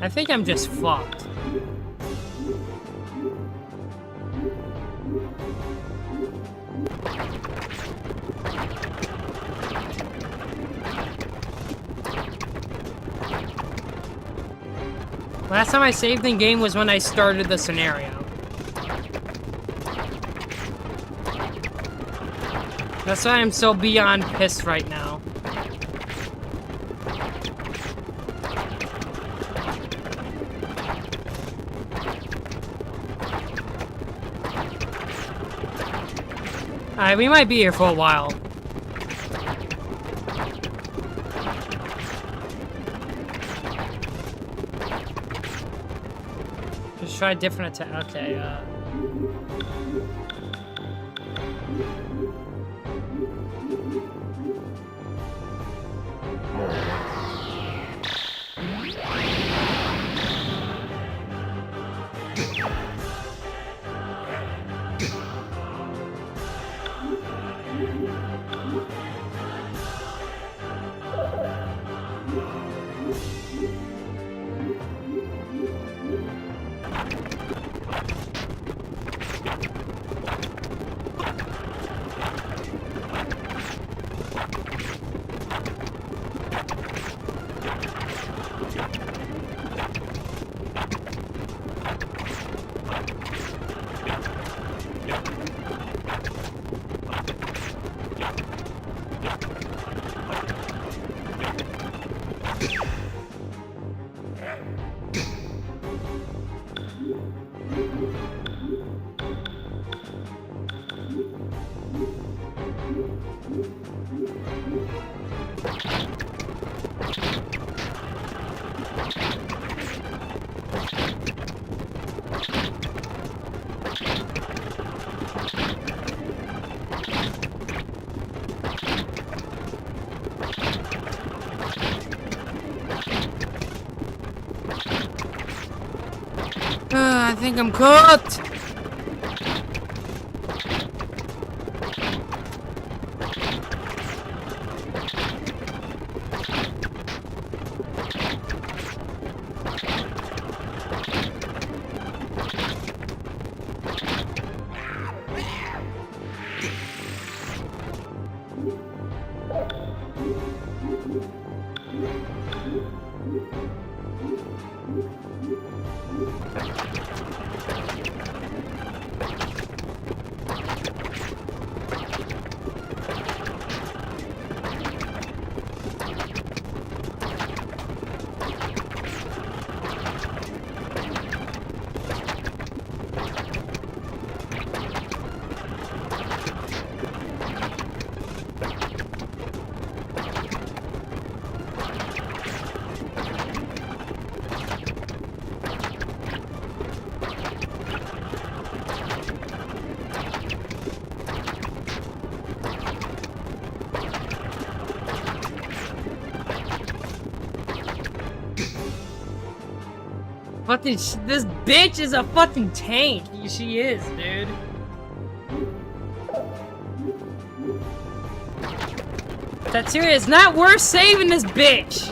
I think I'm just fucked. Last time I saved in game was when I started the scenario. That's why I'm so beyond pissed right now. Alright, we might be here for a while. Just try a different attack. Okay, I think I'm cooked. Fucking this bitch is a fucking tank. She is, dude. Tetsuya is not worth saving this bitch.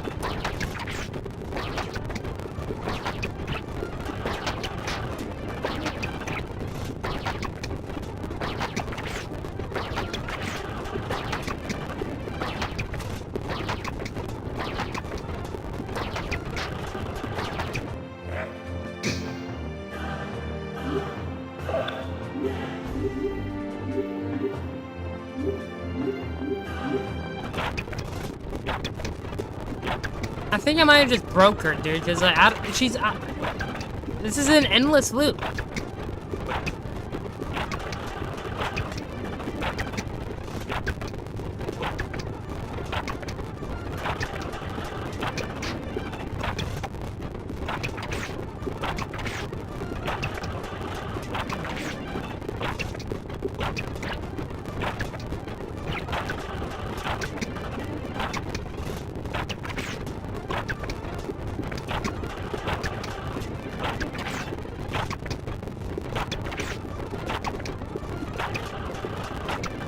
I think I might have just broke her, dude, because she's... this is an endless loop.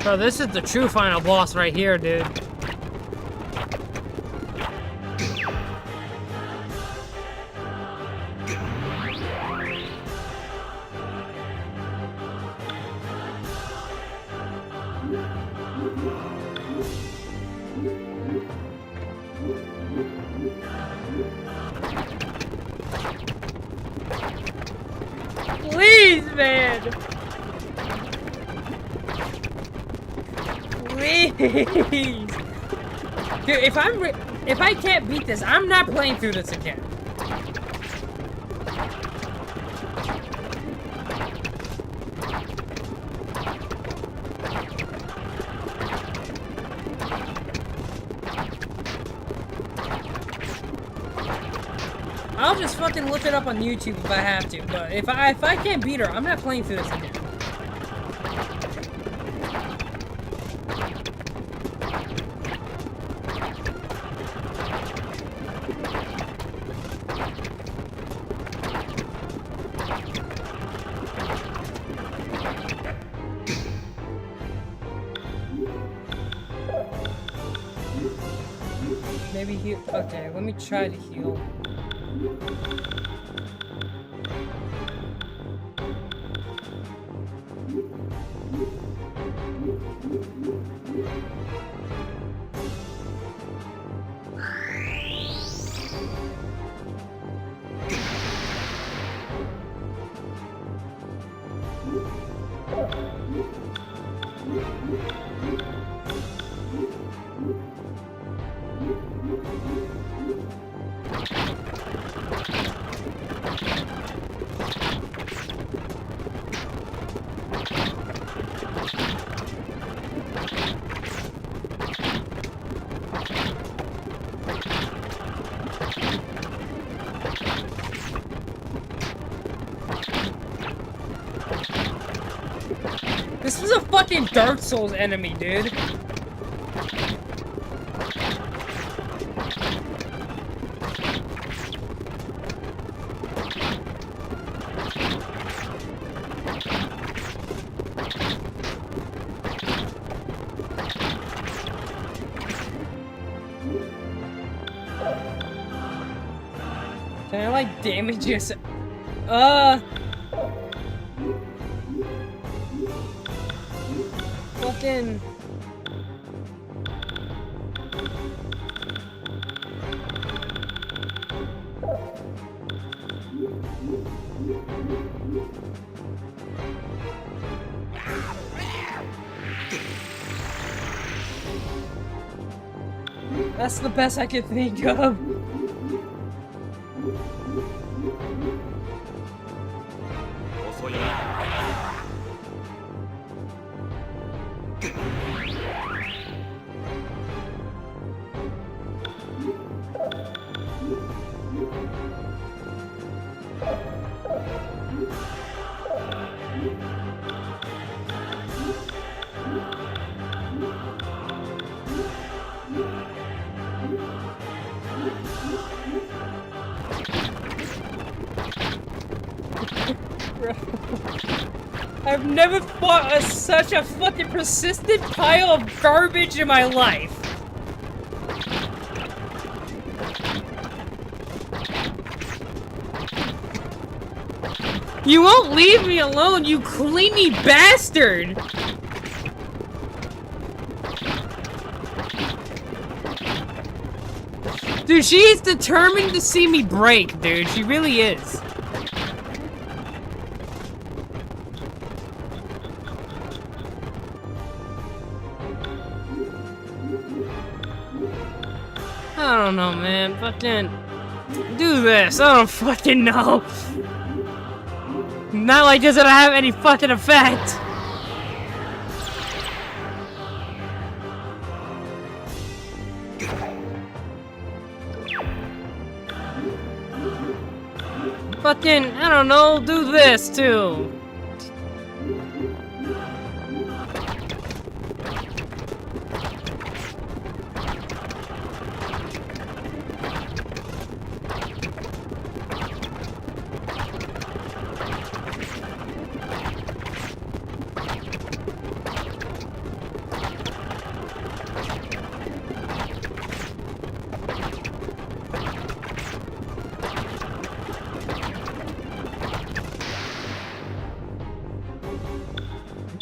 Bro, this is the true final boss right here, dude. Please, man! Please! Dude, if I can't beat this, I'm not playing through this again. I'll just fucking look it up on YouTube if I have to, but if I can't beat her, I'm not playing through this again. Maybe heal. Okay, let me try to heal. This was a fucking Dark Souls enemy, dude. Can I like damage you? Fucking. That's the best I can think of. I've never fought such a fucking persistent pile of garbage in my life. You won't leave me alone, you clingy bastard! Dude, she's determined to see me break, dude. She really is. I don't know, man. Fucking do this. I don't fucking know. Not like this, it don't have any fucking effect. Fucking, I don't know, do this too.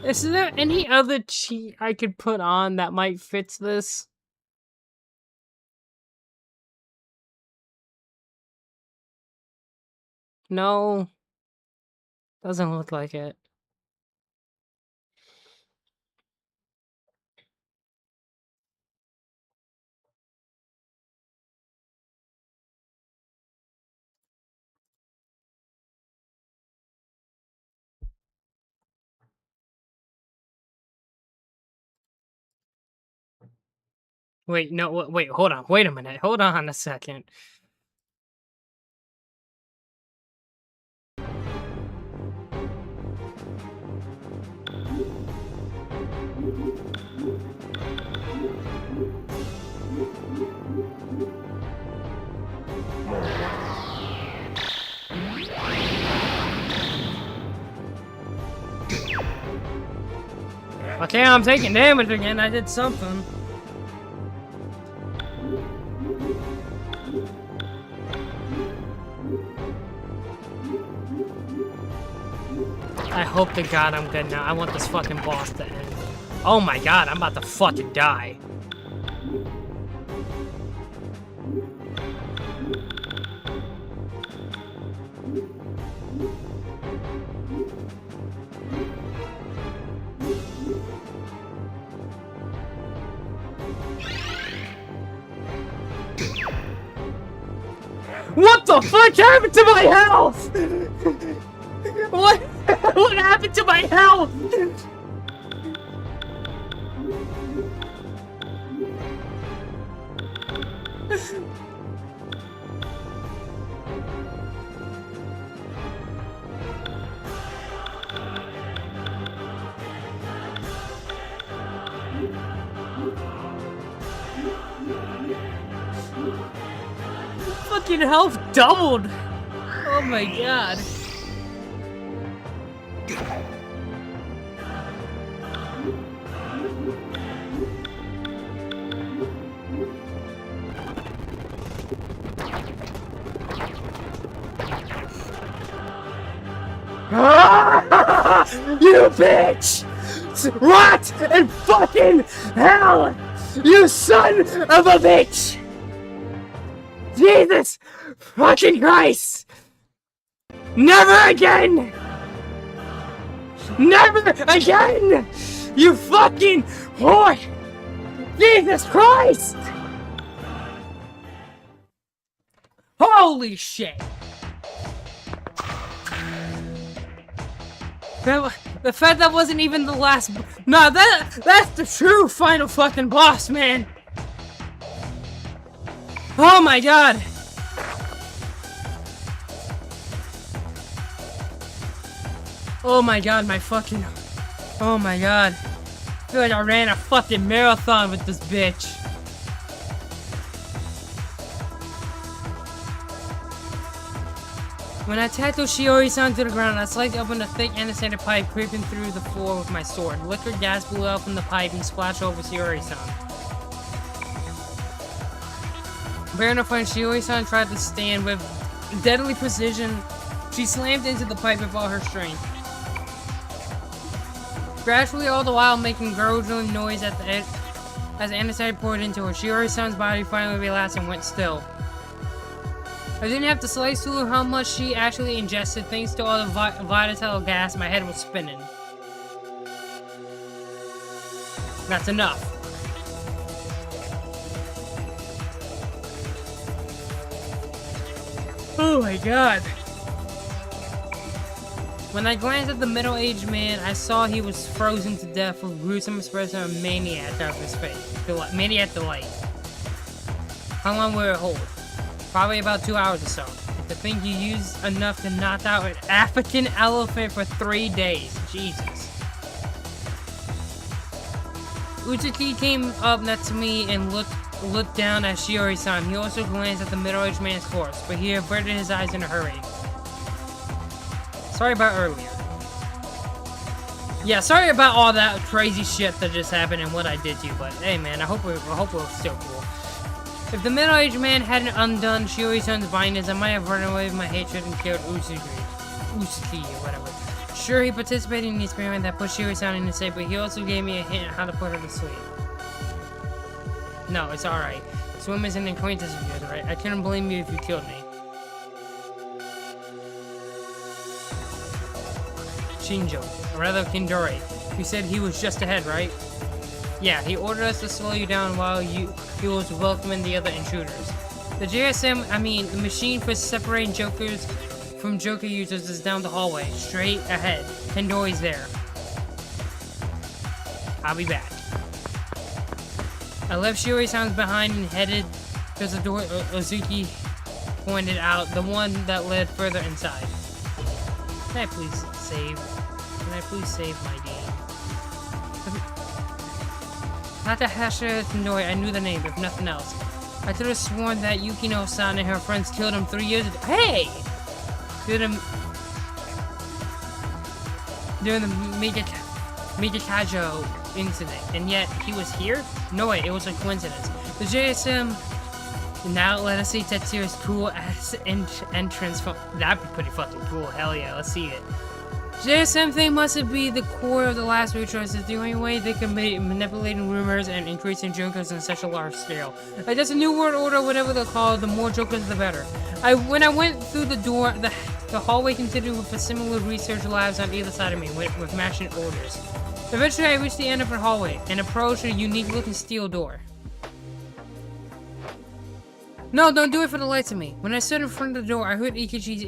Is there any other cheat I could put on that might fit this? No. Doesn't look like it. Wait, no, wait, hold on. Wait a minute. Hold on a second. Okay, I'm taking damage again. I did something. I hope to God I'm good now. I want this fucking boss to end. Oh my God, I'm about to fucking die. What the fuck happened to my health? What happened to my health? Fucking health doubled. Oh my God. You bitch! Rot in fucking hell! You son of a bitch! Jesus fucking Christ! Never again! Never again! You fucking whore! Jesus Christ! Holy shit! The fact that wasn't even the last. No, that's the true final fucking boss, man. Oh my god. Oh my god, my fucking. Oh my god. I feel like I ran a fucking marathon with this bitch. When I tackled Shiori-san to the ground, I sliced open a thick antiseptic pipe, creeping through the floor with my sword. Liquid gas blew out from the pipe and splashed over Shiori-san. Bearing no when Shiori-san tried to stand with deadly precision, she slammed into the pipe with all her strength. Gradually, all the while making gurgling noise as the anesthetic poured into her, Shiori-san's body finally relaxed and went still. I didn't have to slice through how much she actually ingested. Thanks to all the volatile gas, my head was spinning. That's enough. Oh my god. When I glanced at the middle-aged man, I saw he was frozen to death with gruesome expression of maniac out of his face. Maniac delight. How long will it hold? Probably about 2 hours or so. To think you used enough to knock out an African elephant for 3 days. Jesus. Utsuki came up next to me and looked down at Shiori-san. He also glanced at the middle-aged man's corpse, but he averted his eyes in a hurry. Sorry about earlier. Yeah, sorry about all that crazy shit that just happened and what I did to you, but hey man, I hope we're still cool. If the middle-aged man hadn't undone Shiori-san's bindings, I might have run away with my hatred and killed Utsuki or whatever. Sure, he participated in the experiment that put Shiori-san in the state, but he also gave me a hint on how to put her to sleep. No, it's alright. Swim is an acquaintance of yours, right? I couldn't blame you if you killed me. Shinjo, or rather Kindori. You said he was just ahead, right? Yeah, he ordered us to slow you down while he was welcoming the other intruders. The the machine for separating jokers from joker users is down the hallway, straight ahead. Kendori's there. I'll be back. I left Shiori-san behind and headed towards the door Ozuki pointed out, the one that led further inside. Can I please save my game? Takahasha Kendori, I knew the name, if nothing else. I could have sworn that Yukino-san and her friends killed him 3 years ago. Hey! During the Miyakajo incident, and yet he was here? No way, it was a coincidence. The JSM now let us see Tetsuya's cool ass entrance from. That'd be pretty fucking cool. Hell yeah, let's see it. JSM thing must be the core of the last three choices. The only way they can be manipulating rumors and increasing jokers on such a large scale. Like that's a new world order, whatever they're called. The more jokers, the better. When I went through the door, the hallway continued with similar research labs on either side of me, with matching orders. Eventually, I reached the end of the hallway and approached a unique-looking steel door. No, don't do it for the lights of me. When I stood in front of the door, I heard Ikechi's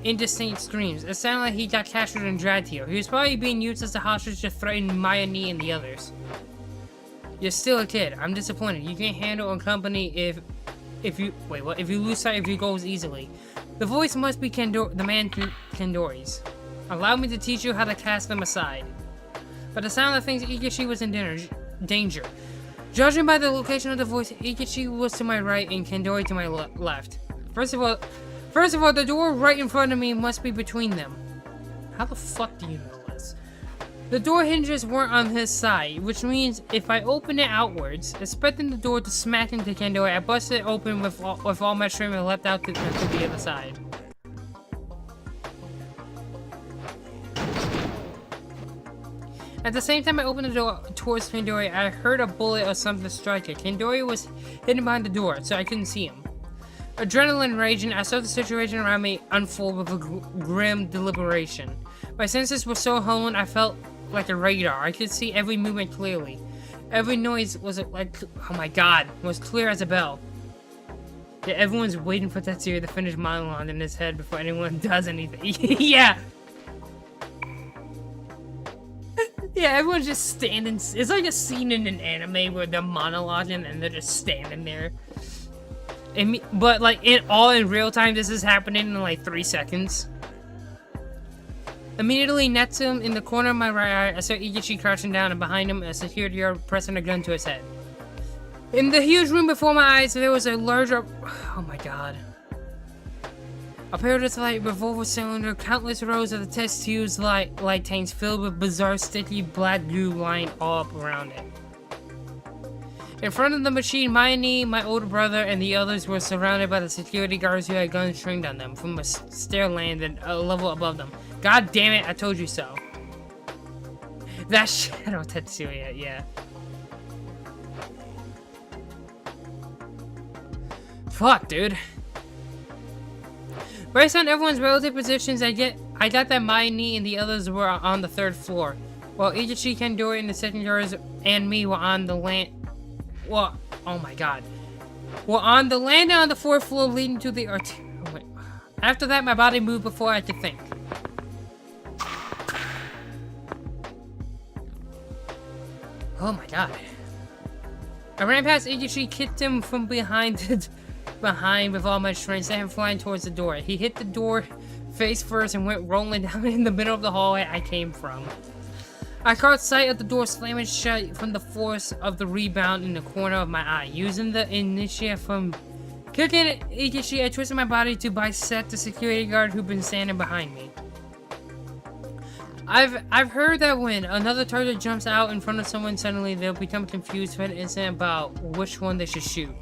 indistinct screams. It sounded like he got captured and dragged here. He was probably being used as a hostage to threaten Mayani and the others. You're still a kid. I'm disappointed. You can't handle a company if you lose sight of your goals easily. The voice must be the man Kendori's. Allow me to teach you how to cast them aside. But the sound of things, Ikechi was in danger. Judging by the location of the voice, Ikechi was to my right and Kendori to my left. First of all, the door right in front of me must be between them. How the fuck do you know this? The door hinges weren't on his side, which means if I open it outwards, expecting the door to smack into Kendori, I busted it open with all my strength and leapt out to the other side. At the same time I opened the door towards Kendori, I heard a bullet or something strike it. Kendori was hidden behind the door, so I couldn't see him. Adrenaline raging, I saw the situation around me unfold with a grim deliberation. My senses were so honed, I felt like a radar. I could see every movement clearly. Every noise was was clear as a bell. Yeah, everyone's waiting for Tetsuya to finish monologue in his head before anyone does anything. Yeah! Yeah, everyone's just standing. It's like a scene in an anime where they're monologuing and they're just standing there. But like in real time, this is happening in like 3 seconds. Immediately next to him, in the corner of my right eye, I saw Igishi crouching down, and behind him, a security guard pressing a gun to his head. In the huge room before my eyes, there was a larger... Oh my god. A peridot-like revolver cylinder, countless rows of the test tubes light tanks filled with bizarre sticky black glue lined all up around it. In front of the machine, Mayani, my older brother, and the others were surrounded by the security guards who had guns trained on them from a stair landed a level above them. God damn it, I told you so. That Shadow Tetsuya, yeah. Fuck, dude. Based on everyone's relative positions, I got that Mayani and the others were on the 3rd floor, while Igishi, Kandori, and the second guards and me were on the well, oh my god. Well, on the landing on the 4th floor leading to the After that, my body moved before I could think. Oh my god. I ran past Igishi, kicked him from behind with all my strength, sent him flying towards the door. He hit the door face first and went rolling down in the middle of the hallway I came from. I caught sight of the door slamming shut from the force of the rebound in the corner of my eye. Using the inertia from kicking Igishi, I twisted my body to bisect the security guard who'd been standing behind me. I've heard that when another target jumps out in front of someone suddenly, they'll become confused for an instant about which one they should shoot.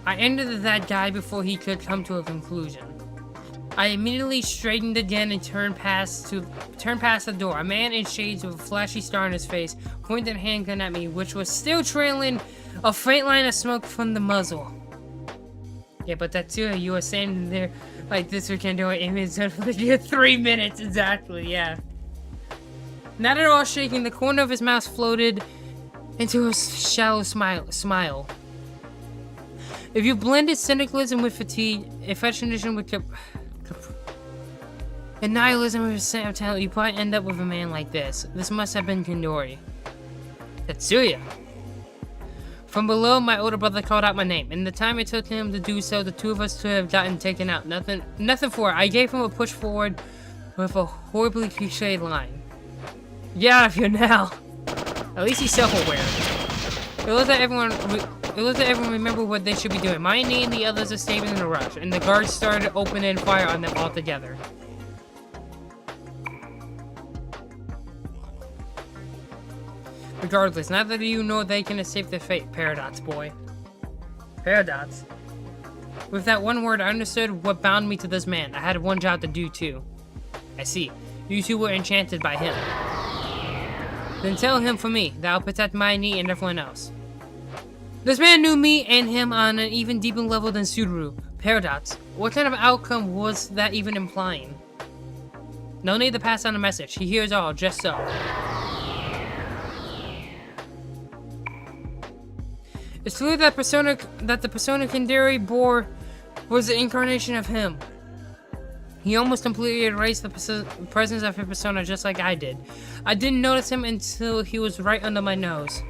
I ended that guy before he could come to a conclusion. I immediately straightened again and turned past the door. A man in shades with a flashy star on his face pointed a handgun at me, which was still trailing a faint line of smoke from the muzzle. Yeah, but Tetsuya, you were standing there like this with Kandori aiming for you 3 minutes exactly, yeah. Not at all shaking, the corner of his mouth floated into a shallow smile. If you blended cynicalism with fatigue, fascination with and nihilism with a sense of talent, you probably end up with a man like this. This must have been Kandori. Tetsuya! From below, my older brother called out my name. In the time it took him to do so, the two of us could have gotten taken out. Nothing for it. I gave him a push forward with a horribly cliched line. Get out of here now! At least he's self-aware. It looks like everyone remembered what they should be doing. Mayani and the others escaped in a rush, and the guards started opening fire on them all together. Regardless, now that you know they can escape their fate, Paradox boy. Paradox. With that one word, I understood what bound me to this man. I had one job to do too. I see. You two were enchanted by him. Then tell him for me that I'll protect Mayani and everyone else. This man knew me and him on an even deeper level than Suduru. Paradox. What kind of outcome was that even implying? No need to pass on a message. He hears all, just so. It's clear that the persona Kandori bore was the incarnation of him. He almost completely erased the presence of his persona just like I did. I didn't notice him until he was right under my nose.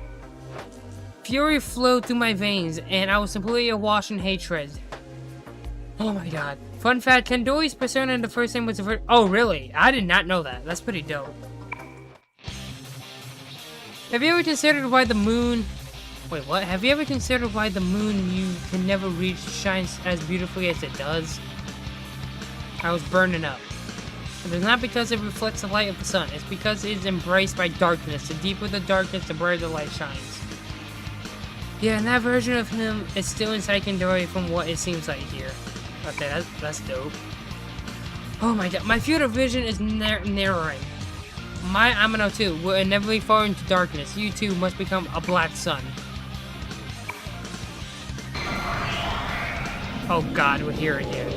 Fury flowed through my veins, and I was completely awash in hatred. Oh my god. Fun fact, Kandori's persona in the first name was oh really? I did not know that. That's pretty dope. Have you ever considered why the moon... Wait, what? Have you ever considered why the moon you can never reach shines as beautifully as it does? I was burning up. It is not because it reflects the light of the sun. It's because it is embraced by darkness. The deeper the darkness, the brighter the light shines. Yeah, and that version of him is still inside Kandori from what it seems like here. Okay, that's dope. Oh my god, my field of vision is narrowing. My Amino too will inevitably fall into darkness. You too must become a black sun. Oh god, we're here again.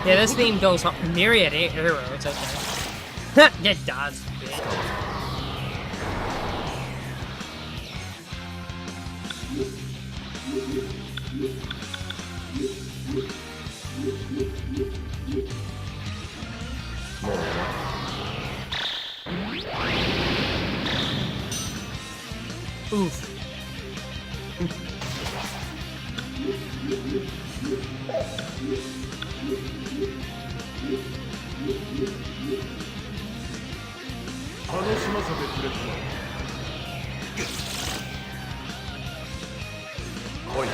Yeah, this theme goes myriad arrows, okay. Get does, bitch. Oof. 楽しませてくれたまえ。来い。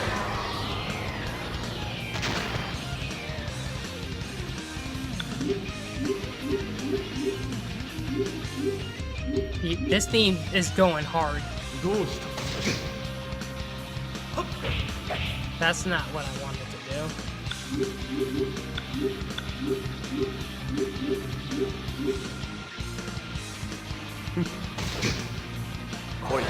This theme is going hard. どうした。 That's not what I wanted to do. Koi.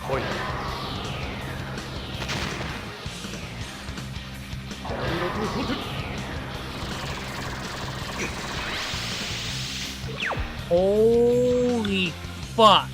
Koi. Holy fuck.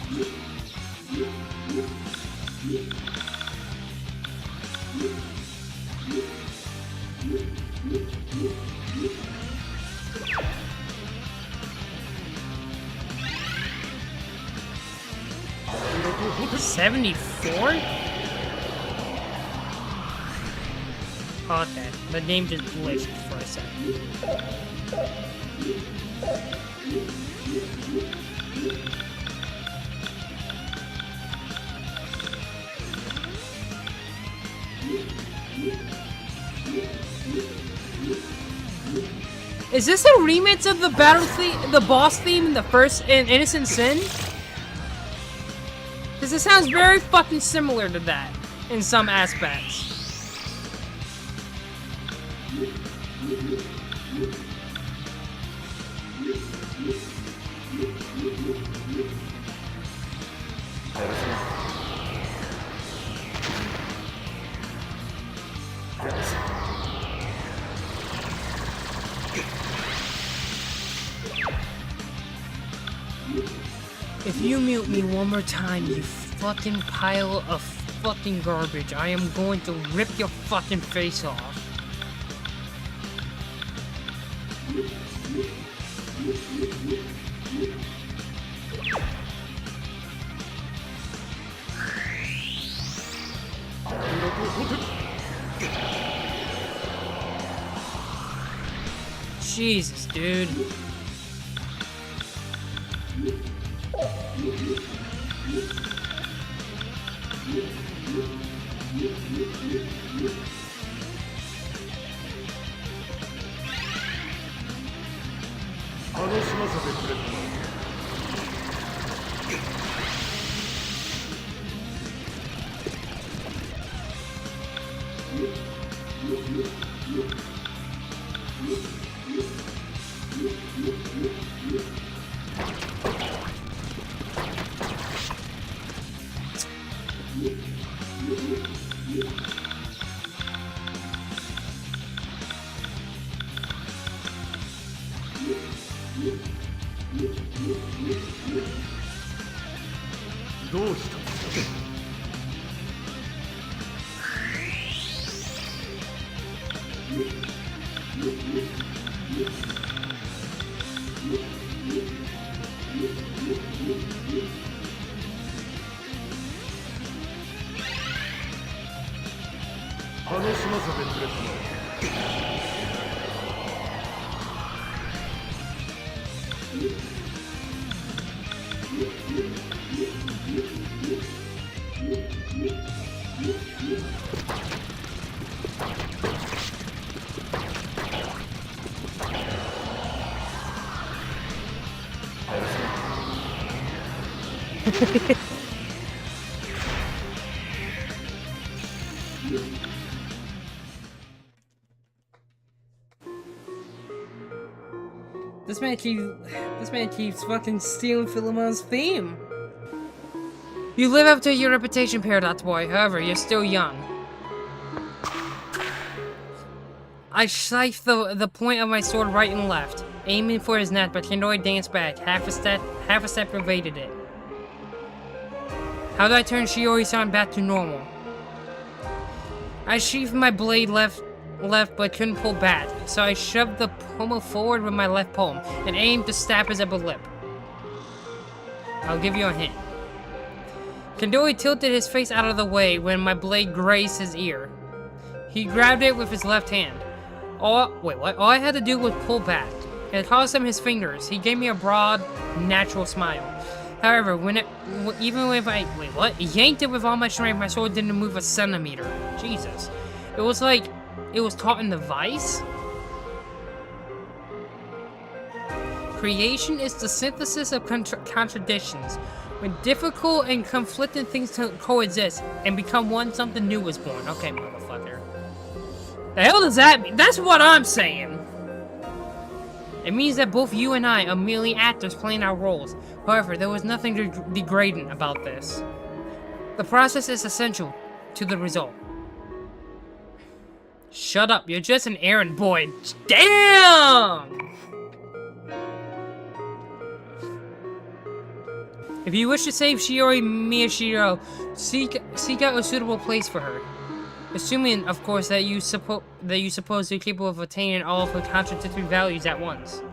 $74? Okay, the name just glitched for a second. Is this a remix of the battle theme, the boss theme in the first in Innocent Sin? Because it sounds very fucking similar to that in some aspects. If you mute me one more time, you fucking pile of fucking garbage, I am going to rip your fucking face off. Jesus, dude. This man keeps fucking stealing Philemon's theme. You live up to your reputation, Paradox Boy. However, you're still young. I sliced the point of my sword right and left, aiming for his neck, but Kandori danced back. Half a step evaded it. How did I turn Shiori-san back to normal? I sheathed my blade left, but couldn't pull back, so I shoved the pommel forward with my left palm and aimed to stab his upper lip. I'll give you a hint. Kandori tilted his face out of the way when my blade grazed his ear. He grabbed it with his left hand. All I had to do was pull back. It cost him his fingers. He gave me a broad, natural smile. However, even if I yanked it with all my strength, my sword didn't move a centimeter. Jesus. It was like it was caught in the vice. Creation is the synthesis of contradictions. When difficult and conflicting things coexist and become one, something new is born. Okay, motherfucker. The hell does that mean? That's what I'm saying. It means that both you and I are merely actors playing our roles. However, there was nothing degrading about this. The process is essential to the result. Shut up, you're just an errand boy. Damn! If you wish to save Shiori Miyashiro, seek out a suitable place for her. Assuming, of course, that you suppose you're capable of attaining all of her contradictory values at once.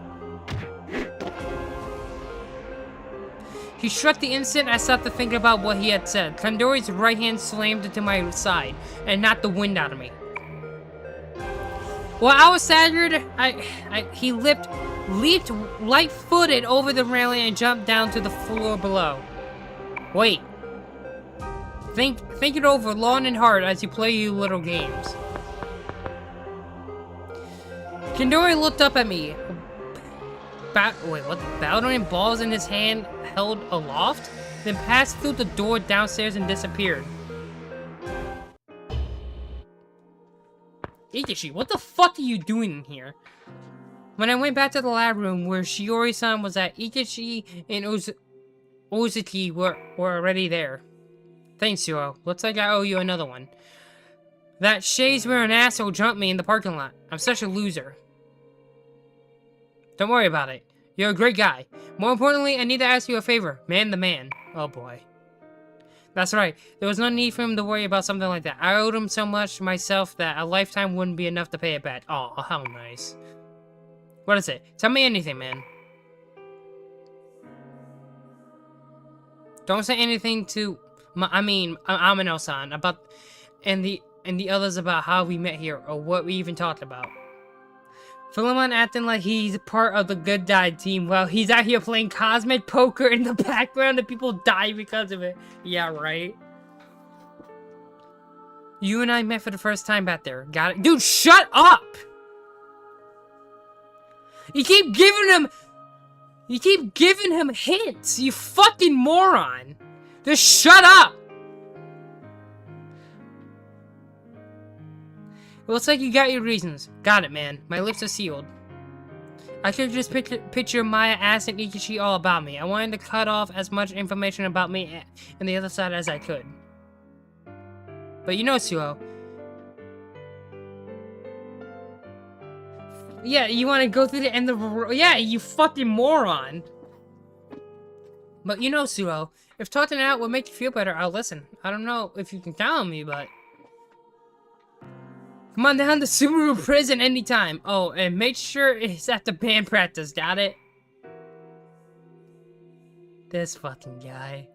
He shrugged the instant I stopped to think about what he had said. Kandori's right hand slammed into my side and knocked the wind out of me. While I was staggered, he leaped light-footed over the railing and jumped down to the floor below. Wait. Think it over long and hard as you play your little games. Kandori looked up at me. Bowdering balls in his hand held aloft, then passed through the door downstairs and disappeared. Ikishi, what the fuck are you doing in here? When I went back to the lab room where Shiori-san was at, Ikishi and Ozuki were already there. Thanks, Zero. Looks like I owe you another one. That shades-wearing asshole jumped me in the parking lot. I'm such a loser. Don't worry about it. You're a great guy. More importantly, I need to ask you a favor. Man the man. Oh boy. That's right. There was no need for him to worry about something like that. I owed him so much myself that a lifetime wouldn't be enough to pay it back. Oh, how nice. What is it? Tell me anything, man. Don't say anything to... Amino-san about... And the others about how we met here, or what we even talked about. Philemon acting like he's part of the Good Die team while he's out here playing cosmic poker in the background and people die because of it. Yeah, right. You and I met for the first time back there. Got it? Dude, shut up! You keep giving him hints, you fucking moron! Just shut up! It looks like you got your reasons. Got it, man. My lips are sealed. I could just picture Maya asking Ikishi all about me. I wanted to cut off as much information about me and the other side as I could. But you know, Suho. Yeah, you want to go through the end of the road? Yeah, you fucking moron. But you know, Suho, if talking it out will make you feel better, I'll listen. I don't know if you can count on me, but... Come on down to Subaru Prison anytime. Oh, and make sure it's at the band practice, got it? This fucking guy.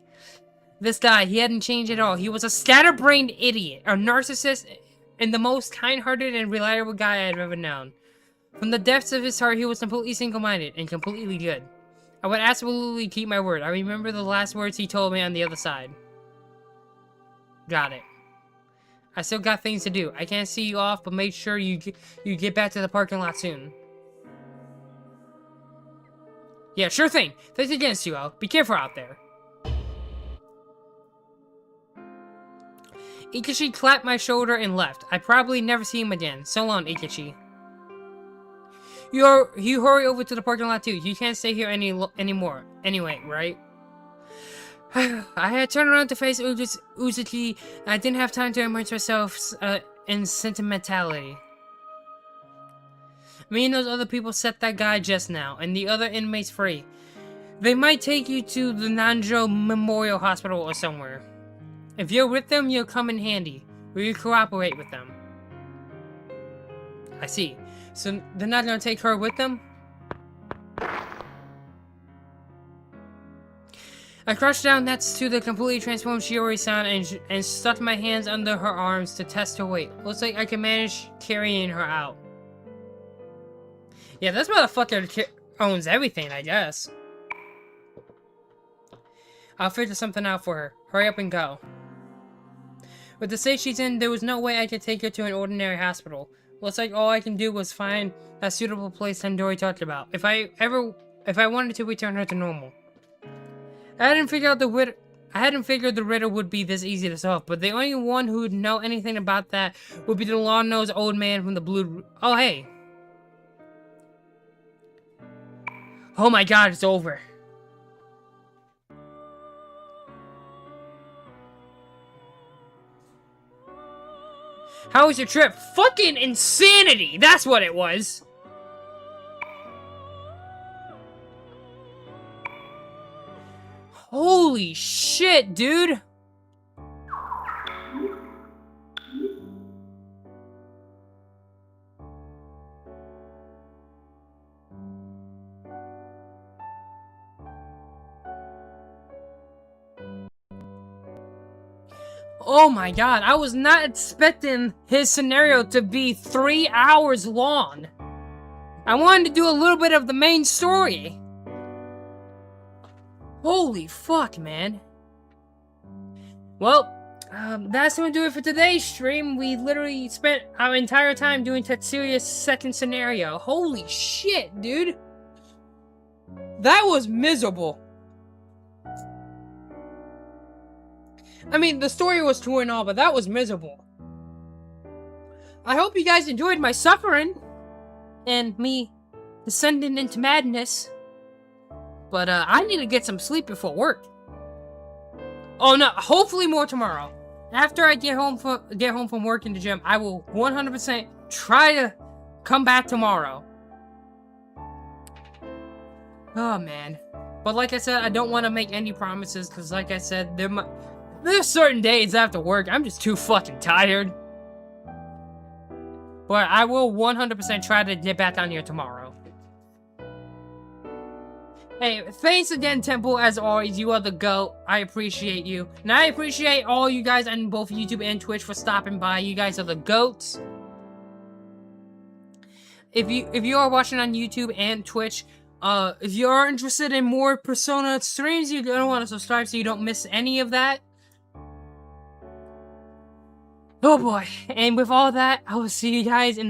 This guy, he hadn't changed at all. He was a scatterbrained idiot, a narcissist, and the most kind-hearted and reliable guy I've ever known. From the depths of his heart, he was completely single-minded and completely good. I would absolutely keep my word. I remember the last words he told me on the other side. Got it. I still got things to do. I can't see you off, but make sure you get back to the parking lot soon. Yeah, sure thing. Thanks again, Suho. Be careful out there. Ikishi clapped my shoulder and left. I probably never see him again. So long, Ikishi. You hurry over to the parking lot too. You can't stay here anymore. Anyway, right? I had turned around to face Uzuki. I didn't have time to immerse myself in sentimentality. Me and those other people set that guy just now, and the other inmates free. They might take you to the Nanjo Memorial Hospital or somewhere. If you're with them, you'll come in handy. Will you cooperate with them? I see. So they're not gonna take her with them? I crushed down next to the completely transformed Shiori-san and stuck my hands under her arms to test her weight. Looks like I can manage carrying her out. Yeah, this motherfucker owns everything, I guess. I'll figure something out for her. Hurry up and go. With the state she's in, there was no way I could take her to an ordinary hospital. Looks like all I can do was find that suitable place Tandori talked about. If I wanted to return her to normal. I hadn't figured the riddle would be this easy to solve, but the only one who'd know anything about that would be the long-nosed old man from the blue... Oh, hey. Oh my god, it's over. How was your trip? Fucking insanity! That's what it was! Holy shit, dude! Oh my god, I was not expecting his scenario to be 3 hours long. I wanted to do a little bit of the main story. Holy fuck, man. Well, that's gonna do it for today's stream. We literally spent our entire time doing Tetsuya's second scenario. Holy shit, dude. That was miserable. I mean, the story was true and all, but that was miserable. I hope you guys enjoyed my suffering and me descending into madness. But I need to get some sleep before work. Oh no, hopefully more tomorrow. After I get home from work in the gym, I will 100% try to come back tomorrow. Oh man. But like I said, I don't want to make any promises because like I said, there's certain days after work I'm just too fucking tired. But I will 100% try to get back on here tomorrow. Hey, thanks again, Temple, as always. You are the GOAT. I appreciate you. And I appreciate all you guys on both YouTube and Twitch for stopping by. You guys are the GOATs. If you are watching on YouTube and Twitch, if you are interested in more Persona streams, you're gonna want to subscribe so you don't miss any of that. Oh boy. And with all that, I will see you guys in the